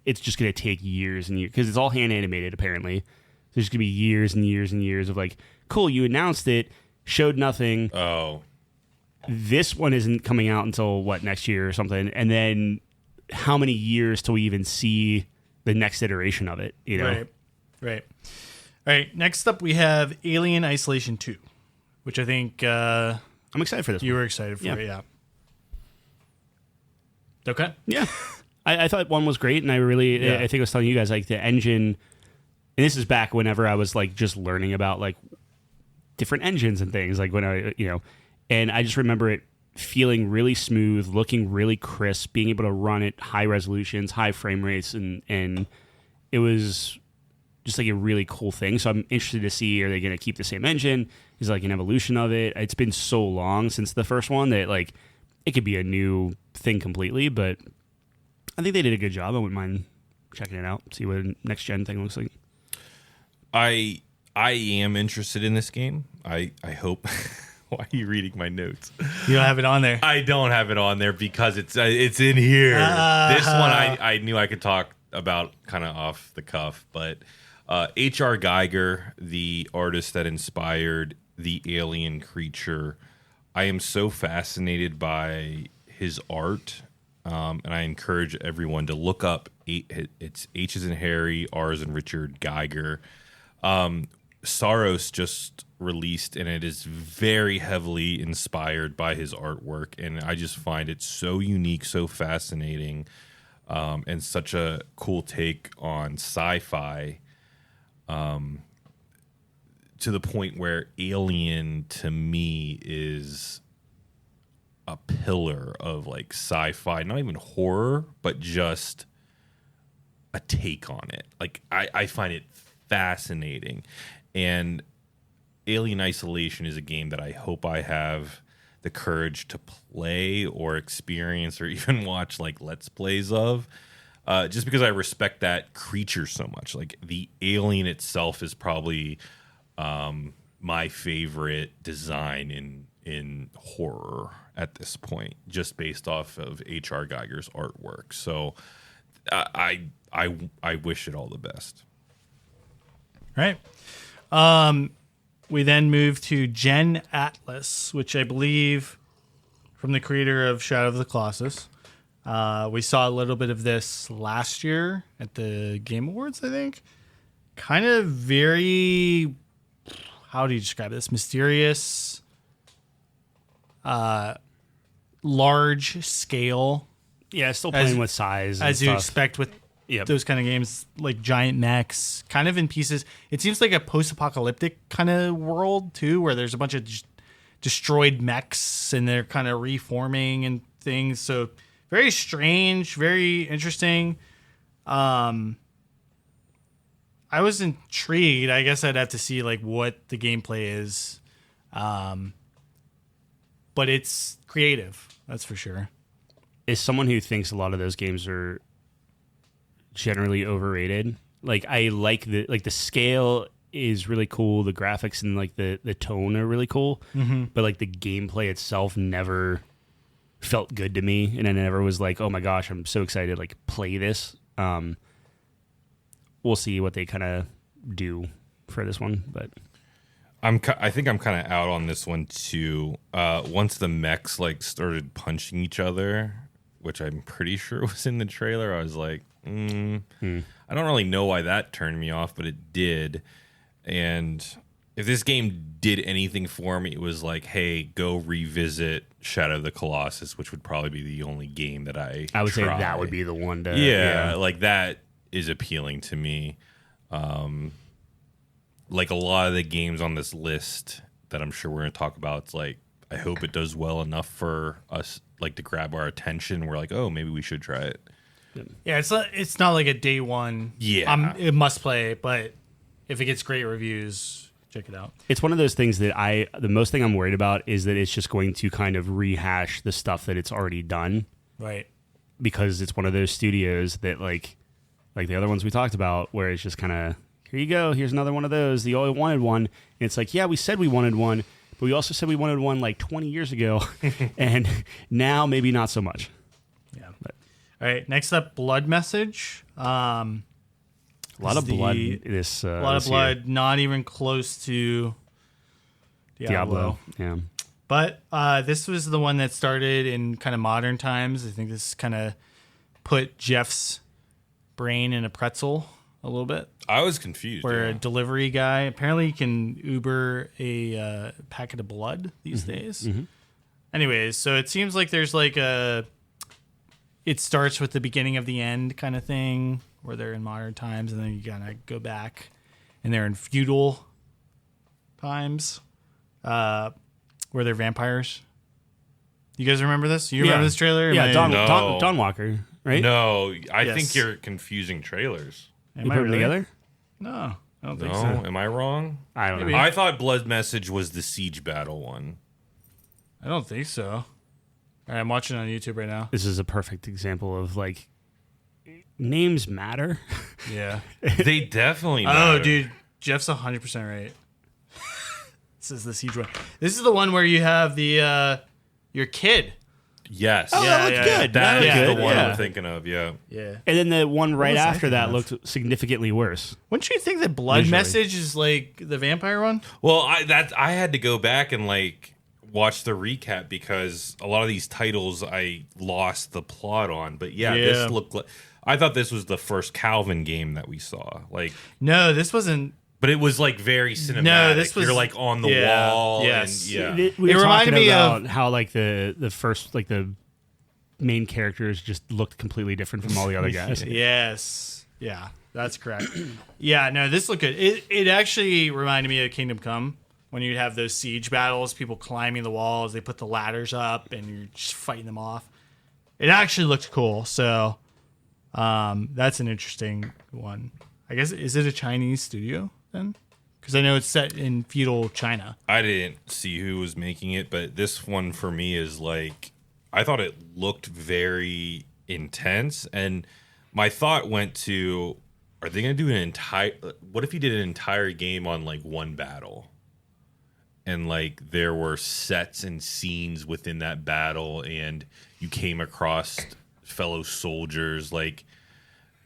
it's just going to take years and years because it's all hand animated. Apparently, there's going to be years and years and years of like, cool, you announced it, showed nothing. Oh, this one isn't coming out until next year or something, and then how many years till we even see the next iteration of it? Right. All right. Next up, we have Alien Isolation 2, which I think I'm excited for this. You were excited for it, yeah. Okay. Yeah. I thought one was great, and I think I was telling you guys, like, the engine, and this is back whenever I was, like, just learning about, like, different engines and things, like, when and I just remember it feeling really smooth, looking really crisp, being able to run at high resolutions, high frame rates, and it was just, like, a really cool thing. So I'm interested to see, are they going to keep the same engine? Is it, like, an evolution of it? It's been so long since the first one that, like, it could be a new thing completely, but I think they did a good job. I wouldn't mind checking it out, see what a next gen thing looks like. I am interested in this game. I hope. Why are you reading my notes? You don't have it on there. I don't have it on there because it's in here. This one I knew I could talk about kind of off the cuff, but H.R. Geiger, the artist that inspired the alien creature, I am so fascinated by his art, and I encourage everyone to look up. It's H as in Harry, R as in Richard, Geiger. Saros just released, and it is very heavily inspired by his artwork, and I just find it so unique, so fascinating. and such a cool take on sci-fi, to the point where Alien to me is a pillar of like sci-fi, not even horror, but just a take on it. Like I find it fascinating. And Alien Isolation is a game that I hope I have the courage to play or experience or even watch like Let's Plays of, just because I respect that creature so much. Like the alien itself is probably my favorite design in horror at this point, just based off of H.R. Geiger's artwork. So I wish it all the best. Right. We then move to Gen Atlas, which I believe from the creator of Shadow of the Colossus. We saw a little bit of this last year at the Game Awards, I think. Kind of very, how do you describe this? Mysterious, large scale. Yeah, still playing with size. As you expect with those kind of games, like giant mechs, kind of in pieces. It seems like a post-apocalyptic kind of world, too, where there's a bunch of destroyed mechs and they're kind of reforming and things. So very strange, very interesting. I was intrigued. I guess I'd have to see like what the gameplay is. But it's creative, that's for sure. As someone who thinks a lot of those games are generally overrated, like I like the scale is really cool, the graphics and like the tone are really cool, but like the gameplay itself never felt good to me, and I never was like, oh my gosh, I'm so excited to like play this. We'll see what they kind of do for this one, but I think I'm kind of out on this one too. Once the mechs like started punching each other, which I'm pretty sure was in the trailer, I was like, I don't really know why that turned me off, but it did. And if this game did anything for me, it was like, hey, go revisit Shadow of the Colossus, which would probably be the only game that I would try. say that would be the one to... Yeah, like that is appealing to me. Like a lot of the games on this list that I'm sure we're going to talk about, it's like, I hope it does well enough for us like to grab our attention. We're like, oh, maybe we should try it. Yeah, it's not like a day one. Yeah, it must play, but if it gets great reviews, check it out. It's one of those things that the most thing I'm worried about is that it's just going to kind of rehash the stuff that it's already done. Right. Because it's one of those studios that like the other ones we talked about, where it's just kind of, here you go, here's another one of those. You always wanted one. And it's like, yeah, we said we wanted one, but we also said we wanted one like 20 years ago. And now maybe not so much. Yeah. But. All right, next up, Blood Message. A lot of blood this a lot of blood, year. Not even close to Diablo. Yeah. But this was the one that started in kind of modern times. I think this kind of put Jeff's brain in a pretzel a little bit. I was confused. Where a delivery guy, apparently you can Uber a packet of blood these days. Mm-hmm. Anyways, so it seems like there's like it starts with the beginning of the end kind of thing, where they're in modern times, and then you gotta go back, and they're in feudal times, where they're vampires. You guys remember this? You remember this trailer? Yeah, Dawn Walker, right? No, I think you're confusing trailers. You put them together? No, I don't think so. Am I wrong? I don't know. I thought Blood Message was the siege battle one. I don't think so. All right, I'm watching on YouTube right now. This is a perfect example of like names matter. Yeah, they definitely matter. Oh, dude, Jeff's 100% right. This is the siege one. This is the one where you have the your kid. Yes. Oh, that looked good. That is good. the one I'm thinking of. Yeah. Yeah. And then the one right after that looked significantly worse. Wouldn't you think that Blood Message is like the vampire one? Well, I had to go back and like watch the recap because a lot of these titles I lost the plot on. But this looked like, I thought this was the first Calvin game that we saw. Like, no, this wasn't. But it was like very cinematic. No, this was, you're like on the wall. Yes. And, It reminded me of how like the first like the main characters just looked completely different from all the other guys. Yes. Yeah, that's correct. Yeah, no, this looked good. It actually reminded me of Kingdom Come when you have those siege battles, people climbing the walls, they put the ladders up and you're just fighting them off. It actually looked cool. So that's an interesting one. I guess, is it a Chinese studio then? Because I know it's set in feudal China. I didn't see who was making it, but this one for me is like, I thought it looked very intense, and my thought went to, are they going to do an entire, what if you did an entire game on like one battle? And like there were sets and scenes within that battle, and you came across fellow soldiers, like,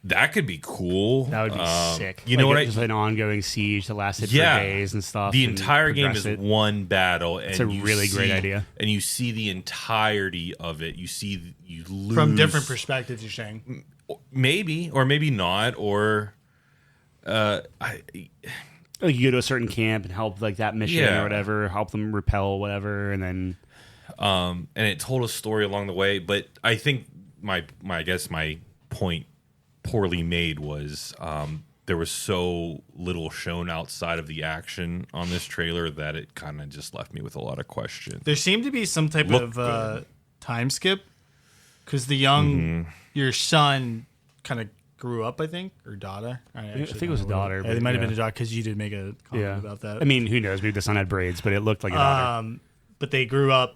that could be cool. That would be sick. You know what? Just an ongoing siege that lasted for days and stuff. The entire game is one battle, and it's a really great idea. And you see the entirety of it. You lose From different perspectives. You're saying maybe or maybe not, or like you go to a certain camp and help like that mission or whatever, help them repel whatever, and then and it told a story along the way. But I think my point poorly made was there was so little shown outside of the action on this trailer that it kind of just left me with a lot of questions. there seemed to be some type of time skip because the young your son kind of grew up, I think, or daughter. I think it was a daughter. It might have been a daughter because you did make a comment about that. I mean, who knows? Maybe the son had braids, but it looked like a daughter. But they grew up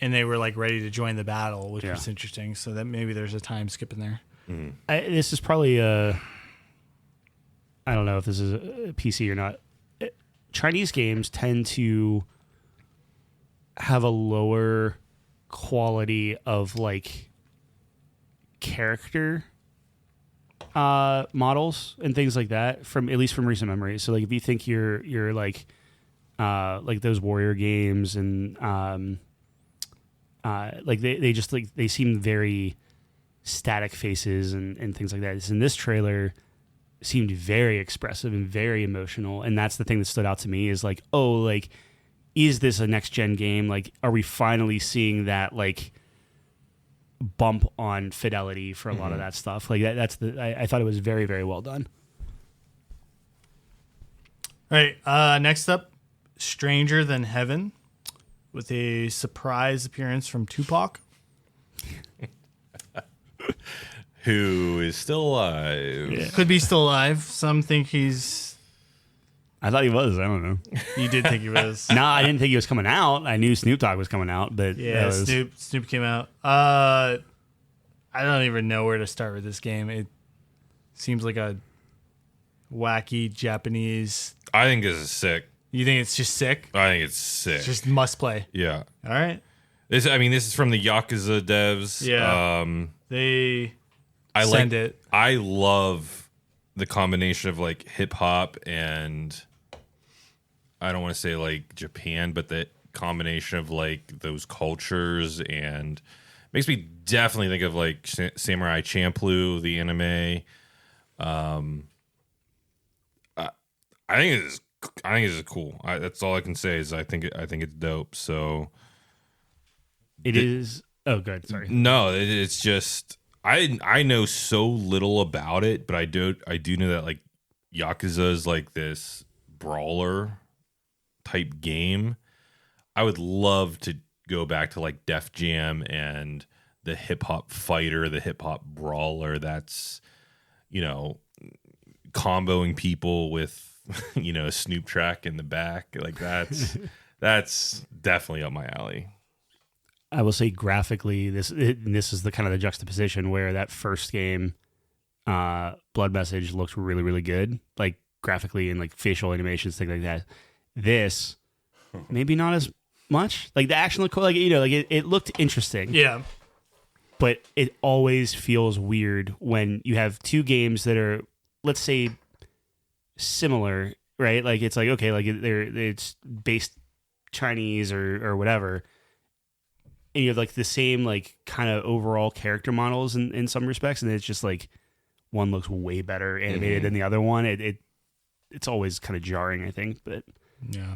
and they were like ready to join the battle, which was interesting. So that maybe there's a time skip in there. This is probably I don't know if this is a PC or not. Chinese games tend to have a lower quality of like character models and things like that, from at least from recent memory. So like if you think you're like those warrior games and like they just like they seem very static faces and things like that. And this trailer seemed very expressive and very emotional, and that's the thing that stood out to me is like, oh, like, is this a next gen game? Like, are we finally seeing that like bump on fidelity for a lot of that stuff? Like that's I thought it was very, very well done. All right, next up, Stranger Than Heaven, with a surprise appearance from Tupac. Who is still alive? Yeah. Could be still alive. Some think he's. I thought he was. I don't know. You did think he was. No, I didn't think he was coming out. I knew Snoop Dogg was coming out, but yeah, Snoop came out. I don't even know where to start with this game. It seems like a wacky Japanese. I think this is sick. You think it's just sick? I think it's sick. It's just must play. Yeah. All right. This is from the Yakuza devs. Yeah. I love the combination of like hip hop and I don't want to say like Japan, but the combination of like those cultures, and makes me definitely think of like Samurai Champloo, the anime. I think this is cool. That's all I can say is I think it's dope. So it is. Oh, good. Sorry. No, it's just I know so little about it, but I do know that like Yakuza is like this brawler type game. I would love to go back to like Def Jam and the hip hop fighter, the hip hop brawler. That's, comboing people with a Snoop track in the back. Like that's definitely up my alley. I will say graphically, this is the kind of the juxtaposition where that first game, Blood Message, looks really, really good, like graphically and like facial animations, things like that. This, maybe not as much. Like the action looked cool, like it looked interesting. Yeah. But it always feels weird when you have two games that are, let's say, similar, right? Like it's like, okay, like it's based Chinese or whatever. And you have like the same like kind of overall character models in some respects, and it's just like one looks way better animated than the other one. It's always kind of jarring, I think. But yeah.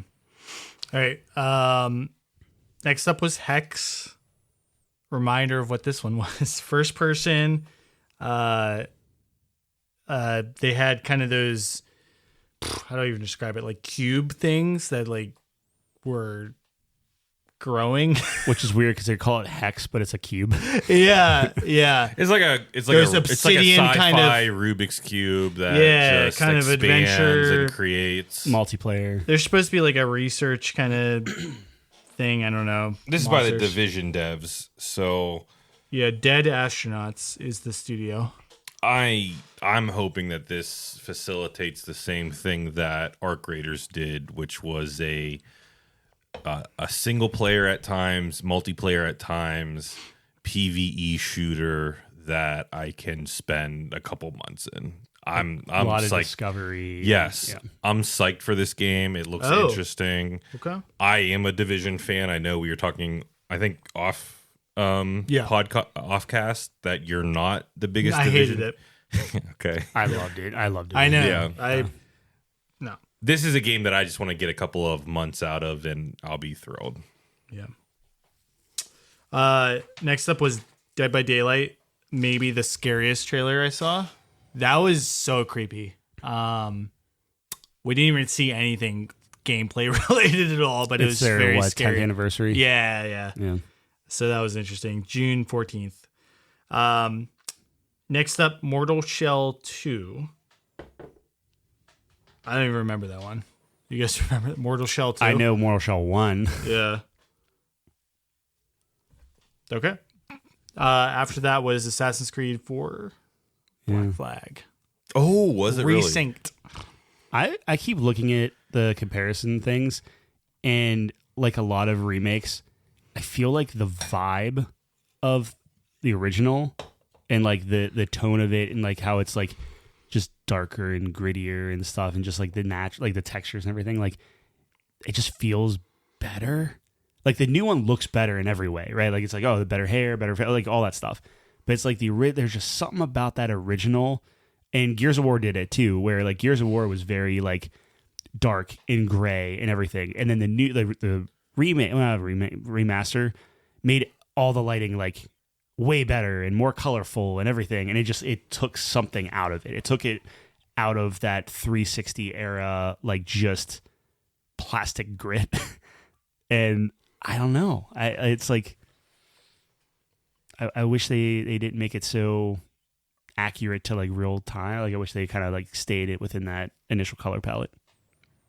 All right. Next up was Hex, reminder of what this one was. First person. They had kind of those, how do I even describe it? Like cube things that like were growing. Which is weird because they call it hex, but it's a cube. Yeah. It's like a obsidian sci-fi kind of Rubik's cube that just kind of expands adventure and creates Multiplayer. There's supposed to be like a research kind of thing. I don't know. This is by the Division devs, so yeah, Dead Astronauts is the studio. I'm hoping that this facilitates the same thing that Arc Raiders did, which was a single player at times, multiplayer at times, PvE shooter that I can spend a couple months in. I'm a lot psyched. of discovery. Yes, Yeah. I'm psyched for this game. It looks interesting. Okay. I am a Division fan. I know we were talking, I think, offcast that you're not the biggest I Division. hated it. Okay. I loved it. I know. Yeah. No. This is a game that I just want to get a couple of months out of, and I'll be thrilled. Yeah. Next up was Dead by Daylight. Maybe the scariest trailer I saw. That was so creepy. We didn't even see anything gameplay related at all, but it was their, very scary. 10th anniversary. Yeah. Yeah. So that was interesting. June 14th. Next up, Mortal Shell 2. I don't even remember that one. You guys remember Mortal Shell 2? I know Mortal Shell 1. Yeah. Okay. After that was Assassin's Creed 4 Black Flag. Oh, was it really? Resynced. I keep looking at the comparison things, and like a lot of remakes, I feel like the vibe of the original and like the tone of it and like how it's like just darker and grittier and stuff and just like the like the textures and everything, like it just feels better. Like the new one looks better in every way, right? Like it's like, oh, the better hair, like all that stuff. But it's like there's just something about that original, and Gears of War did it too, where like Gears of War was very like dark and gray and everything, and then the remaster made all the lighting like way better and more colorful and everything, and it took something out of it. It took it out of that 360 era like just plastic grit, and I don't know. It's like I wish they didn't make it so accurate to like real time. Like I wish they kind of like stayed it within that initial color palette.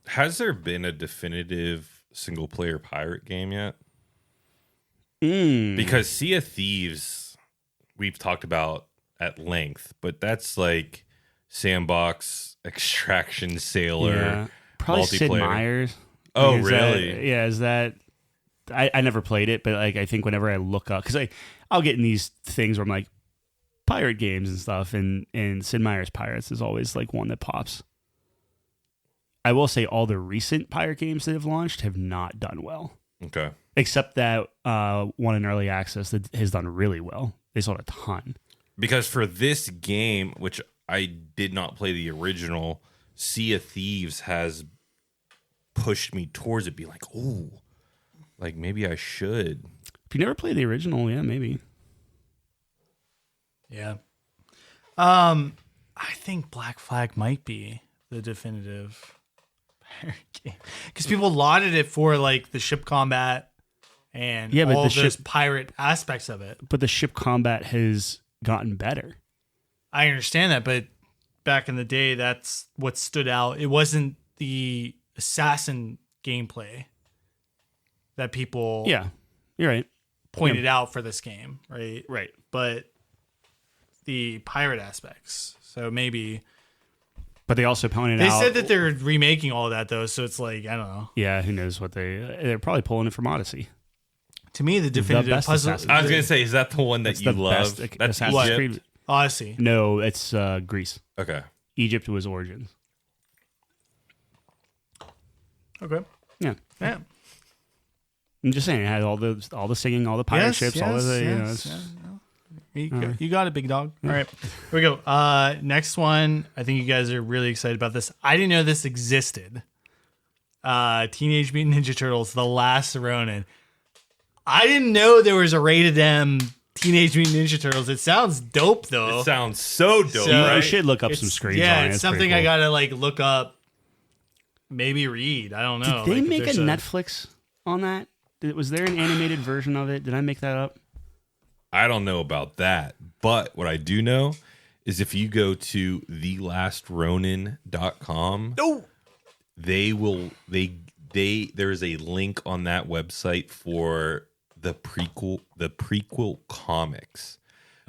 Has there been a definitive single player pirate game yet? Because Sea of Thieves we've talked about at length, but that's like sandbox, extraction, sailor, Yeah. Probably multiplayer. Sid Meier's. Oh, Is really? Is that? I never played it, but like I think whenever I look up, because I'll get in these things where I'm like pirate games and stuff, and Sid Meier's Pirates is always like one that pops. I will say all the recent pirate games that have launched have not done well. Okay. Except that one in early access that has done really well. They sold a ton. Because for this game, which I did not play the original, Sea of Thieves has pushed me towards it, be like, oh, like maybe I should. If you never played the original, yeah, maybe. Yeah. I think Black Flag might be the definitive pirate game, because people lauded it for like the ship combat and but all the those ship- pirate aspects of it. But the ship combat has gotten better. I understand that, but back in the day, that's what stood out. It wasn't the assassin gameplay that people Yeah, you're right. pointed out for this game, right? Right. But the pirate aspects. So maybe But they also pointed they out. said that they're remaking all of that though, so it's like, I don't know. Yeah, who knows what they're probably pulling it from Odyssey. To me, the definitive best puzzle. Assassin's I was going to say, is that the one that It's you the love? best That's Assassin's Egypt? Creed. Odyssey. No, it's Greece. Okay. Egypt was Origins. Okay. Yeah, Yeah. I'm just saying it had all the singing, all the pirate ships, all of the You got it, big dog. All right, here we go. Next one. I think you guys are really excited about this. I didn't know this existed. Teenage Mutant Ninja Turtles: The Last Ronin. I didn't know there was a rated M Teenage Mutant Ninja Turtles. It sounds dope though. It sounds so dope, So- right? You should look up some screens. Yeah, on it. it's It's something pretty I cool. gotta like look up. Maybe read. I don't know. Did they Like, if make a there's Netflix on that? Was there an animated version of it? Did I make that up? I don't know about that, but what I do know is if you go to thelastronin.com, Oh, there's a link on that website for the prequel comics.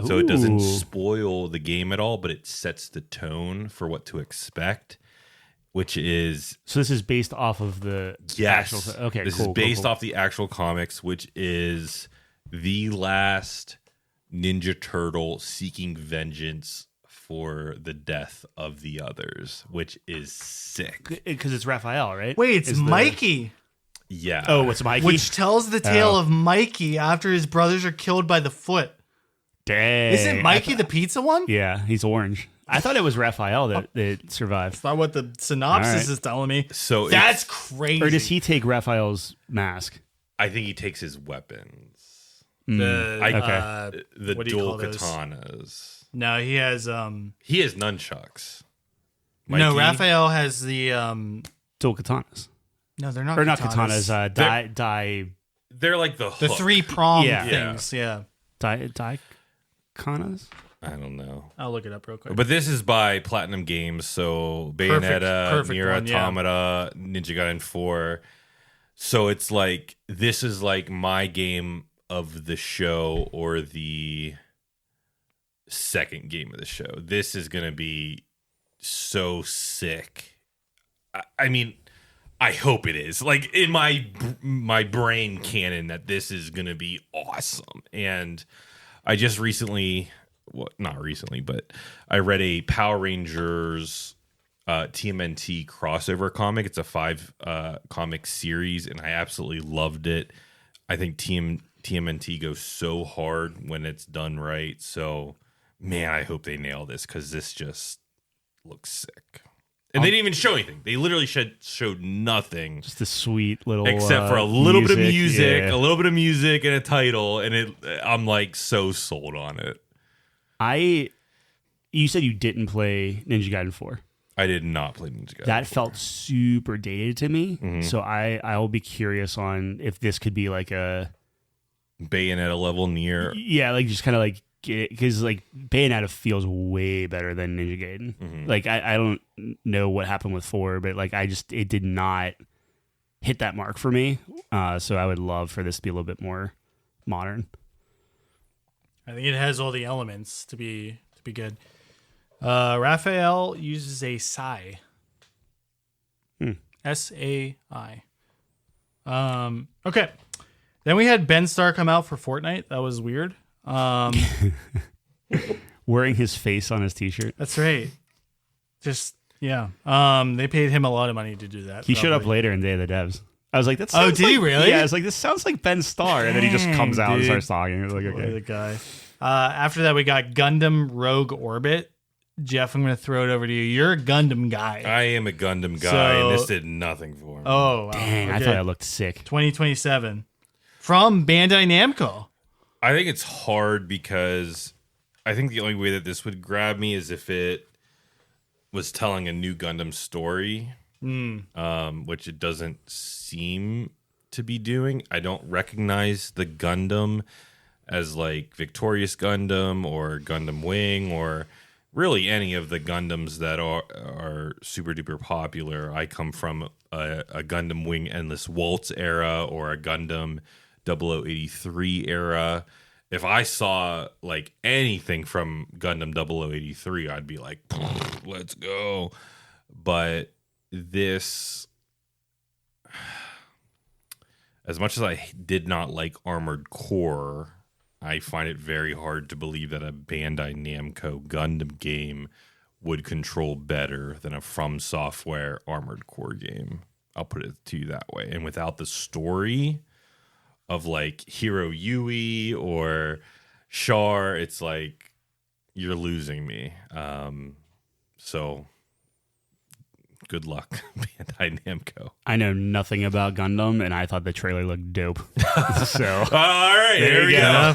So it doesn't Ooh. spoil the game at all, but it sets the tone for what to expect, which is So this is based off of the yes. actual. Okay, this cool. is based cool. off the actual comics, which is the last Ninja Turtle seeking vengeance for the death of the others, which is sick. Because it's Raphael, right? wait, it's Is the- Mikey, Yeah. Oh, it's Mikey. which tells the tale Oh. of Mikey after his brothers are killed by the Foot. Dang. Isn't Mikey the pizza one? Yeah, he's orange. I thought it was Raphael that survived. That's not what the synopsis All right. is telling me. So That's it's- crazy. Or does he take Raphael's mask? I think he takes his weapons. The, Okay. The what do you dual call those? katanas. No, he has He has nunchucks. no, Mikey? Raphael has the Dual katanas. no, they're not Or not katanas, They're like the the hook. 3-pronged Yeah. things. Yeah. kanas? I don't know. I'll look it up real quick. But this is by Platinum Games, so Bayonetta, perfect Nier one, yeah. Automata, Ninja Gaiden 4. So it's like this is like my game of the show or the second game of the show. This is going to be so sick. I mean, I hope it is. Like in my brain canon that this is going to be awesome. And I just recently, well, not recently, but I read a Power Rangers TMNT crossover comic. It's a 5 comic series, and I absolutely loved it. I think TMNT goes so hard when it's done right. So, man, I hope they nail this because this just looks sick. And they didn't even show anything. They literally showed nothing Just a sweet little except for a little bit of music, Yeah. a little bit of music and a title, and I'm like so sold on it. You said you didn't play Ninja Gaiden 4. I did not play Ninja Gaiden. That felt super dated to me. Mm-hmm. So I will be curious on if this could be like a Bayonetta level near. like just kind of like because like Bayonetta feels way better than Ninja Gaiden. Mm-hmm. Like I don't know what happened with 4, but like it did not hit that mark for me. So I would love for this to be a little bit more modern. I think it has all the elements to be good. Raphael uses a sai. SAI. Okay. Then we had Ben Starr come out for Fortnite. That was weird. Wearing his face on his t-shirt. That's right. Just yeah. They paid him a lot of money to do that. He showed up probably. later in Day of the Devs. I was like, "That's Oh, did he really? Yeah, I was like, "This sounds like Ben Starr," and then he just Dang, comes out and dude. starts talking. I was like, Boy, "Okay." the guy. After that, we got Gundam Rogue Orbit. Jeff, I'm going to throw it over to you. You're a Gundam guy. I am a Gundam guy, So- and this did nothing for me. Oh, wow. Dang, I Okay. thought I looked sick. 2027 from Bandai Namco. I think it's hard because I think the only way that this would grab me is if it was telling a new Gundam story, which it doesn't seem to be doing. I don't recognize the Gundam as like Victorious Gundam or Gundam Wing or really any of the Gundams that are super duper popular. I come from a Gundam Wing Endless Waltz era or a Gundam 0083 era. If I saw like anything from Gundam 0083, I'd be like, let's go. But this, as much as I did not like Armored Core, I find it very hard to believe that a Bandai Namco Gundam game would control better than a From Software Armored Core game. I'll put it to you that way. And without the story of like Hiro Yui or Char, it's like you're losing me. So good luck, Bandai Namco. I know nothing about Gundam, and I thought the trailer looked dope. So All right, here we go.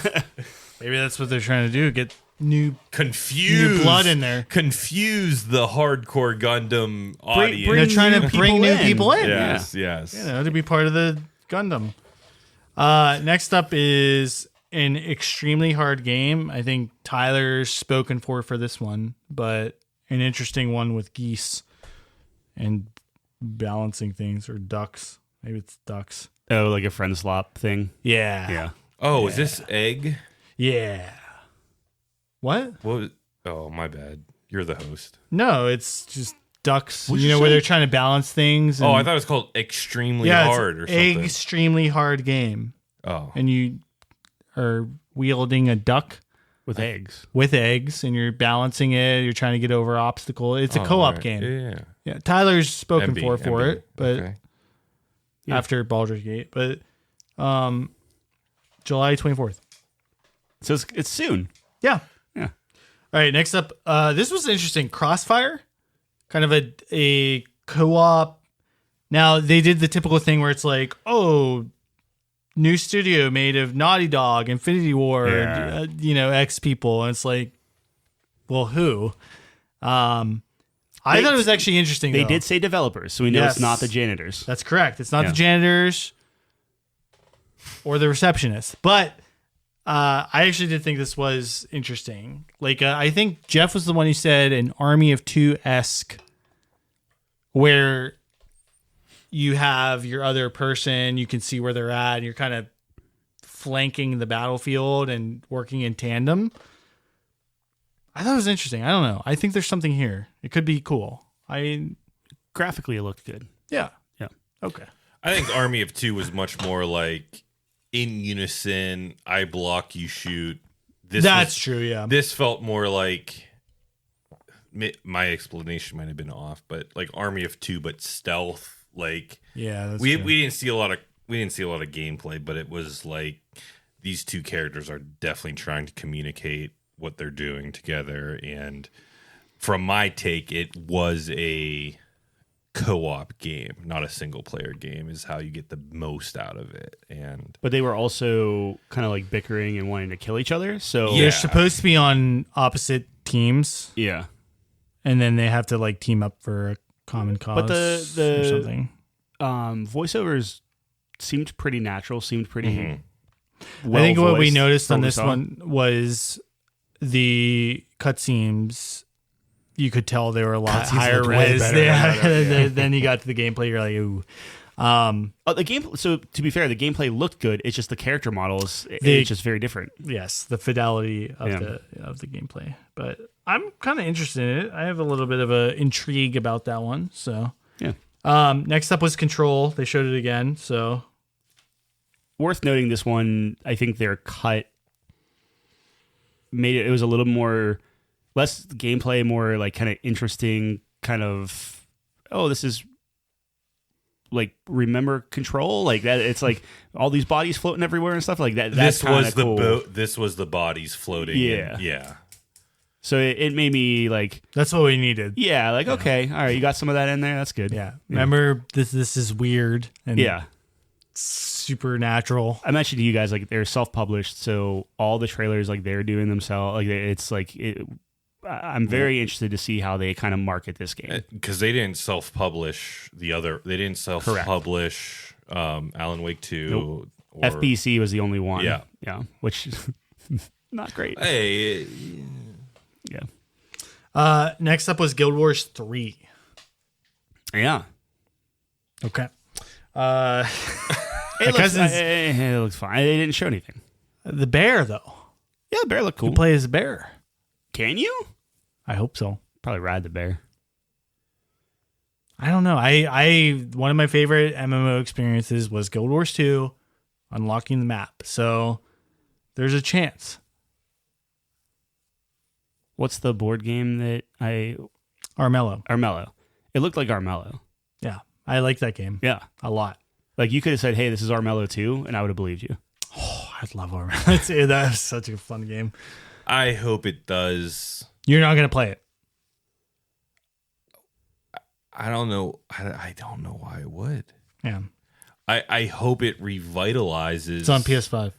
Maybe that's what they're trying to do. Get new blood in there. Confuse the hardcore Gundam audience. They're trying to bring new people in. Yes. To be part of the Gundam. Next up is an extremely hard game. I think Tyler's spoken for this one, but an interesting one with geese and balancing things, or ducks. Maybe it's ducks. Oh, like a friend slop thing. Yeah. Oh, is this egg? Yeah. What? Oh, my bad. You're the host. No, it's just ducks. Where they're trying to balance things. I thought it was called Extremely Hard or something. Extremely hard game. Oh. And you are wielding a duck with eggs. And you're balancing it. You're trying to get over obstacle. It's a co-op game. Yeah. Tyler's spoken for it, but after Baldur's Gate, but July 24th. So it's soon. Yeah. Yeah. All right. Next up, this was interesting. Crossfire, kind of a co-op. Now they did the typical thing where it's like, new studio made of Naughty Dog, Infinity Ward, X people, and it's like, well, who? I thought it was actually interesting. They did say developers, so we know it's not the janitors. That's correct. It's not the janitors or the receptionists, but I actually did think this was interesting. Like, I think Jeff was the one who said an Army of Two-esque, where you have your other person, you can see where they're at, and you're kind of flanking the battlefield and working in tandem. I thought it was interesting. I don't know. I think there's something here. It could be cool. Graphically, it looked good. Yeah. Yeah. Okay. I think Army of Two was much more like in unison. I block, you shoot. That's true. Yeah. This felt more like, my explanation might have been off, but like Army of Two, but stealth. Like, we didn't see a lot of gameplay, but it was like these two characters are definitely trying to communicate what they're doing together. And from my take, it was a co-op game, not a single player game, is how you get the most out of it. But they were also kind of like bickering and wanting to kill each other. So they're supposed to be on opposite teams. Yeah. And then they have to like team up for a common cause, but the or something. Voiceovers seemed pretty natural, I think what we noticed on this one was the cutscenes. You could tell they were a lot higher res. Then you got to the gameplay, you're like, ooh. The game. So to be fair, the gameplay looked good. It's just the character models. It's just very different. Yes, the fidelity of the gameplay. But I'm kind of interested in it. I have a little bit of a intrigue about that one. So yeah. Next up was Control. They showed it again. So worth noting, this one, I think their cut made it was a little more less gameplay, more like kind of interesting, kind of this is like remember Control, like that. It's like all these bodies floating everywhere and stuff like that. That's cool. This was the bodies floating. Yeah. So it made me like, that's what we needed. Yeah, like okay, all right, you got some of that in there. That's good. Yeah. Remember, this is weird and supernatural. I mentioned to you guys like they're self-published, so all the trailers like they're doing themselves. Like it's like I'm very interested to see how they kind of market this game, because they didn't self-publish They didn't self-publish Alan Wake 2. Nope. FBC was the only one. Yeah, which not great. Hey. Yeah. Next up was Guild Wars 3. Yeah. Okay. It looks fine. They didn't show anything. The bear, though. Yeah, the bear looked cool. You play as a bear. Can you? I hope so. Probably ride the bear. I don't know. One of my favorite MMO experiences was Guild Wars 2, unlocking the map. So there's a chance. What's the board game that Armello. It looked like Armello. Yeah. I like that game. Yeah. A lot. Like you could have said, hey, this is Armello 2, and I would have believed you. Oh, I'd love Armello. That's such a fun game. I hope it does. You're not going to play it. I don't know. I don't know why I would. Yeah. I hope it revitalizes. It's on PS5.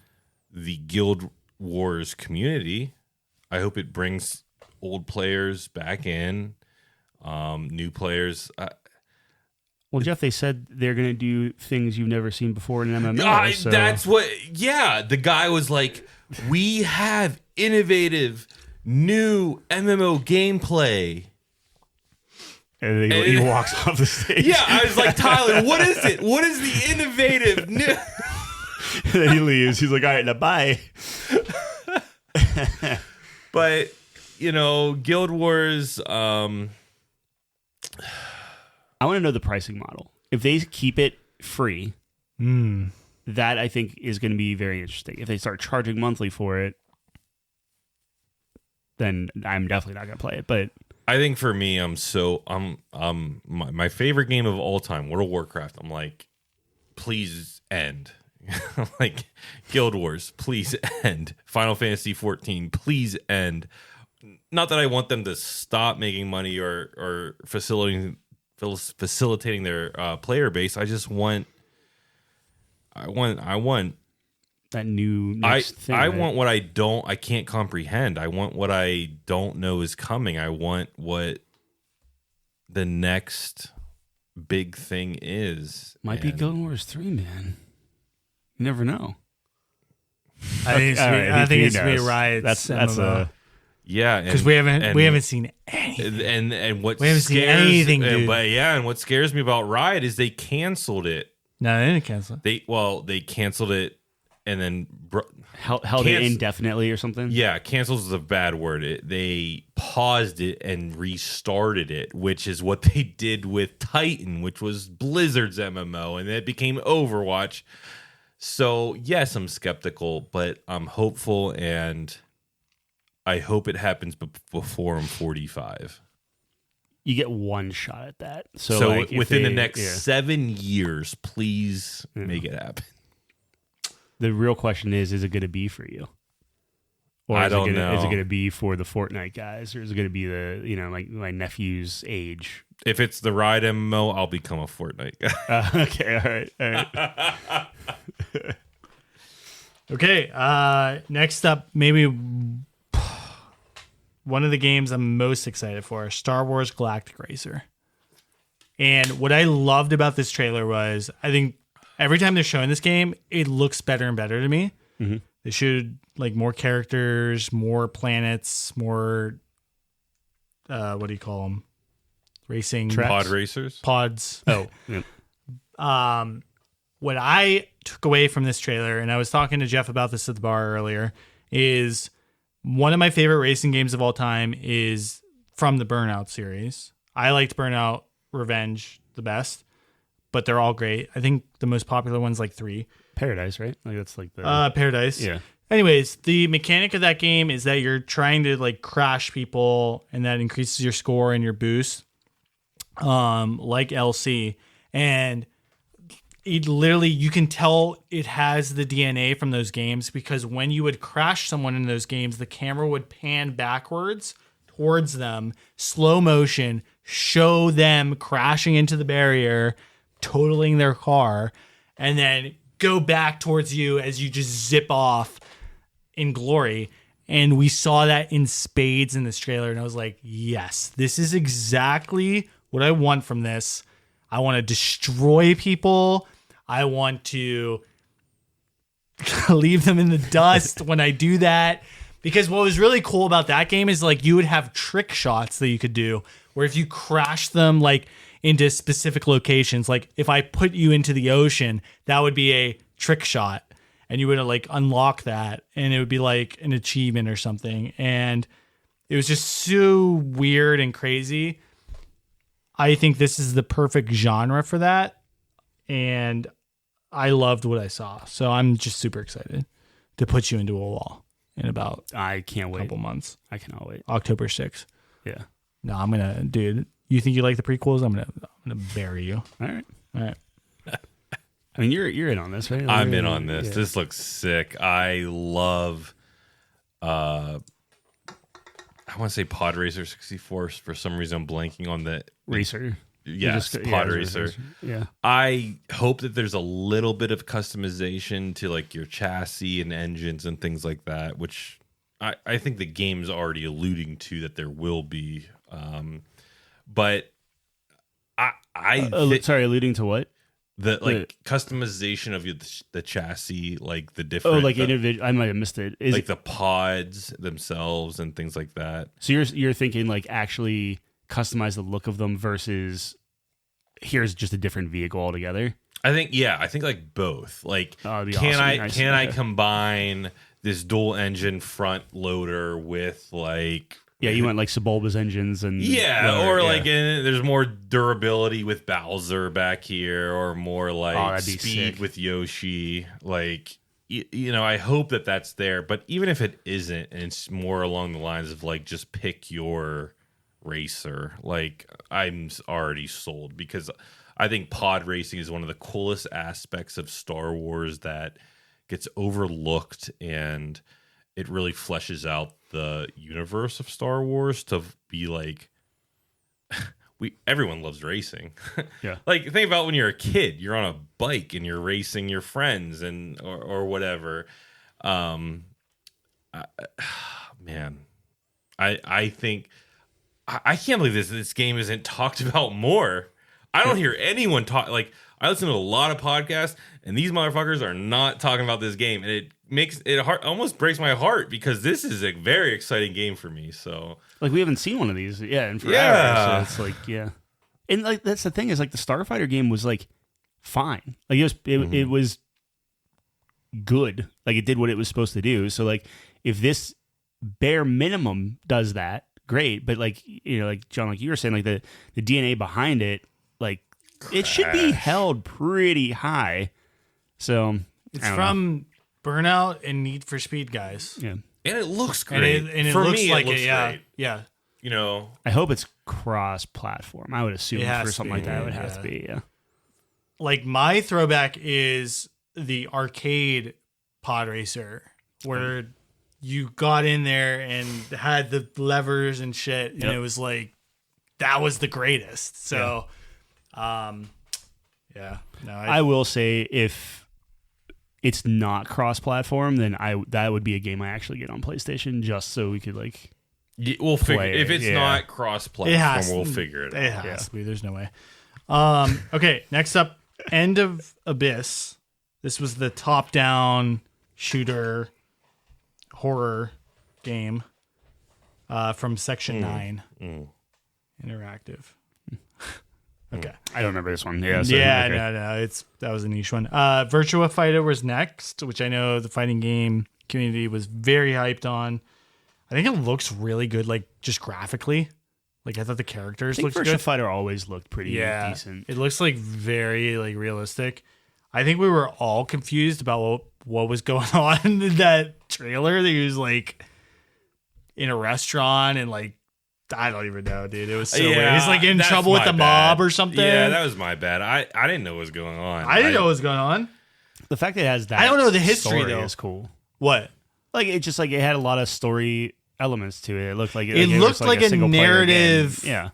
The Guild Wars community. I hope it brings old players back in, new players. Well, Jeff, they said they're going to do things you've never seen before in an MMO. So. That's what. Yeah, the guy was like, "We have innovative, new MMO gameplay." And then he walks off the stage. Yeah, I was like, Tyler, what is it? What is the innovative new? And then he leaves. He's like, all right, now bye. But, Guild Wars. I want to know the pricing model. If they keep it free, that I think is going to be very interesting. If they start charging monthly for it, then I'm definitely not going to play it. But I think for me, my favorite game of all time, World of Warcraft. I'm like, please end. Like Guild Wars, please end. Final Fantasy 14, please end. Not that I want them to stop making money or facilitating their player base. I just want. I want that new next thing. I want what I can't comprehend. I want what I don't know is coming. I want what the next big thing is. Might be Guild Wars 3, man. You never know. I think it's gonna be Riot's. That's MMO. Yeah, because we haven't seen anything. And what we haven't seen anything, dude. And what scares me about Riot is they canceled it. No, they didn't cancel it. They canceled it and then held it indefinitely or something. Yeah, canceled is a bad word. They paused it and restarted it, which is what they did with Titan, which was Blizzard's MMO, and it became Overwatch. So yes, I'm skeptical, but I'm hopeful, and I hope it happens before I'm 45. You get one shot at that. So like within the next 7 years, please make it happen. The real question is it going to be for you? Or I don't know. Is it going to be for the Fortnite guys, or is it going to be my nephew's age? If it's the Riot MMO, I'll become a Fortnite guy. Okay, all right. Okay, next up, maybe one of the games I'm most excited for, Star Wars Galactic Racer. And what I loved about this trailer was, I think every time they're showing this game, it looks better and better to me. Mm-hmm. They showed like more characters, more planets, more what do you call them? Racing pod racers, pods. Oh, yeah. What I took away from this trailer, and I was talking to Jeff about this at the bar earlier, is one of my favorite racing games of all time is from the Burnout series. I liked Burnout Revenge the best, but they're all great. I think the most popular one's like 3. Paradise, right? Like that's like the Paradise. Yeah. Anyways, the mechanic of that game is that you're trying to like crash people, and that increases your score and your boost, like LC. And it literally, you can tell it has the DNA from those games, because when you would crash someone in those games, the camera would pan backwards towards them, slow motion, show them crashing into the barrier, totaling their car, and then go back towards you as you just zip off in glory. And we saw that in spades in this trailer, and I was like, yes, this is exactly what I want from this. I want to destroy people. I want to leave them in the dust when I do that. Because what was really cool about that game is like you would have trick shots that you could do, where if you crash them like into specific locations, like if I put you into the ocean, that would be a trick shot, and you would like unlock that, and it would be like an achievement or something. And it was just so weird and crazy. I think this is the perfect genre for that, and I loved what I saw. So I'm just super excited to put you into a wall in about I can't wait. A couple months. I cannot wait. October 6th. Yeah. No, I'm gonna, dude. You think you like the prequels? I'm gonna bury you. All right. I mean, you're in on this, right? I'm in on this. Yeah. This looks sick. I love. I want to say Pod Racer 64. For some reason, I'm blanking on the Racer. Yes, pod racer. Yeah. I hope that there's a little bit of customization to like your chassis and engines and things like that, which I think the game's already alluding to that there will be. But sorry, alluding to what? The customization of the chassis, like the different. Oh, like individual. I might have missed it. Like the pods themselves and things like that. So you're thinking like actually customize the look of them versus here's just a different vehicle altogether? I think like both. Like That'd be can awesome. I combine this dual engine front loader with like you went like Sebulba's engines and there's more durability with Bowser back here, or more like speed sick. with Yoshi. Like I hope that that's there, but even if it isn't, and it's more along the lines of like just pick your racer, like I'm already sold, because I think pod racing is one of the coolest aspects of Star Wars that gets overlooked, and it really fleshes out the universe of Star Wars to be like everyone loves racing. Yeah. Like think about when you're a kid, you're on a bike and you're racing your friends and or whatever. Man, I think I can't believe this game isn't talked about more. I don't hear anyone talk. Like I listen to a lot of podcasts, and these motherfuckers are not talking about this game, and it makes it almost breaks my heart, because this is a very exciting game for me. So like we haven't seen one of these in forever. Yeah. So it's like and like that's the thing, is like the Starfighter game was like fine. Like it was good. Like it did what it was supposed to do. So like if this bare minimum does that, great. But like like John, like you were saying, like the DNA behind it, like it should be held pretty high. So it's from Burnout and Need for Speed guys. Yeah. And it looks great. And it for looks me, like it looks great. Yeah. Yeah. I hope it's cross-platform. I would assume It has for to something be, like that, it would have to be. Yeah. Like my throwback is the arcade pod racer, where you got in there and had the levers and shit, and it was like that was the greatest. So, I will say if it's not cross-platform, then that would be a game I actually get on PlayStation, just so we could like. We'll figure if it's not cross-platform, we'll figure it out. It has to be. There's no way. Okay, next up, End of Abyss. This was the top-down shooter horror game from Section 9 Interactive. Okay. I don't remember this one. No, that was a niche one. Virtua Fighter was next, which I know the fighting game community was very hyped on. I think it looks really good, like just graphically. Like I thought the characters looked good. Virtua Fighter always looked pretty decent. It looks like very like realistic. I think we were all confused about what was going on in that trailer. He was like in a restaurant and like I don't even know, dude. It was so weird. He's like in trouble with the mob or something. Yeah, that was my bad. I didn't know what was going on. I didn't know what was going on. The fact that it has that I don't know the history story though. is cool. What? Like it just like it had a lot of story elements to it. It looked like it looked like a narrative game.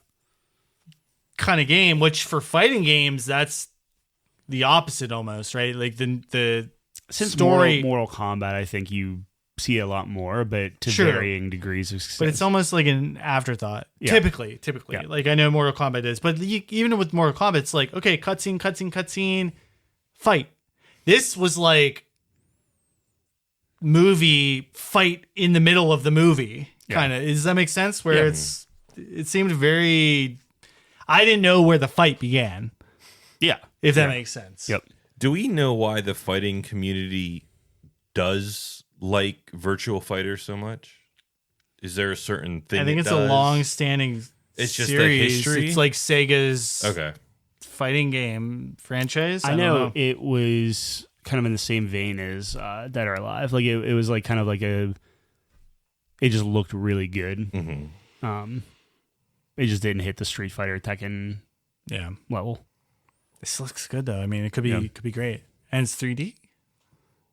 kind of game, which for fighting games that's the opposite almost, right? Like the since story Mortal Kombat, I think you see a lot more, but to varying degrees of success. But it's almost like an afterthought. Yeah. Typically. Yeah. Like I know Mortal Kombat is, but even with Mortal Kombat, it's like, okay, cutscene, fight. This was like movie fight in the middle of the movie, kind of. Does that make sense? Where it seemed very. I didn't know where the fight began. Yeah, if that makes sense. Yep. Do we know why the fighting community does like Virtua Fighter so much? Is there a certain thing? I think it's a long-standing. It's just series. the history. It's like Sega's fighting game franchise. I know it was kind of in the same vein as Dead or Alive. Like it was like kind of like it just looked really good. Mm-hmm. It just didn't hit the Street Fighter Tekken level. This looks good though. I mean, it could be great, and it's 3D.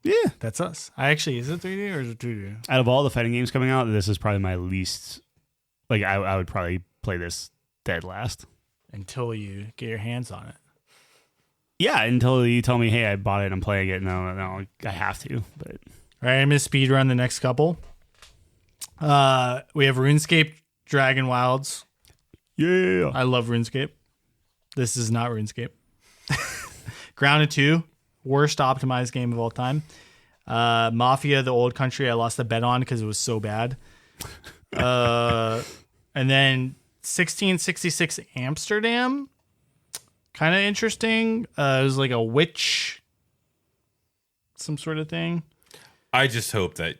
Yeah, that's us. Is it 3D or is it 2D? Out of all the fighting games coming out, this is probably my least. Like I would probably play this dead last. until you get your hands on it. Yeah, until you tell me, hey, I bought it and I'm playing it. No, I have to. But All right, I'm going to speed run the next couple. We have RuneScape Dragon Wilds. yeah, I love RuneScape. This is not RuneScape. Grounded 2, worst optimized game of all time. Mafia, the Old Country, I lost a bet on because it was so bad. And then 1666 Amsterdam, kind of interesting. It was like a witch, some sort of thing. I just hope that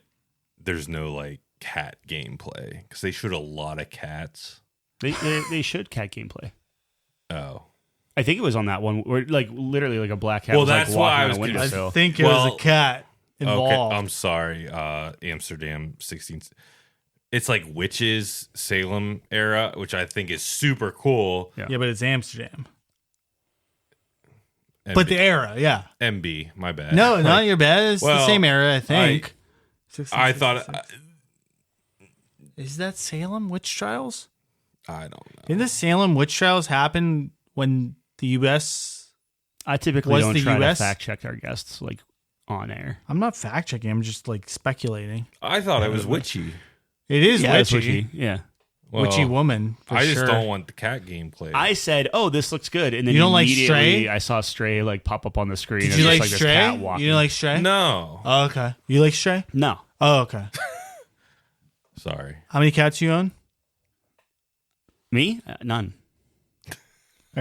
there's no like cat gameplay because they shoot a lot of cats. they should cat gameplay. Oh, I think it was on that one where like literally like a black cat. Well, was, like, that's why walking I on was a confused. windowsill. I think it was a cat involved. okay. I'm sorry. Amsterdam 16. It's like witches Salem era, which I think is super cool. Yeah. Yeah, but it's Amsterdam. MB, But the era, yeah. MB, my bad. No, Like, not your bad. It's the well, same era, I think. I thought 1666. Is that Salem witch trials? I don't know. Didn't the Salem witch trials happen when the U.S. I typically Was don't the try US? to fact check our guests like on air. I'm not fact checking. I'm just like speculating. I thought it was witchy. It is Yeah, it's witchy. Yeah. Well, Witchy woman. For I just sure. don't want the cat gameplay. I said, "Oh, this looks good," and then You don't like immediately Stray? I saw Stray like pop up on the screen. Did and you just, like this Stray? cat You walking. didn't like Stray? no. Oh, okay. You like Stray? No, Oh, okay. Sorry. How many cats you own? me, none. All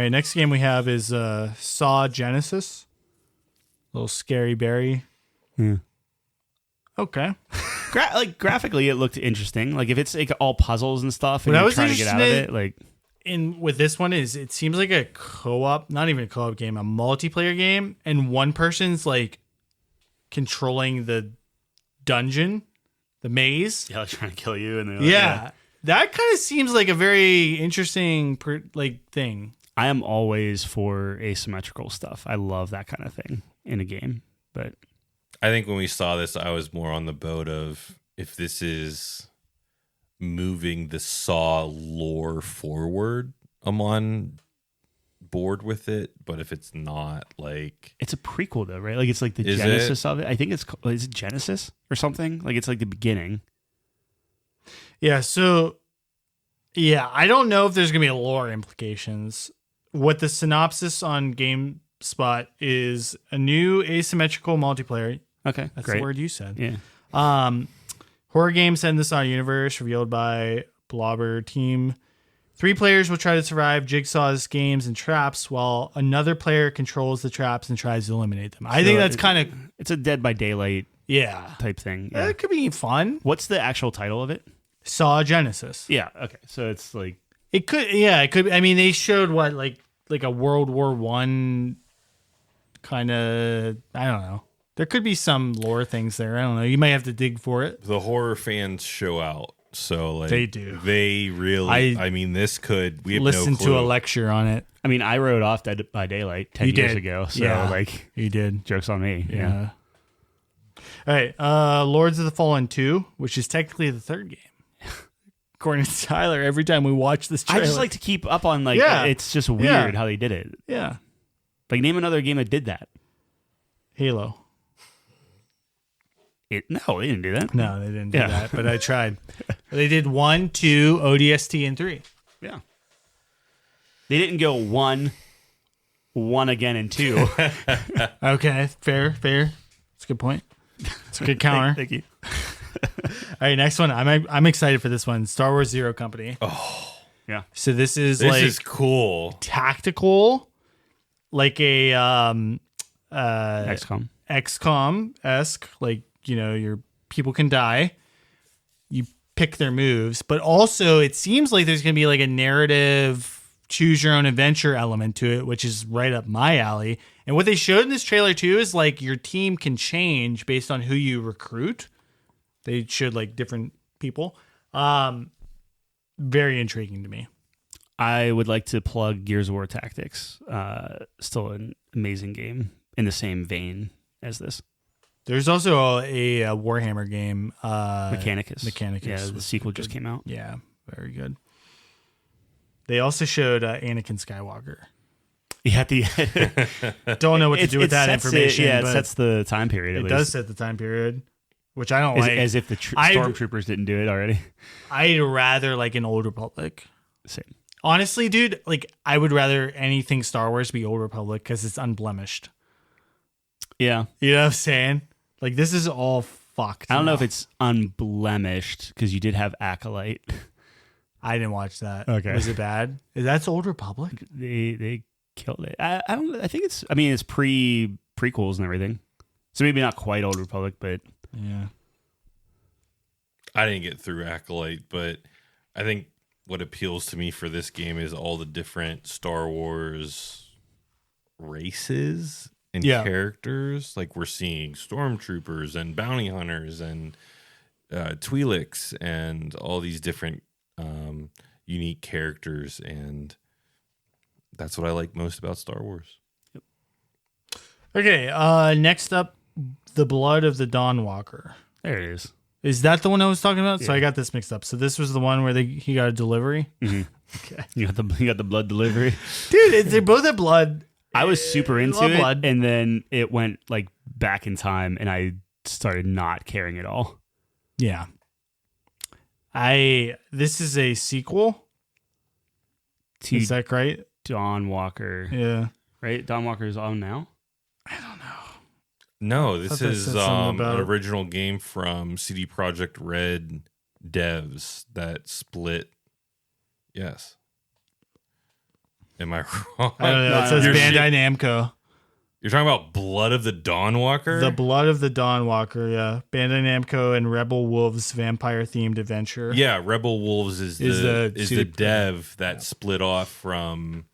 right. Next game we have is Saw Genesis. Little scary berry. Yeah. Okay. Like graphically, it looked interesting. Like if it's like all puzzles and stuff, and What I you're was trying to get out of interested it, like And with this one is it seems like a co-op, not even a co-op game, a multiplayer game, and one person's like controlling the dungeon, the maze. yeah, like trying to kill you, and Yeah. That kind of seems like a very interesting thing. I am always for asymmetrical stuff. I love that kind of thing in a game, but I think when we saw this, I was more on the boat of if this is moving the Saw lore forward, I'm on board with it. But if it's not, like, it's a prequel though, right? Like it's like the Is genesis of it. I think is it Genesis or something? Like it's like the beginning. Yeah, so yeah, I don't know if there's gonna be lore implications. What the synopsis on GameSpot is a new asymmetrical multiplayer. Okay, That's great. the word you said. Yeah. Horror game set in the Saw universe, revealed by Blobber Team. 3 players will try to survive Jigsaw's games and traps, while another player controls the traps and tries to eliminate them. I think that's kind of It's a Dead by Daylight type thing. Yeah. It could be fun. What's the actual title of it? Saw Genesis. Yeah. Okay. So it's like It could. Yeah, it could. I mean, they showed what like a World War I kind of. I don't know. There could be some lore things there. I don't know. You might have to dig for it. the horror fans show out. So like They do. They really. I mean, this could. We have Listen no clue. to a lecture on it. I mean, I wrote off Dead by Daylight 10 You years did. ago. So Yeah. like You did. jokes on me. Yeah. All right. Lords of the Fallen 2, which is technically the third game. According to Tyler, every time we watch this I trailer. just like to keep up on like Yeah. it's just weird Yeah. how they did it. Yeah. Like name another game that did that. Halo. No, they didn't do that. No, they didn't do Yeah. that, but I tried. They did 1, 2, ODST, and 3. Yeah. They didn't go one again, and 2. Okay, fair. That's a good point. It's a good counter. Thank you. All right, next one. I'm excited for this one. Star Wars Zero Company. Oh, Yeah. So this is this like is cool. tactical, like a XCOM. XCOM-esque, like, you know, your people can die. You pick their moves, but also it seems like there's going to be like a narrative choose your own adventure element to it, which is right up my alley. And what they showed in this trailer too is like your team can change based on who you recruit. They showed like different people. Very intriguing to me. I would like to plug Gears of War Tactics. Still an amazing game in the same vein as this. There's also a Warhammer game. Mechanicus. Mechanicus Yeah, the was sequel just good. came out. Yeah, very good. They also showed Anakin Skywalker. Yeah, Don't know what to do with that information. It sets the time period. It does set the time period, which I don't like. As if the stormtroopers didn't do it already. I'd rather like an Old Republic. Same. Honestly, dude, like I would rather anything Star Wars be Old Republic because it's unblemished. Yeah. You know what I'm saying? Like this is all fucked. I don't know if it's unblemished because you did have Acolyte. I didn't watch that. Okay. Was it bad? That's Old Republic. They killed it. I don't. I think it's. I mean, it's prequels and everything. So maybe not quite Old Republic, but yeah. I didn't get through Acolyte, but I think what appeals to me for this game is all the different Star Wars races and characters. Like we're seeing stormtroopers and bounty hunters and Twi'leks and all these different unique characters, and that's what I like most about Star Wars. Yep. Okay, next up, The Blood of the Dawnwalker. There it is. Is that the one I was talking about? Yeah. So I got this mixed up. So this was the one where he got a delivery? Mm-hmm. Okay. You got the blood delivery. Dude, they both have blood. I was super into it, blood. and then it went like back in time, and I started not caring at all. Yeah. This is a sequel. To Is that right? Dawnwalker. Yeah. Right? Dawnwalker is on now? I don't know. No, this thought that is said something about an it. original game from CD Projekt Red devs that split. Yes. Am I wrong? I don't know. It says You're Bandai Namco. You're talking about Blood of the Dawnwalker? The Blood of the Dawnwalker, yeah. Bandai Namco and Rebel Wolves vampire-themed adventure. Yeah, Rebel Wolves is the dev that split off from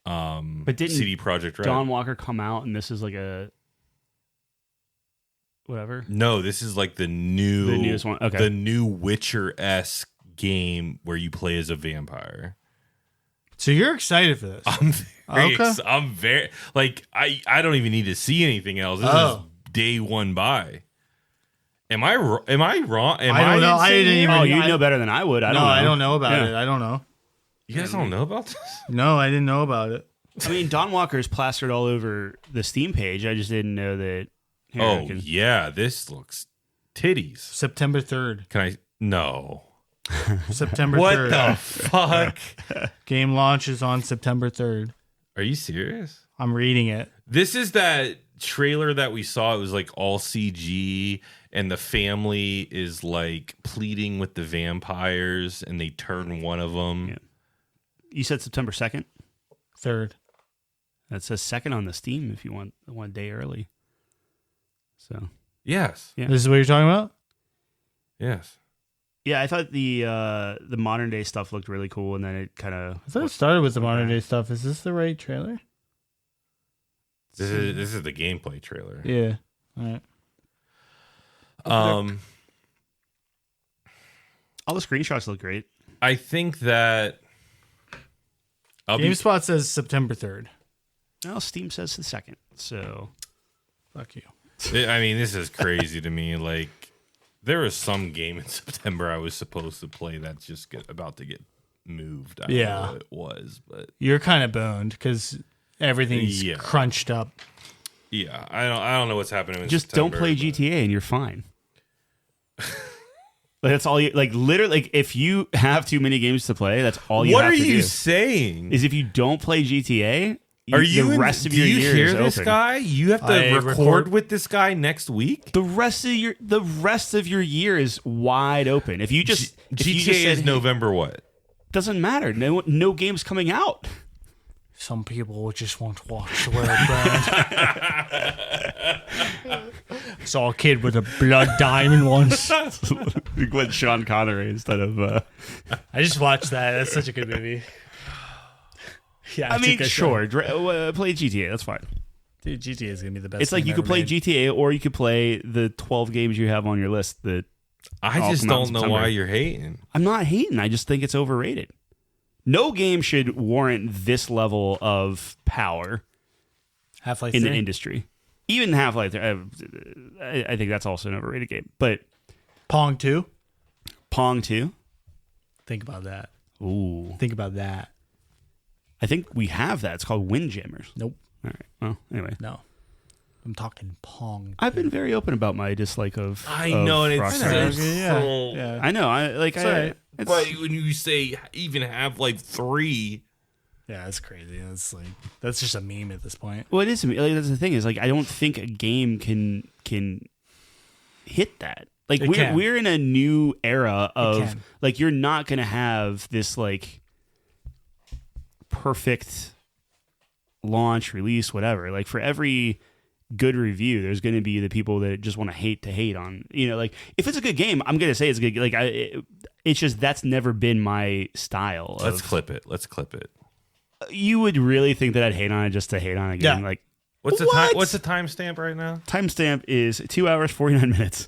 But didn't CD Projekt Red. Dawnwalker come out, and this is like a whatever? No, this is like the newest one. Okay. The new Witcher-esque game where you play as a vampire. So you're excited for this? I'm very like I don't even need to see anything else. This is day one buy. Am I wrong? Am I don't know. I didn't even. Oh, you know better than I would. I don't know about it. I don't know. You guys don't know about this? No, I didn't know about it. I mean, Dawnwalker is plastered all over the Steam page. I just didn't know that. Yeah, this looks titties. September 3rd. Can I? No. September what 3rd. the fuck? Game launches on September 3rd. Are you serious? I'm reading it. This is that trailer that we saw. It was like all CG, and the family is like pleading with the vampires, and they turn one of them. Yeah. You said September 2nd? 3rd. That says 2nd on the Steam if you want one day early. So Yes. Yeah. This is what you're talking about? Yes. Yeah, I thought the modern day stuff looked really cool, and then it kind of. I thought it started with the modern day stuff. Is this the right trailer? This is the gameplay trailer. Yeah. All right. All the screenshots look great. I think that GameSpot says September 3rd. Well, Steam says the 2nd, so Fuck you. I mean, this is crazy to me. Like, there was some game in September I was supposed to play that's just about to get moved. I don't know what it was, but You're kind of boned because everything's crunched up. yeah, I don't know what's happening. In just September, don't play GTA and you're fine. That's all you like. Literally, like if you have too many games to play, that's all you. What have are to you do. saying? Is if you don't play GTA, Are you the rest of your year hear is this open. guy? You have to record with this guy next week. The rest of your year is wide open. If you just if GTA you just is said, November what? Doesn't matter. No game's coming out. Some people just want to watch the world burn. Saw a kid with a blood diamond once. We went Sean Connery instead of. I just watched that. That's such a good movie. Yeah, I mean, sure. Play GTA. That's fine. Dude, GTA is gonna be the best. It's like you could play GTA or you could play the 12 games you have on your list. That I just don't know why you're hating. I'm not hating. I just think it's overrated. No game should warrant this level of power Half-Life in 3? the industry. Even Half-Life 3, I think that's also an overrated game. But Pong 2? Pong 2? Think about that. Ooh. Think about that. I think we have that. It's called Windjammers. Nope. All right. Well, anyway. No. I'm talking Pong. I've been very open about my dislike of I know, and it's Rockstar. so. I know. It's But when you say even have like 3, Yeah, it's crazy. That's just a meme at this point. well, it is. Like, that's the thing is, like, I don't think a game can hit that. Like, It can. we're in a new era of can. like, you're not gonna have this like perfect launch, release, whatever. Like, for every good review, there's going to be the people that just want to hate on. You know, like, if it's a good game, I'm gonna say it's a good. Like, it's just that's never been my style. Let's clip it. You would really think that I'd hate on it just to hate on a game? Yeah. Like, What's the time? What's the timestamp right now? timestamp is 2 hours 49 minutes.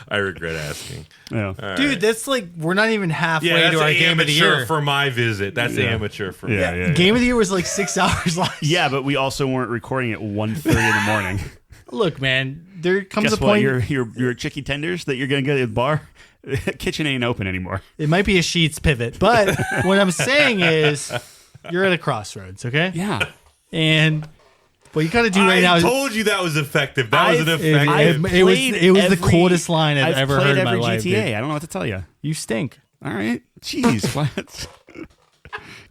I regret asking. No. Dude, that's like, we're not even halfway Yeah, that's to our game of the amateur year. for my visit. That's amateur for me. Yeah. Game of the year was like 6 hours long. Yeah, but we also weren't recording at 1:30 in the morning. Look, man, there comes Guess a what? point. Your chicky tenders that you're gonna get at the bar, kitchen ain't open anymore. It might be a Sheets pivot, but what I'm saying is you're at a crossroads, okay? Yeah. And what you got to do right now I is told you that was effective. That was an effective. it was the coldest line I've ever played heard in my every life. GTA. Dude. I don't know what to tell you. You stink. All right. Jeez. What?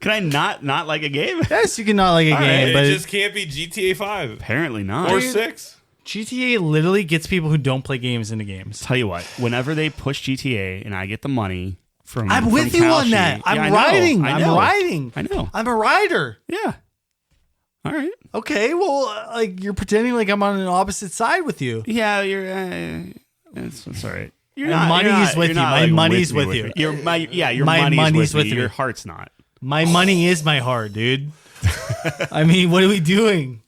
Can I not like a game? Yes, you can not like a game, it but just can't be GTA 5 Apparently not. or 6. GTA literally gets people who don't play games into games. Tell you what, whenever they push GTA and I get the money from I'm with you on that. I'm riding. I know. I know. I'm a rider. Yeah. All right. Okay, well, like you're pretending like I'm on an opposite side with you. Yeah, you're. It's all right. You're My not. money you're is not- with you're you. not, My like, money's me with you. it. Your My money's money's with with me. you. Your heart's not. My money is my heart, dude. I mean, what are we doing?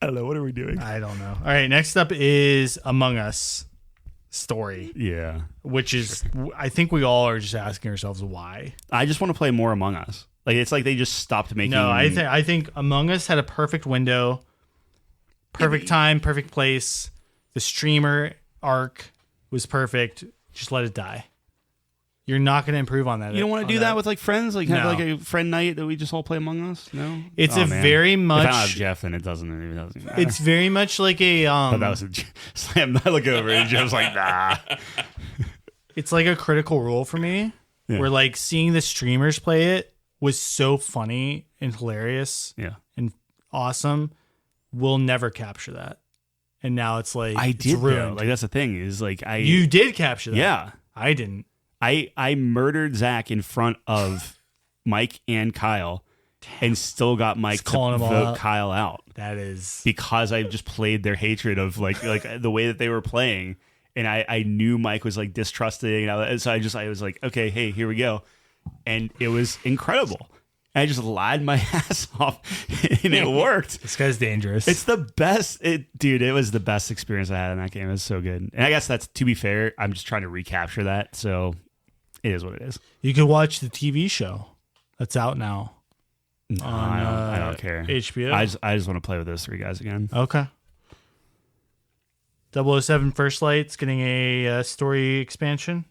I don't know. What are we doing? I don't know. All right, next up is Among Us story, Yeah. which is I think we all are just asking ourselves why. I just want to play more Among Us. Like, it's like they just stopped making. No, I think Among Us had a perfect window, perfect time, perfect place. The streamer arc was perfect. Just let it die. You're not going to improve on that. You don't want to do that with like friends, like have No. like a friend night that we just all play Among Us. No, It's Oh, a man. very If I don't have much. Jeff, then it doesn't matter. It's very much like a. But that was a slam. I look over and Jeff's like, nah. It's like a critical role for me, Yeah. where like seeing the streamers play it was so funny and hilarious Yeah, and awesome. We'll never capture that, and now it's like I it's did. Though. ruined. Like that's the thing is like You did capture that. Yeah, I didn't. I murdered Zach in front of Mike and Kyle, and still got Mike to calling them all vote out. Kyle out That is. because I just played their hatred of like the way that they were playing, and I knew Mike was like distrusting, and so I was like, okay, hey, here we go, and it was incredible. I just lied my ass off, and it worked. This guy's dangerous. It's the best, dude. It was the best experience I had in that game. It was so good, and I guess that's to be fair. I'm just trying to recapture that, so it is what it is. You could watch the TV show that's out now. No, On, I don't care. HBO. I just want to play with those 3 guys again. Okay. 007 First Light's getting a story expansion.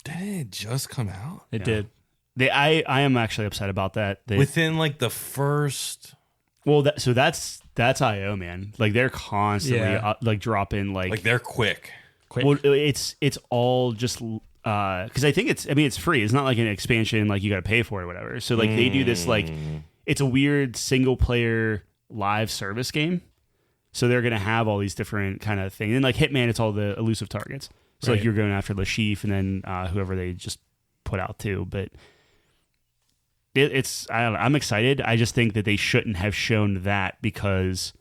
Didn't it just come out? It did. I am actually upset about that. Within like the first. Well, that's IO, man. Like they're constantly Yeah. like dropping Like they're quick. Well, it's all just because I think it's free. It's not like an expansion like you got to pay for it or whatever. So like they do this like it's a weird single player live service game. So they're gonna have all these different kind of things. And like Hitman, it's all the elusive targets. So Right. like you're going after Lashif and then whoever they just put out too. But it's I don't know. I'm excited. I just think that they shouldn't have shown that because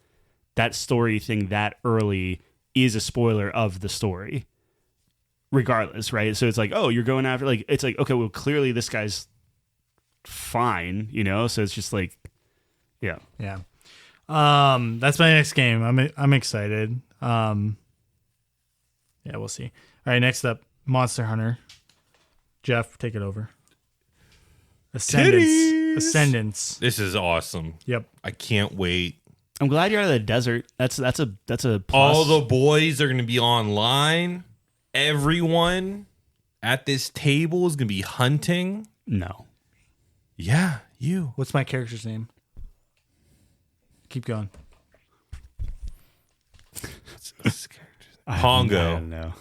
that story thing that early is a spoiler of the story. Regardless, right? So it's like, oh, you're going after like it's like, okay, well clearly this guy's fine, you know? So it's just like yeah. Yeah. That's my next game. I'm excited. Yeah, we'll see. All right, next up, Monster Hunter. Jeff, take it over. Ascendance. This is awesome. Yep. I can't wait. I'm glad you're out of the desert. That's a plus. All the boys are going to be online. Everyone. at this table is going to be hunting. No. Yeah, you. What's my character's name? Keep going. Pongo. I don't know.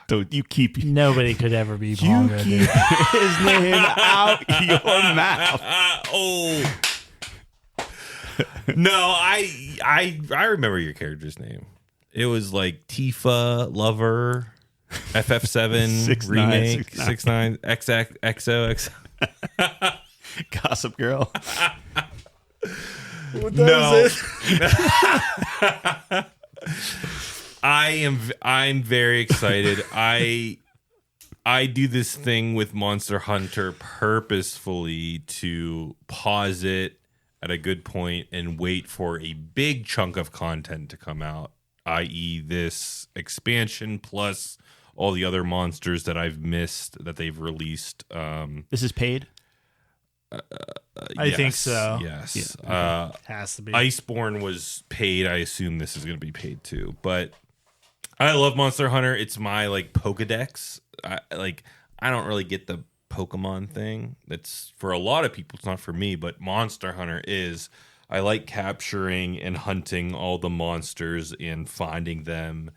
Don't you keep Nobody could ever be Pongo. his name out your mouth. Oh. No, I remember your character's name. It was like Tifa, Lover, FF7 remake, 6ix9ine, XOXO. Gossip Girl. No. I'm very excited. I do this thing with Monster Hunter purposefully to pause it at a good point and wait for a big chunk of content to come out, i.e. this expansion plus all the other monsters that I've missed that they've released. This is paid? I think so. Yes. Yeah. Has to be. Iceborne was paid. I assume this is going to be paid too. But I love Monster Hunter. It's my like Pokedex. I don't really get the Pokemon thing. That's for a lot of people. It's not for me. But Monster Hunter is. I like capturing and hunting all the monsters and finding them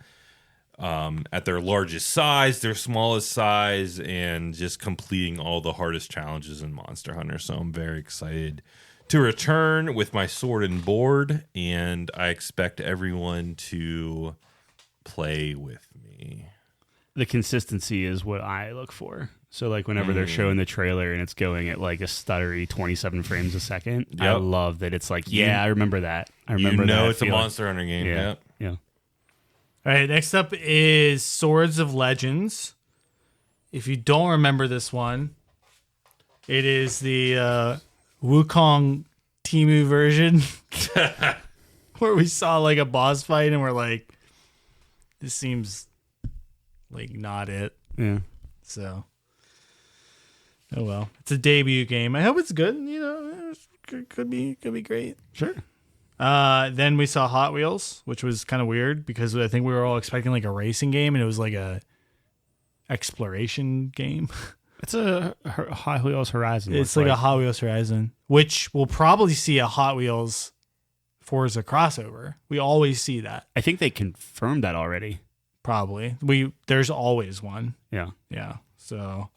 at their largest size, their smallest size, and just completing all the hardest challenges in Monster Hunter. So I'm very excited to return with my sword and board, and I expect everyone to play with me. The consistency is what I look for. So like whenever they're showing the trailer and it's going at like a stuttery 27 frames a second, I love that it's like, I remember that. I remember that it's a Monster Hunter game. Yeah. All right, next up is Swords of Legends. If you don't remember this one, it is the Wukong Temu version where we saw like a boss fight and we're like, this seems like not it. Yeah. So, oh well. It's a debut game. I hope it's good. You know, it could be great. Sure. Then we saw Hot Wheels, which was kind of weird because I think we were all expecting like a racing game, and it was like a exploration game. It's a Hot Wheels Horizon. It's like a Hot Wheels Horizon, which we'll probably see a Hot Wheels Forza crossover. We always see that. I think they confirmed that already. Probably. There's always one. Yeah. Yeah. So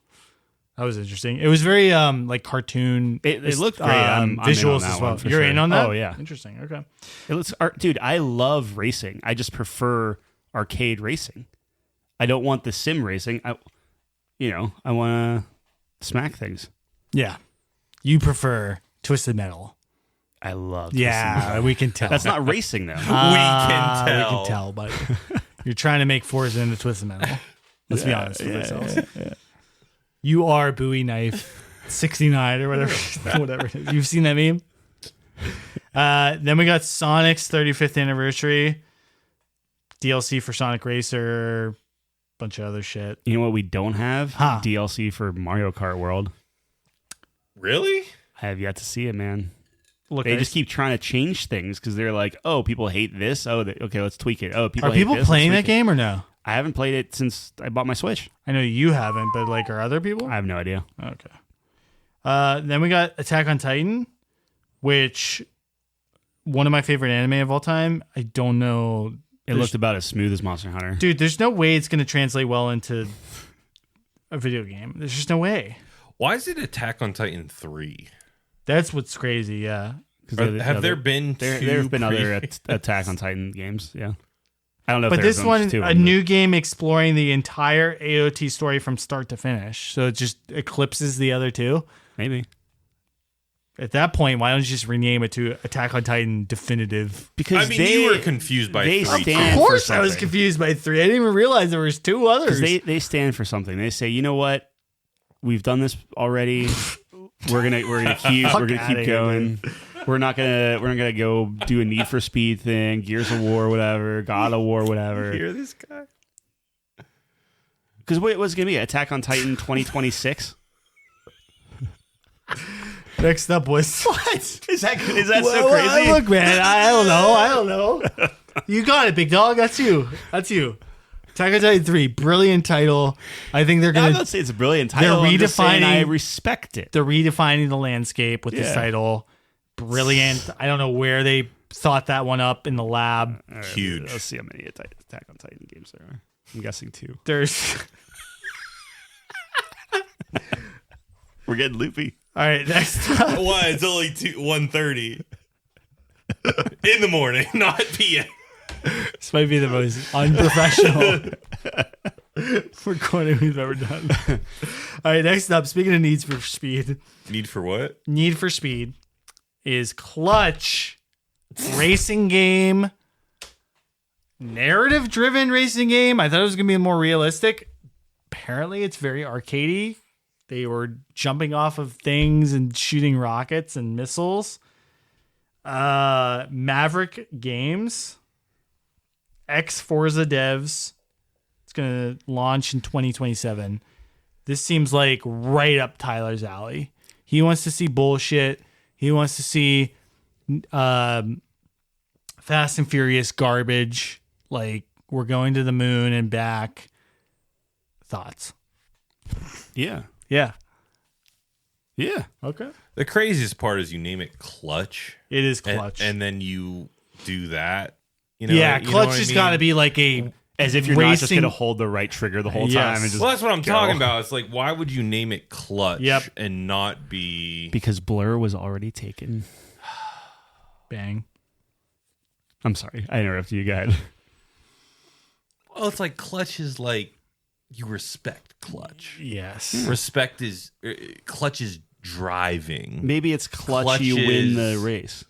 that was interesting. It was very like cartoon. It looked great. I'm visuals in on as well. that one, You're sure. in on that? Oh yeah. Interesting. Okay. It looks dude, I love racing. I just prefer arcade racing. I don't want the sim racing. I want to smack things. Yeah. You prefer Twisted Metal. I love Yeah, we can tell. That's not racing though. We can We can tell, but you're trying to make Forza into Twisted Metal. Let's be honest with ourselves. Yeah. You are Bowie Knife 69 or whatever it is. You've seen that meme? Then we got Sonic's 35th anniversary, DLC for Sonic Racer, bunch of other shit. You know what we don't have? Huh. DLC for Mario Kart World. Really? I have yet to see it, man. Look, They just keep trying to change things because they're like, oh, people hate this. Oh, okay, let's tweak it. Oh, people are hate people this, playing let's that tweak it. game or no? I haven't played it since I bought my Switch. I know you haven't, but like, are other people? I have no idea. Okay. Then we got Attack on Titan, which one of my favorite anime of all time. I don't know. It looked about as smooth as Monster Hunter. Dude, there's no way it's going to translate well into a video game. There's just no way. Why is it Attack on Titan 3? That's what's crazy, yeah. Have there been there have been other Attack on Titan games, yeah. I don't know but if this one, two a new game exploring the entire AOT story from start to finish. So it just eclipses the other two. Maybe. At that point, why don't you just rename it to Attack on Titan Definitive? Because you were confused by they 3. stand Of course for I was something. confused by 3. I didn't even realize there was 2 others. They stand for something. They say, you know what? We've done this already. We're gonna keep going. We're not gonna go do a Need for Speed thing, Gears of War, whatever, God of War, whatever. Hear this guy? Because what's it gonna be? Attack on Titan 2026? Next up was What is that so crazy? Look, man, I don't know. You got it, big dog. That's you. Attack on Titan 3, brilliant title. I think they're I'm gonna. not saying it's a brilliant title. They're I'm just saying I redefining- respect it. They're redefining the landscape with this Yeah. title. Brilliant. I don't know where they thought that one up in the lab. All right, Huge. Let's see how many Attack on Titan games there are. I'm guessing 2. There's. We're getting loopy. All right, next up. Why? It's only 1:30 in the morning, not PM. This might be the most unprofessional recording we've ever done. All right, next up, speaking of Need for Speed, Need for what? Need for Speed is Clutch racing game, narrative-driven racing game. I thought it was going to be more realistic. Apparently, it's very arcadey. They were jumping off of things and shooting rockets and missiles. Maverick Games, ex-Forza devs. It's going to launch in 2027. This seems like right up Tyler's alley. He wants to see bullshit. He wants to see Fast and Furious garbage. Like, we're going to the moon and back. Thoughts? Yeah. Yeah. Yeah. Okay. The craziest part is you name it Clutch. It is and- Clutch. And then you do that. You know, yeah, you know Clutch what I has mean? got to be like a As if you're not just racing- going to hold the right trigger the whole Yes. time. And just Well, that's what I'm go. talking about. It's like, why would you name it Clutch Yep. and not be... Because Blur was already taken. bang. I'm sorry. I interrupted you, guys. Well, it's like Clutch is like, you respect Clutch. Yes. Respect is... Clutch is driving. Maybe it's clutch you Clutch win is- the race.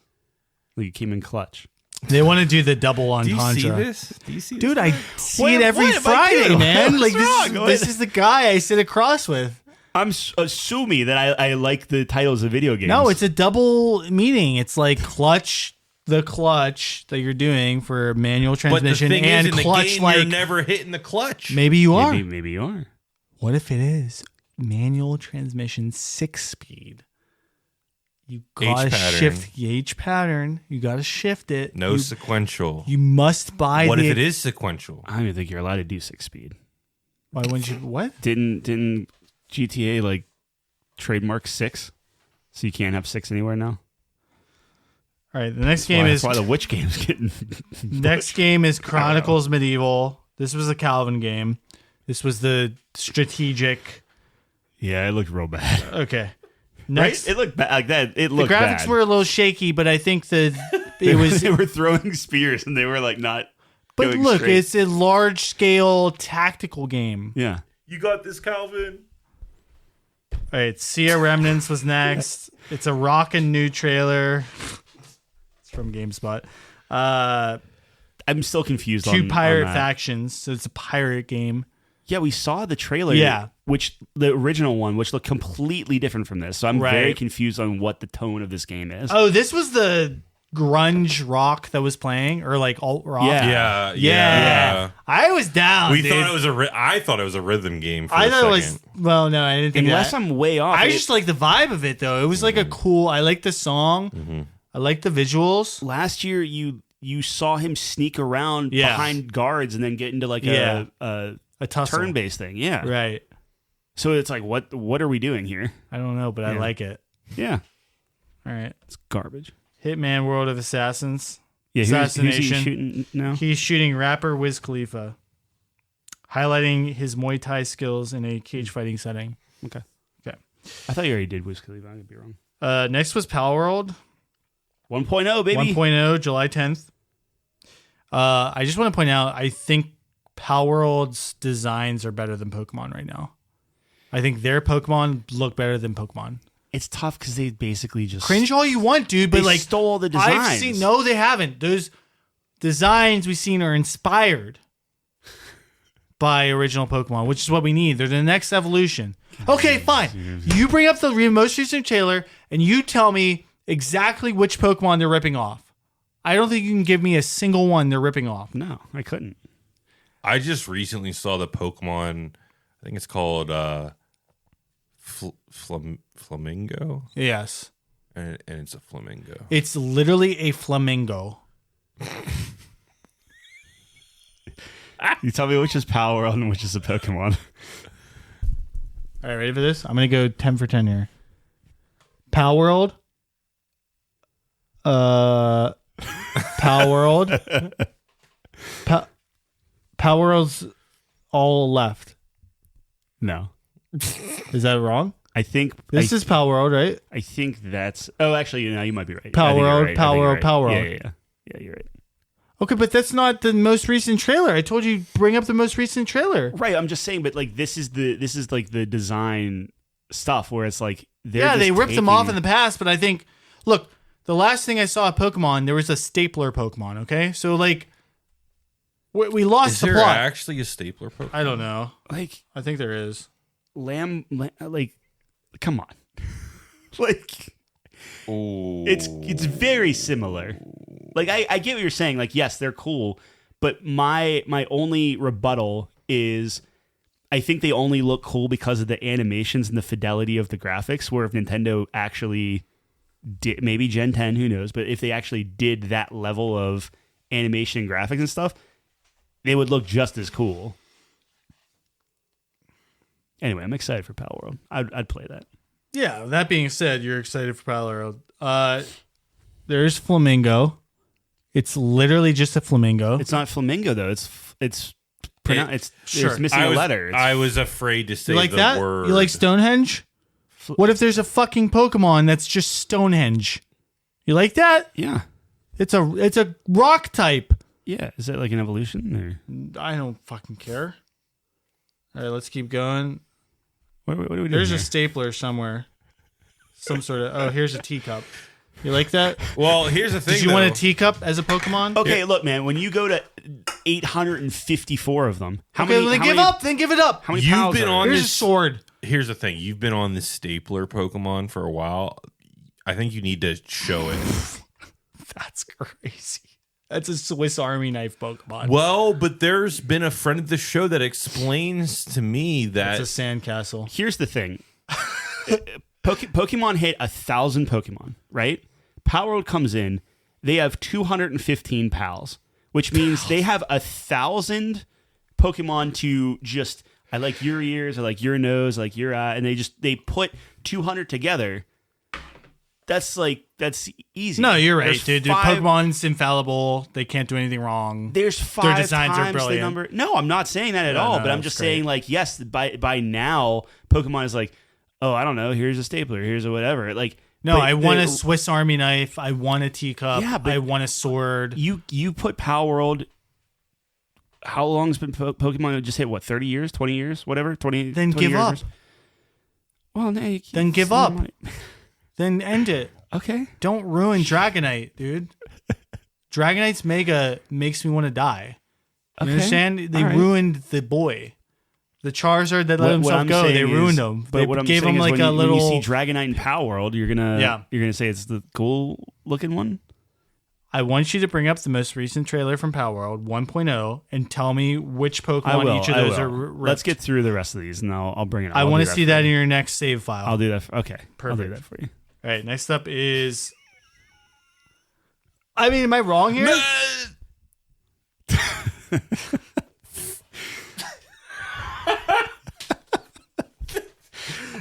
Like you came in clutch. They want to do the double Do you entendre. see this? Do you see Dude, this? I see What- it every what am I Friday, doing? man. What's Like wrong? this is the guy I sit across with. I'm assuming that I like the titles of video games. No, it's a double meaning. It's like clutch, the clutch that you're doing for manual But the transmission, thing and is, in the clutch game, like you're never hitting the clutch. maybe you are. maybe you are. What if it is manual transmission 6-speed? You gotta H-pattern. shift the H pattern. You gotta shift it. No you, sequential. you must buy. What the, if it is sequential? I don't even think you're allowed to do 6-speed. Why wouldn't you? What? Didn't GTA like trademark 6? So you can't have 6 anywhere now. All right. The next game is That's why the Witch game's getting. next game is Chronicles Medieval. This was a Calvin game. This was the strategic. Yeah, it looked real bad. Okay. Right? Next, It looked bad. Like that. It the looked graphics bad. were a little shaky, but I think that it was. they were throwing spears and they were like not. But going look, straight. it's a large scale tactical game. Yeah. You got this, Calvin. All right, Sea of Remnants was next. It's a rockin' new trailer. It's from GameSpot. I'm still confused. Two on pirate that. factions, so it's a pirate game. Yeah, we saw the trailer. Yeah. Which the original one, which looked completely different from this. So I'm very Right. confused on what the tone of this game is. Oh, this was the grunge rock that was playing, or like alt rock. Yeah. Yeah. I was down. We dude. thought it was I thought it was a rhythm game. For I a thought it second. was. Well, no, I didn't think Unless that. I'm way off. I it- just like the vibe of it, though. It was like a cool. I like the song. I like the visuals. last year you saw him sneak around Yeah. behind guards and then get into like Yeah. a A tussle. turn-based thing. Yeah. Right. So it's like, what are we doing here? I don't know, but I Yeah. like it. Yeah. All right. It's garbage. Hitman World of Assassins. Yeah. Who's he Assassination. shooting now? He's shooting rapper Wiz Khalifa, highlighting his Muay Thai skills in a cage fighting setting. Okay. Okay. I thought you already did Wiz Khalifa. I could be wrong. Next was Pal World 1.0, baby. 1.0, July 10th. I just want to point out, I think Pal World's designs are better than Pokemon right now. I think their Pokemon look better than Pokemon. It's tough because they basically just Cringe all you want, dude, but They like stole all the designs. I've seen. No, they haven't. Those designs we've seen are inspired by original Pokemon, which is what we need. They're the next evolution. Okay, fine. You bring up the most recent trailer and you tell me exactly which Pokemon they're ripping off. I don't think you can give me a single one they're ripping off. No, I couldn't. I just recently saw the Pokemon. I think it's called Flamingo, Yes. and it's a flamingo. It's literally a flamingo. You tell me which is Power World and which is a Pokemon. All right, ready for this? I'm gonna go 10 for 10 here. Power World. Power World. Power World's all left. No. Is that wrong? I think This is Power World, right? I think that's. Oh, actually, you might be right. Power I think you're World, right. Power I think you're World, right. Power Yeah, World. yeah, you're right. Okay, but that's not the most recent trailer. I told you bring up the most recent trailer. Right, I'm just saying, but like this is like the design stuff where it's like They ripped them off in the past, but I think look, the last thing I saw of Pokemon, there was a stapler Pokemon. Okay, so like we lost Is the there plot. actually a stapler Pokemon? I don't know. like I think there is. like come on. Like Ooh. it's very similar. Like I get what you're saying. Like yes, they're cool, but my only rebuttal is I think they only look cool because of the animations and the fidelity of the graphics. Where if Nintendo actually did, maybe Gen 10, who knows? But if they actually did that level of animation and graphics and stuff, they would look just as cool. Anyway, I'm excited for Power World. I'd play that. Yeah. That being said, you're excited for Power World. There's Flamingo. It's literally just a flamingo. It's not flamingo though. It's Sure. missing a letter. I was afraid to say You like the that? word. You like Stonehenge? What if there's a fucking Pokemon that's just Stonehenge? You like that? Yeah. It's a rock type. Yeah. Is that like an evolution or I don't fucking care. All right, let's keep going. what are we doing There's here? a stapler somewhere. Some sort of. Oh, here's a teacup. You like that? Well, here's the thing. Did you want a teacup as a Pokemon? Okay, look, man. When you go to 854 of them, how Okay, many? then how give many, up. Then give it up. How many You've pals been are on there? Here's a this- sword. Here's the thing. You've been on this stapler Pokemon for a while. I think you need to show it. That's crazy. That's a Swiss Army knife Pokemon. Well, but there's been a friend of the show that explains to me that It's a sandcastle. Here's the thing. Pokemon hit 1,000 Pokemon, right? Power World comes in. They have 215 pals, which means they have 1,000 Pokemon to just. I like your ears. I like your nose. I like your eye, and they put 200 together. That's easy. No, you're right, There's dude. five- Pokemon's infallible. They can't do anything wrong. There's five designs are times the brilliant. number. No, I'm not saying that at No, all. no, But I'm it's just great. saying, like, yes, by now, Pokemon is like, oh, I don't know. Here's a stapler. Here's a whatever. Like, No, but I want a the- Swiss Army knife. I want a teacup. Yeah, but- I want a sword. You put Power World. How long has been Pokemon? Just hit what 30 years, 20 years, whatever. 20. Then 20 give up. years? Well, no, you keep Then give spending up. money. Then end it. Okay. Don't ruin Dragonite, dude. Dragonite's Mega makes me want to die. You Okay. understand? They All right. ruined the boy. The Charizard that let What himself I'm go, saying they is- ruined him. But They what I'm gave saying him is like when a you, little. when you see Dragonite in Power World, you're gonna say it's the cool looking one. I want you to bring up the most recent trailer from Power World 1.0 and tell me which I Pokemon will. each of I those will. are. Let's get through the rest of these, and I'll bring it up. I want to see for that in you. your next save file. I'll do that. Okay. I'll do Perfect. that for you. All right, next up is. I mean, am I wrong here?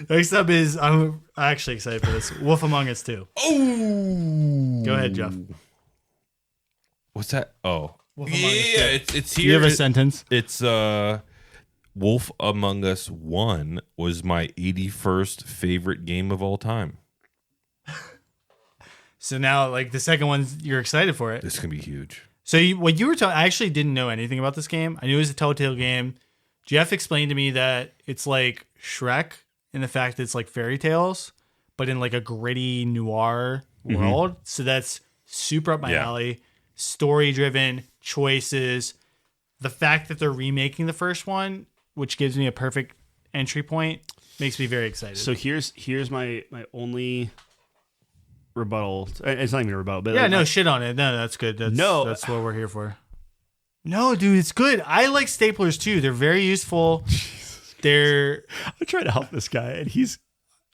Next up is I'm actually excited for this. Wolf Among Us 2. Oh, Go ahead, Jeff. What's that? Oh, Wolf yeah, Among Us 2. it's You here. have a sentence. It's Wolf Among Us 1 was my 81st favorite game of all time. So now, like the second one, you're excited for it. This can be huge. So what you were talking, I actually didn't know anything about this game. I knew it was a Telltale game. Jeff explained to me that it's like Shrek in the fact that it's like fairy tales, but in like a gritty noir world. So that's super up my Yeah. alley. Story driven choices. The fact that they're remaking the first one, which gives me a perfect entry point, makes me very excited. So here's my only rebuttal. It's not even a rebuttal, but yeah, like, no shit on it. No, that's good. That's what we're here for. No, dude, it's good. I like staplers too. They're very useful. They're I'm trying to help this guy, and he's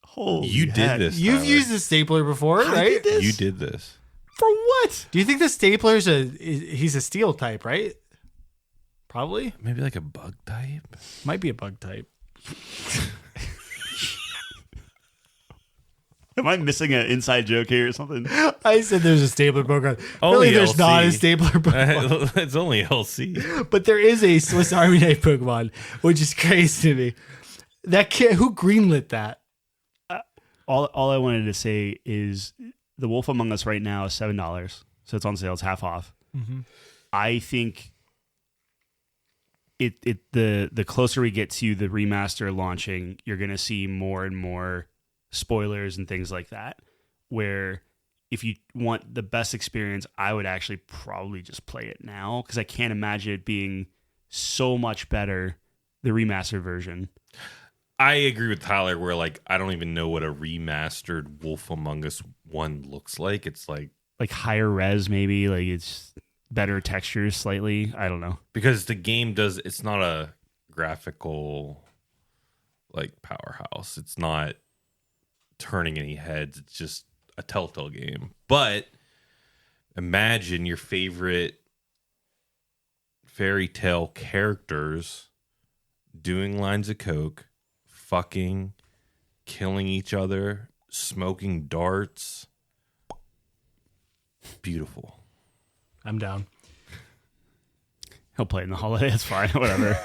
holy. You did heck. this. you've Tyler. used a stapler before, I right? did this? You did this. For what? Do you think the stapler's he's a steel type, right? Probably. Maybe like a bug type. Might be a bug type. Am I missing an inside joke here or something? I said there's a stapler Pokemon. Only Really, there's LC. not a stapler Pokemon. It's only LC. But there is a Swiss Army knife Pokemon, which is crazy to me. That kid, who greenlit that? All I wanted to say is the Wolf Among Us right now is $7, so it's on sale. It's half off. Mm-hmm. I think the closer we get to the remaster launching, you're going to see more and more spoilers and things like that, where if you want the best experience, I would actually probably just play it now, because I can't imagine it being so much better, the remastered version. I agree with Tyler where like I don't even know what a remastered Wolf Among Us 1 looks like. It's like higher res, maybe, like it's better textures slightly. I don't know. Because the game it's not a graphical like powerhouse. It's not turning any heads. It's just a Telltale game. But imagine your favorite fairy tale characters doing lines of coke, fucking, killing each other, smoking darts. Beautiful. I'm down. He'll play in the holiday. It's fine. Whatever.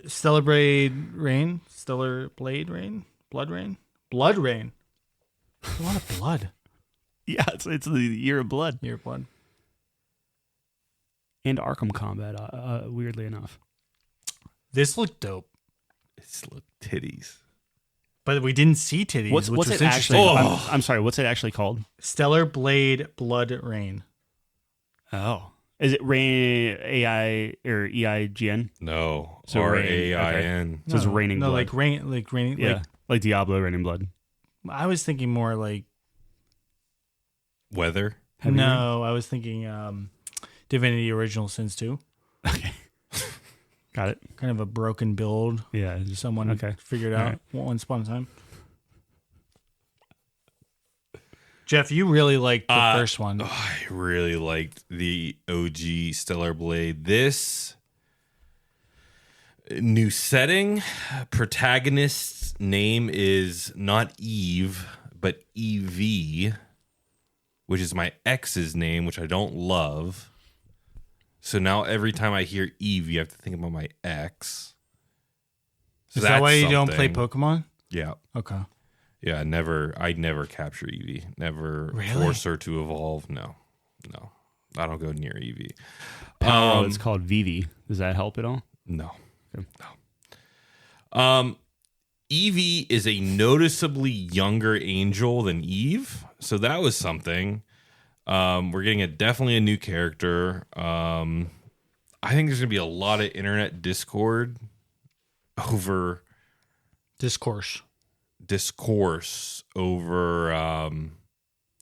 Stellar Blade Rain. Blood Rain. Blood Rain. A lot of blood. Yeah, it's the Year of Blood. Year of Blood. And Arkham Combat, weirdly enough. This looked dope. It's look titties. But we didn't see titties, What's which was it interesting. actually? I'm sorry. What's it actually called? Stellar Blade Blood Rain. Oh, is it Rain AI or EIGN? No. So RAIN. So it's raining blood. like raining. Yeah, like Diablo, raining blood. I was thinking more like Weather. no. I was thinking Divinity Original Sins 2. Okay, got it. Kind of a broken build. Yeah, just, Someone okay. figured All out right. once upon a time. Jeff, you really liked the first one. I really liked the OG Stellar Blade. This new setting, protagonist's name is not Eve, but EV, which is my ex's name, which I don't love. So now every time I hear Eve, you have to think about my ex. So Is that why you that's don't play something. Pokemon? Yeah. Okay. Yeah, I never capture Eevee. Never Really? force her to evolve. No. I don't go near Eevee. It's called Vivi. Does that help at all? No. Eevee is a noticeably younger angel than Eve, so that was something. We're getting definitely a new character. I think there's gonna be a lot of internet discourse over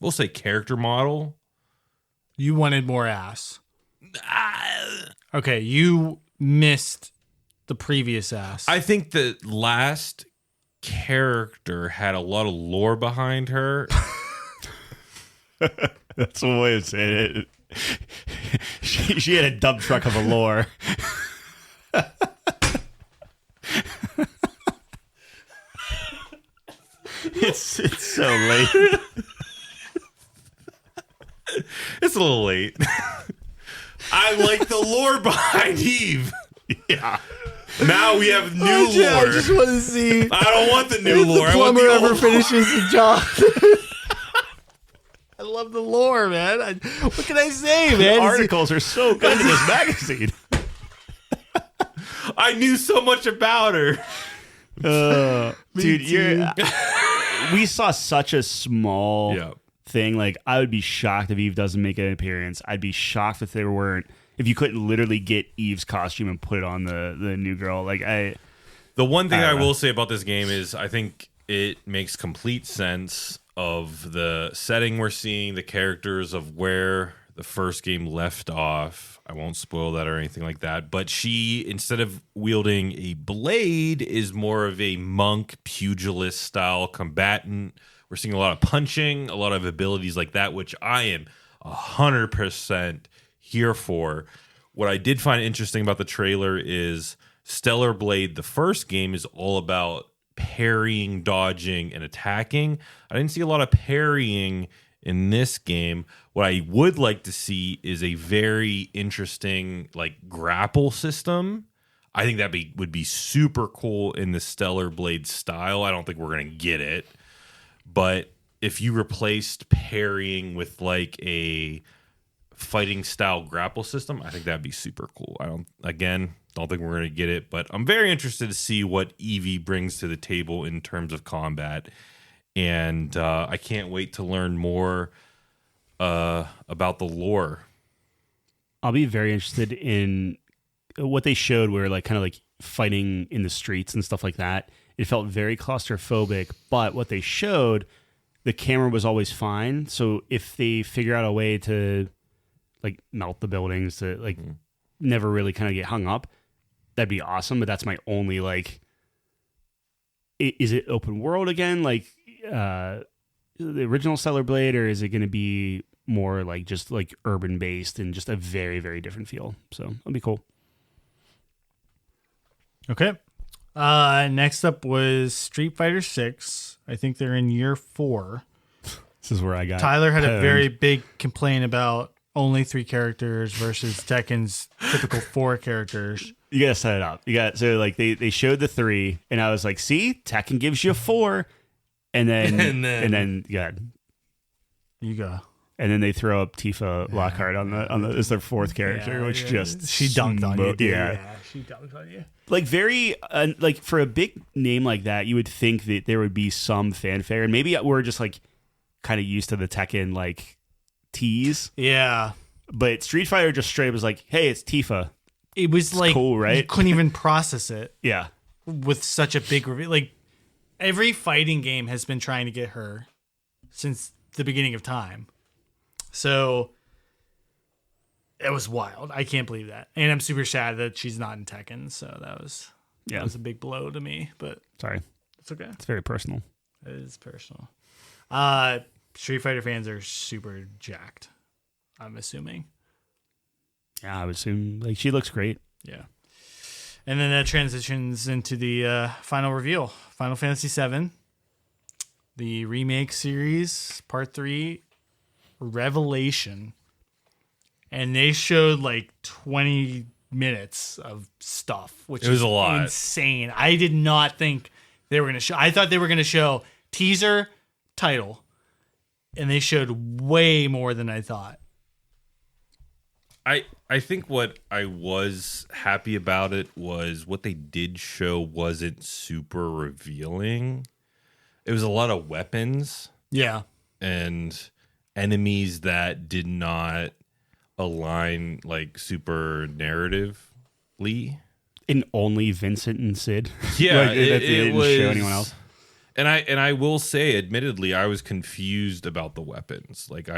we'll say character model. You wanted more ass. Okay, you missed the previous ass. I think the last character had a lot of lore behind her. That's one way of saying it. She had a dump truck of a lore. It's so late. It's a little late. I like the lore behind Eve. Yeah. Now we have new I lore. just want to see I don't want the new if lore. the I want plumber the ever old finishes the job. I love the lore, man. What can I say, man? The articles are so good in this magazine. I knew so much about her. Dude, we saw such a small Yeah. thing. Like, I would be shocked if Eve doesn't make an appearance. I'd be shocked if you couldn't literally get Eve's costume and put it on the new girl. Like, The one thing I I don't know. will say about this game is I think it makes complete sense of the setting we're seeing, the characters of where the first game left off. I won't spoil that or anything like that. But she, instead of wielding a blade, is more of a monk, pugilist style combatant. We're seeing a lot of punching, a lot of abilities like that, which I am 100% here for. what I did find interesting about the trailer is Stellar Blade, the first game, is all about parrying, dodging, and attacking. I didn't see a lot of parrying in this game. What I would like to see is a very interesting like grapple system. I think that would be super cool in the Stellar Blade style. I don't think we're going to get it. But if you replaced parrying with like a fighting style grapple system, I think that'd be super cool. I don't think we're going to get it, but I'm very interested to see what Eevee brings to the table in terms of combat. And I can't wait to learn more about the lore. I'll be very interested in what they showed where like kind of like fighting in the streets and stuff like that. It felt very claustrophobic, but what they showed, the camera was always fine. So if they figure out a way to like melt the buildings to like never really kind of get hung up, that'd be awesome. But that's my only like, is it open world again? Like the original Stellar Blade, or is it going to be more like just like urban based and just a very, very different feel? So it'll be cool. Okay. Next up was Street Fighter 6. I think they're in year 4. This is where I got Tyler had a pwned. very big complaint about only 3 characters versus Tekken's typical 4 characters. You gotta set it up. So like they showed the 3, and I was like, see, Tekken gives you 4, and then and then yeah, You go. and then they throw up Tifa Lockhart on the as their 4th character, which just she dunked on you, dude. Yeah. She dunked on you. Like very like for a big name like that, you would think that there would be some fanfare, and maybe we're just like kind of used to the Tekken like tease. Yeah. But Street Fighter just straight was like, hey, it's Tifa. It was like cool, right? You couldn't even process it Yeah. with such a big reveal. Like every fighting game has been trying to get her since the beginning of time. So it was wild. I can't believe that. And I'm super sad that she's not in Tekken. So that was a big blow to me, but Sorry. it's okay. It's very personal. It is personal. Street Fighter fans are super jacked, I'm assuming. Yeah, I would assume like she looks great. Yeah. And then that transitions into the final reveal. Final Fantasy VII, the remake series, part 3, Revelation. And they showed like 20 minutes of stuff, which It was is a lot. insane. I did not think they were going to show. I thought they were going to show teaser, title, and they showed way more than I thought. I think what I was happy about it was what they did show wasn't super revealing. It was a lot of weapons Yeah. and enemies that did not align like super narratively. And only Vincent and Sid. Yeah, Like, they it didn't was. show anyone else. And I will say, admittedly, I was confused about the weapons. Like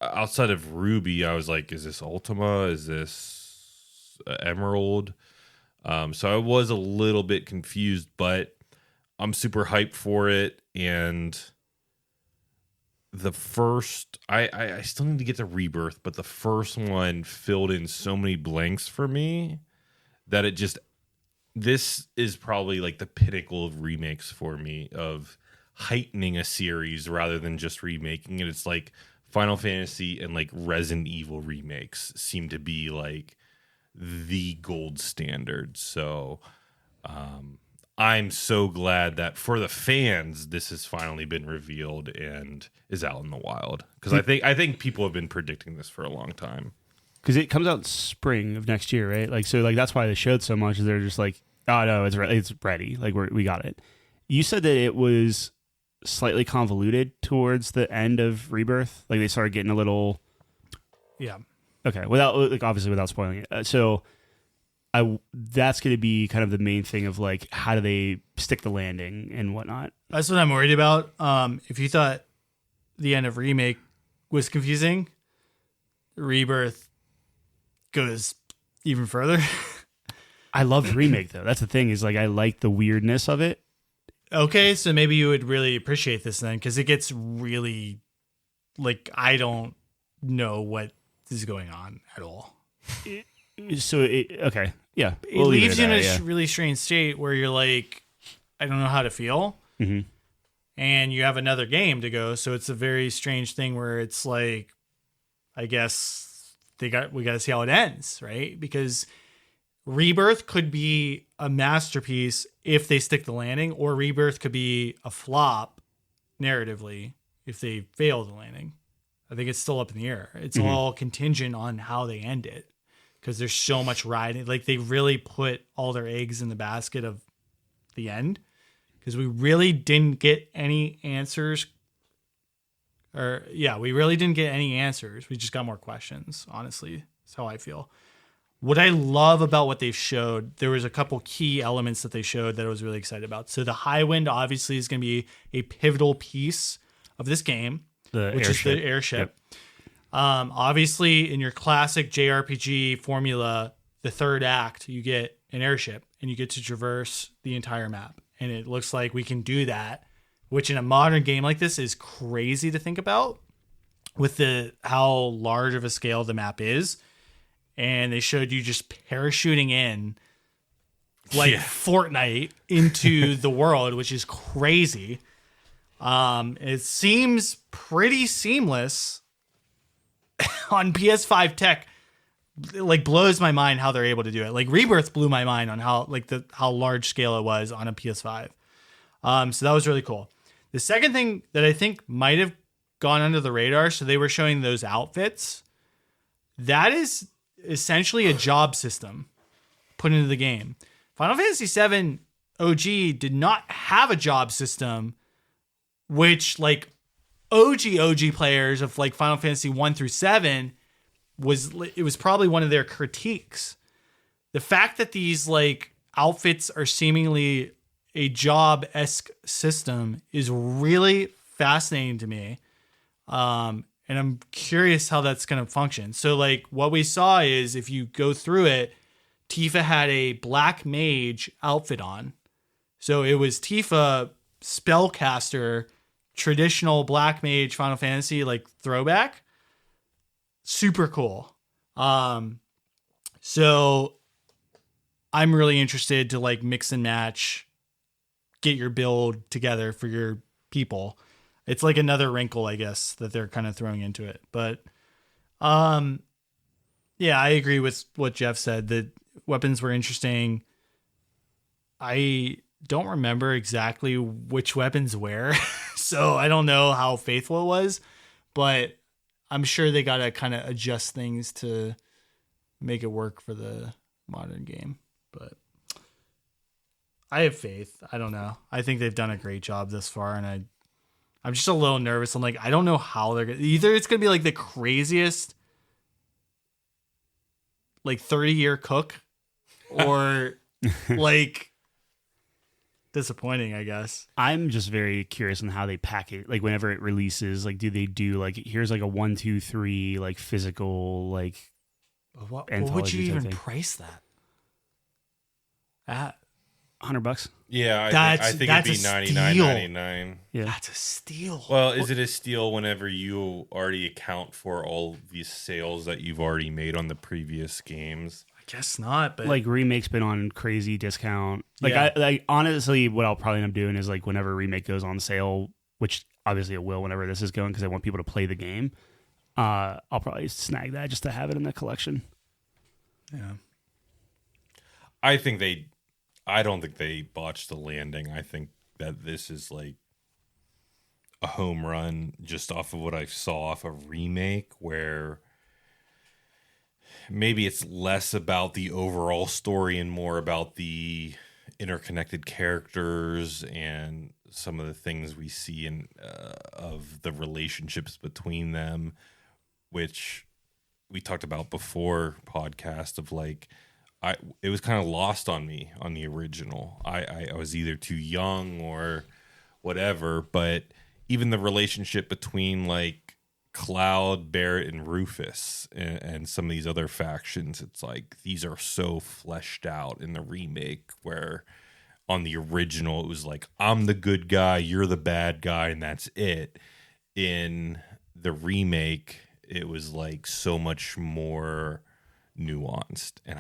outside of Ruby, I was like, is this Ultima? Is this Emerald? So I was a little bit confused, but I'm super hyped for it. And the first, I still need to get to Rebirth, but the first one filled in so many blanks for me that this is probably like the pinnacle of remakes for me, of heightening a series rather than just remaking it. It's like Final Fantasy and like Resident Evil remakes seem to be like the gold standard. So I'm so glad that for the fans, this has finally been revealed and is out in the wild. Because I think people have been predicting this for a long time. Because it comes out spring of next year, right? Like, so like that's why they showed so much. Is they're just like, oh no, it's ready. Like we got it. You said that it was slightly convoluted towards the end of Rebirth. Like they started getting a little. Yeah. Okay, obviously without spoiling it. So that's going to be kind of the main thing of like how do they stick the landing and whatnot. That's what I'm worried about. If you thought the end of Remake was confusing, Rebirth goes even further. I loved Remake though. That's the thing, is like I like the weirdness of it. Okay, so maybe you would really appreciate this then, because it gets really, like, I don't know what is going on at all. Okay. Yeah. It leaves you in a really strange state where you're like, I don't know how to feel. Mm-hmm. And you have another game to go. So it's a very strange thing where it's like, I guess we got to see how it ends, right? Because Rebirth could be a masterpiece if they stick the landing, or Rebirth could be a flop narratively if they fail the landing. I think it's still up in the air. It's all contingent on how they end it, because there's so much riding. Like, they really put all their eggs in the basket of the end, because we really didn't get any answers. We really didn't get any answers. We just got more questions, honestly. That's how I feel. What I love about what they showed, there was a couple key elements that they showed that I was really excited about. So the high wind obviously is going to be a pivotal piece of this game, which is the airship. Yep. Obviously, in your classic JRPG formula, the third act, you get an airship and you get to traverse the entire map. And it looks like we can do that, which in a modern game like this is crazy to think about with how large of a scale the map is. And they showed you just parachuting in like Fortnite into the world, which is crazy. It seems pretty seamless on PS5 tech. It like blows my mind how they're able to do it. Like Rebirth blew my mind on how large scale it was on a PS5. So that was really cool. The second thing that I think might have gone under the radar, so they were showing those outfits. That is essentially a job system put into the game. Final Fantasy VII OG did not have a job system, which like OG players of like Final Fantasy 1 through 7 was probably one of their critiques. The fact that these like outfits are seemingly a job-esque system is really fascinating to me. And I'm curious how that's going to function. So like what we saw is if you go through it, Tifa had a black mage outfit on. So it was Tifa spellcaster, traditional black mage Final Fantasy like throwback. Super cool. So I'm really interested to like mix and match, get your build together for your people. It's like another wrinkle, I guess, that they're kind of throwing into it. But, yeah, I agree with what Jeff said. The weapons were interesting. I don't remember exactly which weapons were, so I don't know how faithful it was. But I'm sure they got to kind of adjust things to make it work for the modern game. But I have faith. I don't know. I think they've done a great job thus far, and I'm just a little nervous. I'm like, I don't know how they're going to... Either it's going to be like the craziest like 30-year cook or like disappointing, I guess. I'm just very curious on how they pack it. Like whenever it releases, like do they do like here's like a 1, 2, 3 like physical like what would you even price that at? $100. Yeah, I think it'd be $99.99. Yeah, that's a steal. Well, is it a steal whenever you already account for all these sales that you've already made on the previous games? I guess not, but like Remake's been on crazy discount. Like Yeah. I honestly, what I'll probably end up doing is like whenever Remake goes on sale, which obviously it will whenever this is going because I want people to play the game. I'll probably snag that just to have it in the collection. yeah. I don't think they botched the landing. I think that this is like a home run just off of what I saw off a Remake, where maybe it's less about the overall story and more about the interconnected characters and some of the things we see in of the relationships between them, which we talked about before podcast of like, it was kind of lost on me on the original. I was either too young or whatever, but even the relationship between like Cloud, Barrett, and Rufus and some of these other factions, it's like these are so fleshed out in the remake, where on the original it was like, I'm the good guy, you're the bad guy, and that's it. In the remake, it was like so much more nuanced, and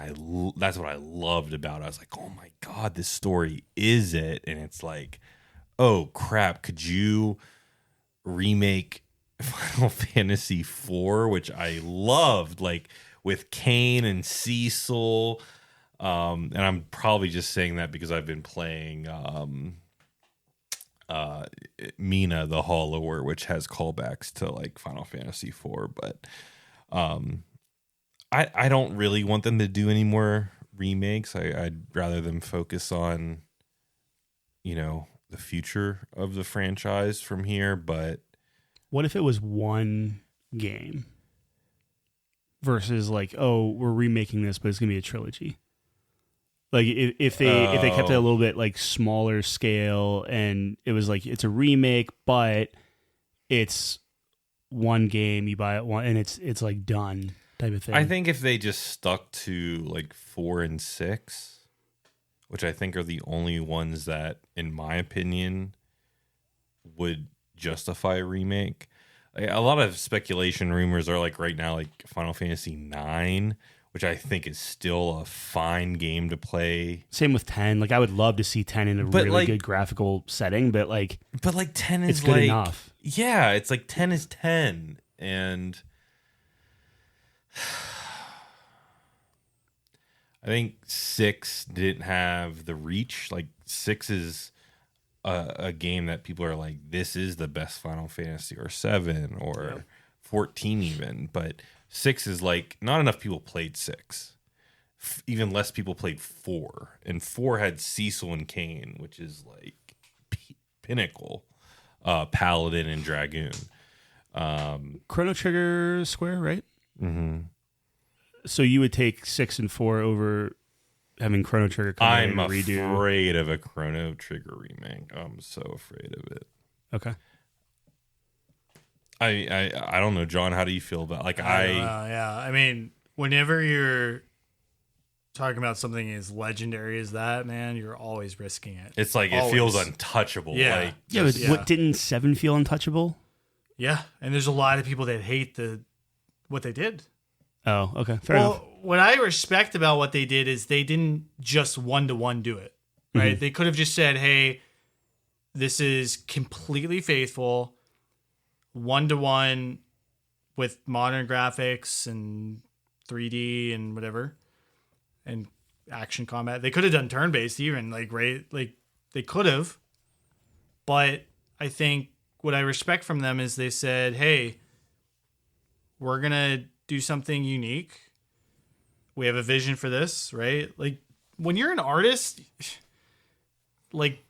that's what I loved about it. I was like, oh my god, this story is it. And it's like, oh crap, could you remake Final Fantasy IV, which I loved, like with Kane and Cecil. And I'm probably just saying that because I've been playing Mina the Hollower, which has callbacks to like Final Fantasy IV. But I don't really want them to do any more remakes. I'd rather them focus on, the future of the franchise from here. But what if it was one game versus like, oh, we're remaking this, but it's gonna be a trilogy? Like if they kept it a little bit like smaller scale, and it was like it's a remake, but it's one game, you buy it one, and it's like done type of thing. I think if they just stuck to like 4 and 6, which I think are the only ones that, in my opinion, would justify a remake. Like, a lot of speculation rumors are like right now, like Final Fantasy 9, which I think is still a fine game to play. Same with 10. Like I would love to see 10 in a really good graphical setting, but 10 is it's good enough. Yeah, it's like 10 is 10, and I think 6 didn't have the reach. Like 6 is a game that people are like, this is the best Final Fantasy, or 7 or 14 even. But 6 is like, not enough people played 6. Even less people played 4. And 4 had Cecil and Kane, which is like pinnacle, Paladin and Dragoon. Chrono Trigger Square, right? Mm-hmm. So you would take 6 and 4 over having Chrono Trigger come in and redo? I'm afraid of a Chrono Trigger remake. I'm so afraid of it. Okay. I don't know, John. How do you feel about yeah. I mean, whenever you're talking about something as legendary as that, man, you're always risking it. It's like always. It feels untouchable. Yeah. What didn't 7 feel untouchable? Yeah, and there's a lot of people that hate what they did. Oh, okay. Fair enough. What I respect about what they did is they didn't just one-to-one do it, right? Mm-hmm. They could have just said, hey, this is completely faithful, one-to-one with modern graphics and 3D and whatever, and action combat. They could have done turn-based even, they could have. But I think what I respect from them is they said, hey, we're going to do something unique. We have a vision for this, right? Like when you're an artist, like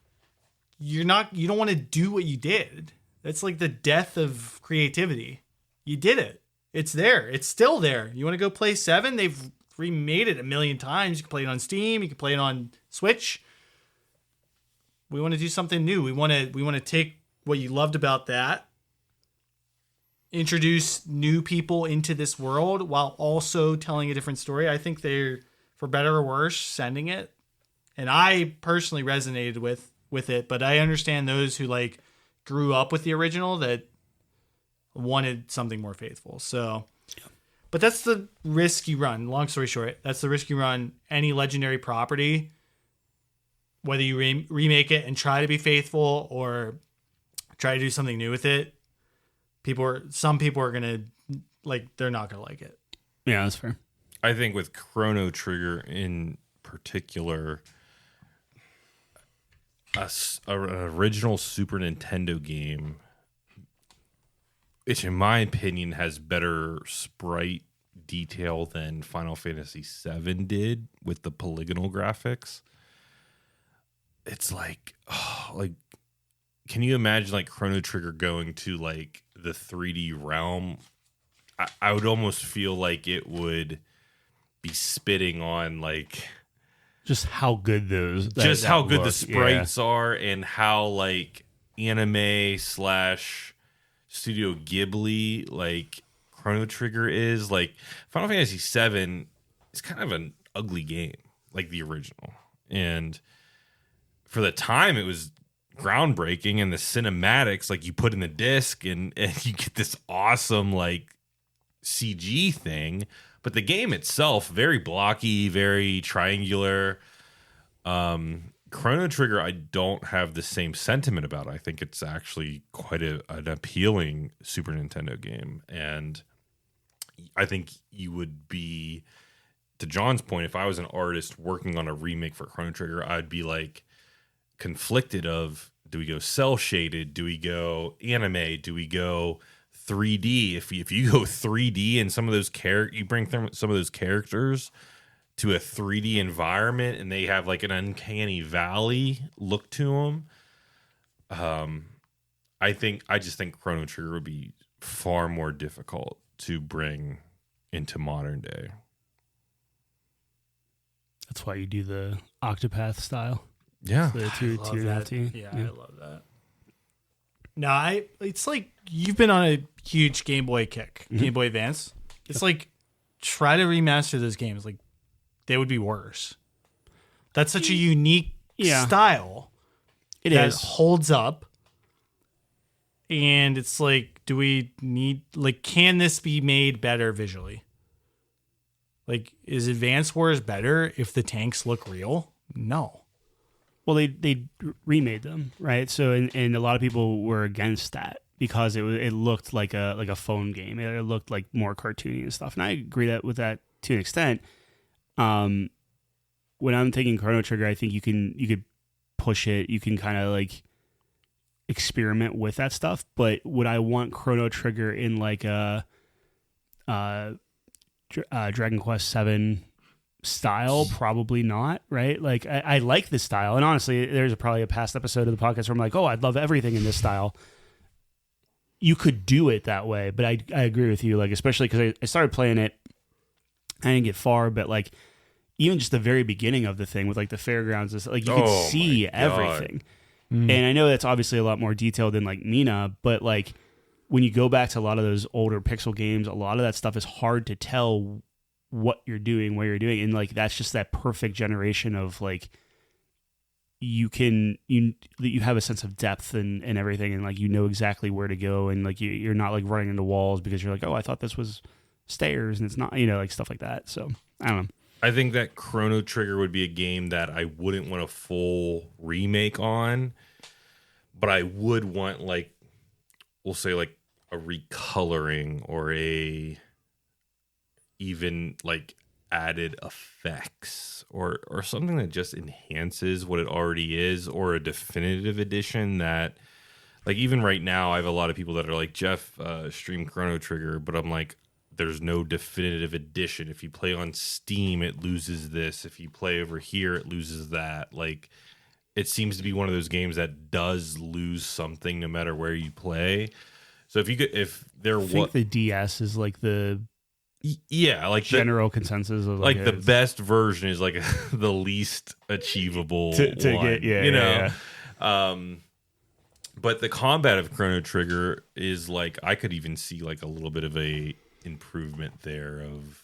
you don't want to do what you did. That's like the death of creativity. You did it. It's there. It's still there. You want to go play 7? They've remade it a million times. You can play it on Steam. You can play it on Switch. We want to do something new. We want to take what you loved about that, introduce new people into this world while also telling a different story. I think they're, for better or worse, sending it. And I personally resonated with it, but I understand those who like grew up with the original that wanted something more faithful. So, but that's the risk you run. Long story short, that's the risk you run. Any legendary property, whether you remake it and try to be faithful or try to do something new with it, some people are gonna they're not gonna like it. Yeah, that's fair. I think with Chrono Trigger in particular, an original Super Nintendo game, which in my opinion has better sprite detail than Final Fantasy VII did with the polygonal graphics. It's can you imagine like Chrono Trigger going to like the 3D realm? I would almost feel like it would be spitting on like just how good how good the sprites are, and how like anime / Studio Ghibli like Chrono Trigger is. Like Final Fantasy VII is kind of an ugly game, like the original, and for the time it was groundbreaking, and the cinematics like you put in the disc and you get this awesome like CG thing, but the game itself, very blocky, very triangular. Chrono Trigger, I don't have the same sentiment about. I think it's actually quite an appealing Super Nintendo game. And I think you would be, to John's point, if I was an artist working on a remake for Chrono Trigger, I'd be like conflicted of, do we go cell shaded? Do we go anime? Do we go 3D? If you go 3D and some of those you bring some of those characters to a 3D environment and they have like an uncanny valley look to them. I just think Chrono Trigger would be far more difficult to bring into modern day. That's why you do the Octopath style. Yeah. The two and a half T. Yeah, I love that. No, it's like you've been on a huge Game Boy kick, Game Boy Advance. It's like, try to remaster those games. Like, they would be worse. That's such a unique style. It is. Holds up. And it's like, do we need, like, can this be made better visually? Like, is Advance Wars better if the tanks look real? No. Well, they remade them, right? So, and a lot of people were against that because it looked like a phone game. It looked like more cartoony and stuff. And I agree with that to an extent. When I'm thinking Chrono Trigger, I think you could push it. You can kind of like experiment with that stuff. But would I want Chrono Trigger in like a Dragon Quest VII style? Probably not, right? Like I like this style, and honestly, there's probably a past episode of the podcast where I'm like, oh, I'd love everything in this style. You could do it that way, but I agree with you, like especially because I started playing it. I didn't get far, but like even just the very beginning of the thing with like the fairgrounds, like you could see everything. And I know that's obviously a lot more detailed than like Mina, but like when you go back to a lot of those older pixel games, a lot of that stuff is hard to tell what you're doing, where you're doing, and like that's just that perfect generation of like you have a sense of depth and everything, and like you know exactly where to go, and like you're not like running into walls because you're like, oh, I thought this was stairs and it's not, like stuff like that. So I don't know. I think that Chrono Trigger would be a game that I wouldn't want a full remake on, but I would want like, we'll say like a recoloring or a even like added effects or something that just enhances what it already is, or a definitive edition that, like, even right now I have a lot of people that are like, Jeff, stream Chrono Trigger, but I'm like, there's no definitive edition. If you play on Steam, it loses this. If you play over here, it loses that. Like, it seems to be one of those games that does lose something no matter where you play. So if there was, I think the DS is like the like general consensus of like the best version is like the least achievable to one, get, But the combat of Chrono Trigger is like, I could even see like a little bit of a improvement there of,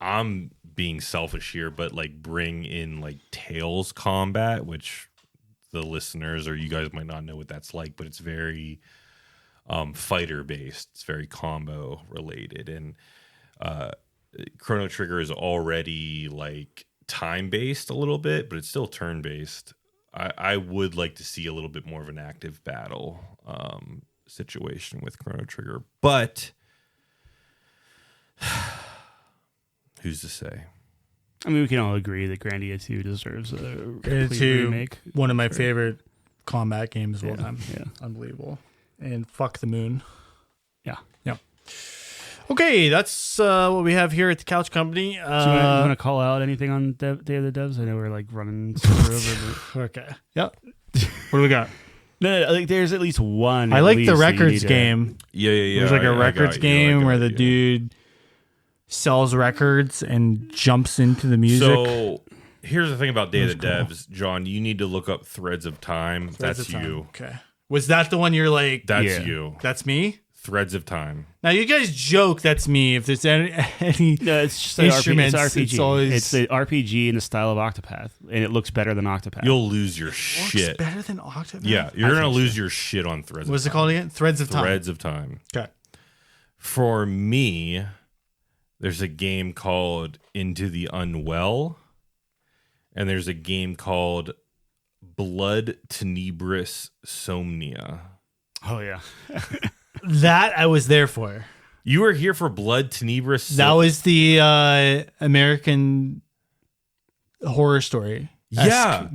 I'm being selfish here, but like bring in like Tails combat, which the listeners or you guys might not know what that's like, but it's very fighter based. It's very combo related, and Chrono Trigger is already like time based a little bit, but it's still turn based. I would like to see a little bit more of an active battle situation with Chrono Trigger, but who's to say? I mean, we can all agree that Grandia 2 deserves a complete remake. One of my favorite combat games of all time. Yeah, unbelievable. And fuck the moon. Yeah. Okay, that's what we have here at the Couch Company. So you want to call out anything on Day of the Devs? I know we're like running over. Okay. Yep. What do we got? No, like there's at least one. I like the records game. Yeah. There's like a records game where the dude sells records and jumps into the music. So here's the thing about Day of the Devs, John. You need to look up Threads of Time. That's you. Okay. Was that the one you're like? That's you. That's me? Threads of Time. Now you guys joke that's me. If there's any No, it's just instruments, it's RPG. it's always It's the RPG in the style of Octopath, and it looks better than Octopath. You'll lose your looks shit. better than Octopath. Yeah, you're going to lose your shit on Threads What's of it Time. called again? Threads of Time. Threads of Time. Okay. For me, there's a game called Into the Unwell, and there's a game called Blood Tenebris Somnia. Oh yeah. That I was there for. You were here for Blood Tenebris. That was the American Horror Story.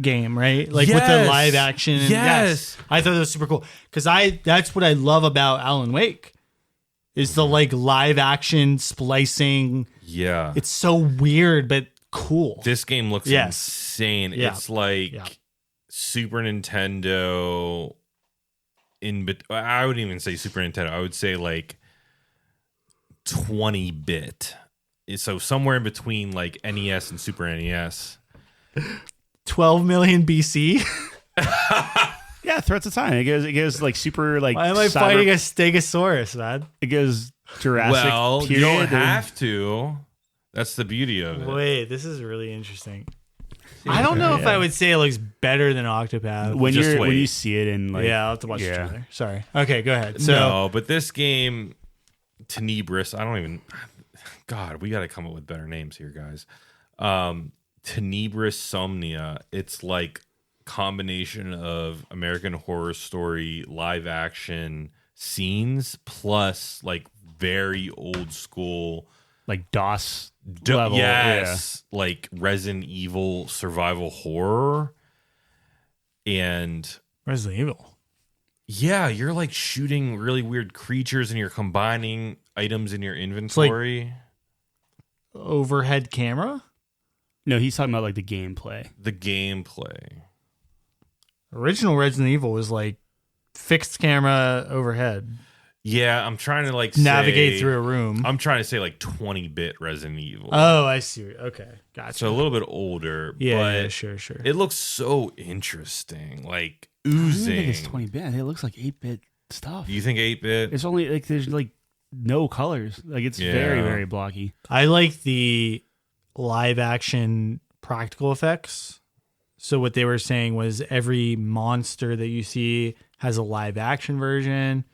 Game, right? Like with the live action. Yes. I thought that was super cool because that's what I love about Alan Wake is the like live action splicing. Yeah. It's so weird but cool. This game looks insane. Yeah. It's like Super Nintendo I wouldn't even say Super Nintendo. I would say like 20-bit. So somewhere in between like NES and Super NES. 12 million BC. Yeah, Threads of Time. It goes like super like. Why am I fighting a Stegosaurus, man? It goes Jurassic. Well, you period don't and- have to. That's the beauty of it. Wait, this is really interesting. I don't know if I would say it looks better than Octopath. when Just when wait. you see it in like. I'll have to watch the yeah. trailer. Sorry. Okay, go ahead. So No, but this game, Tenebris, I don't even. God, we got to come up with better names here, guys. Tenebris Somnia. It's like combination of American Horror Story live action scenes plus like very old school Like DOS level. yes, like Resident Evil survival horror. And Resident Evil. yeah, you're like shooting really weird creatures and you're combining items in your inventory. Overhead camera? No, he's talking about like the gameplay. The gameplay. Original Resident Evil was like fixed camera overhead. Yeah, I'm trying to like Navigate say, through a room. I'm trying to say like 20-bit Resident Evil. Oh, I see. Okay. Gotcha. So a little bit older, yeah, but sure. it looks so interesting. Like I don't oozing. think it's 20-bit. It looks like 8-bit stuff. You think 8-bit? It's only like there's like no colors. Like it's very very blocky. I like the live action practical effects. So what they were saying was every monster that you see has a live action version.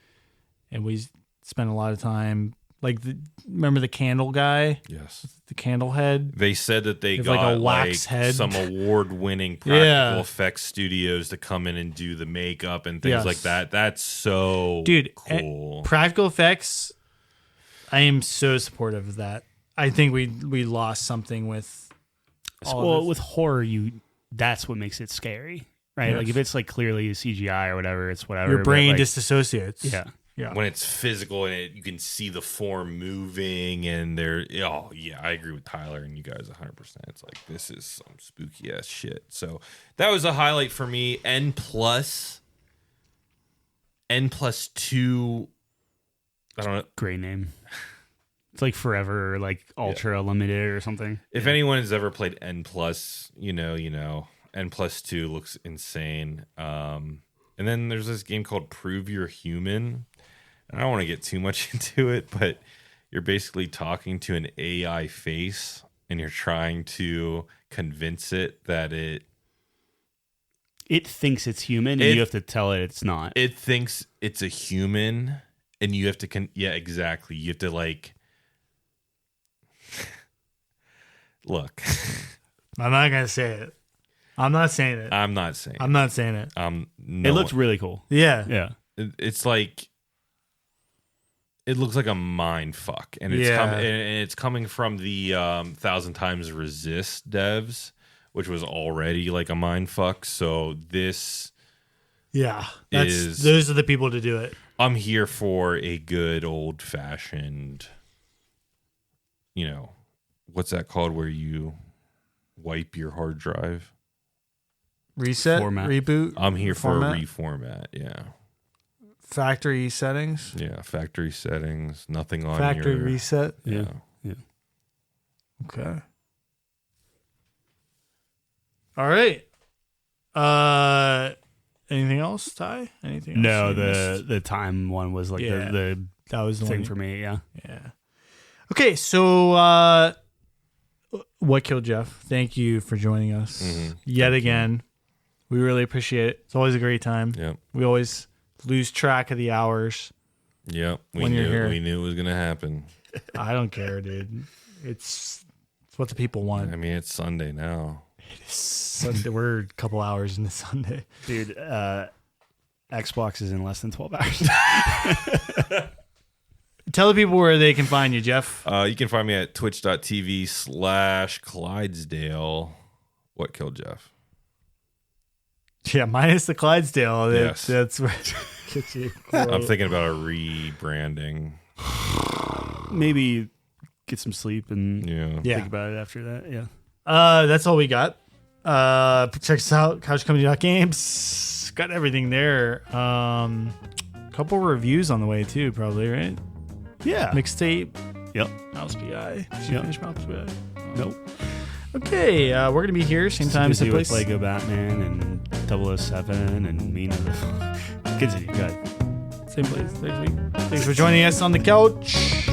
And we spent a lot of time, like, remember the candle guy? Yes. The candle head? They said that they With, got like, a wax head. some award-winning practical effects studios to come in and do the makeup and things like that. That's so cool. Practical effects, I am so supportive of that. I think we lost something with all with horror, that's what makes it scary, right? Yes. Like if it's like clearly CGI or whatever, it's whatever. your brain but, like, disassociates. Yeah. Yeah. When it's physical and you can see the form moving and they're I agree with Tyler and you guys 100%. It's like this is some spooky ass shit. So that was a highlight for me. N plus 2. I don't know. Great name. It's like Forever or like Ultra Limited or something. If anyone has ever played N plus, you know, N plus 2 looks insane. And then there's this game called Prove You're Human. I don't want to get too much into it, but you're basically talking to an AI face and you're trying to convince it that it thinks it's human and you have to tell it it's not. It thinks it's a human and you have to exactly. You have to like look. I'm not going to say it. I'm not saying it. I'm not saying I'm not saying it. It looks really cool. Yeah. Yeah. It's like it looks like a mind fuck, and it's coming from the 1,000 Times Resist devs, which was already like a mind fuck. So this, those are the people to do it. I'm here for a good old fashioned, what's that called where you wipe your hard drive? Reset, reboot. I'm here for a reformat. Yeah. Factory settings. Yeah, factory settings. Nothing on factory your reset. Yeah. Okay. All right. Anything else, Ty? Anything else? No, you missed? the time one was like Yeah. the That was the thing one. for me. Yeah. Yeah. Okay, so What Killed Jeff? Thank you for joining us yet again. We really appreciate it. It's always a great time. Yep. We always lose track of the hours. Yep. When you're here. We knew it was gonna happen. I don't care, dude. It's what the people want. I mean, it's Sunday now. Sunday, we're a couple hours into Sunday. Dude, Xbox is in less than 12 hours. Tell the people where they can find you, Jeff. You can find me at twitch.tv/Clydesdale. What Killed Jeff? Yeah, minus the Clydesdale. Yes. That's where get you. I'm thinking about a rebranding. Maybe get some sleep and Yeah. think about it after that. Yeah. That's all we got. Check us out, couchcomedy.games. Got everything there. Couple reviews on the way too, probably, right? Yeah. Mixtape, Yep. Mouse PI. Did you Yep. finish Mouse PI? Nope. Okay, we're gonna be here same time, same Busy with place. Lego Batman and 007 and Mina. Continue. Go ahead. Same place next week. Thanks for joining us on the couch.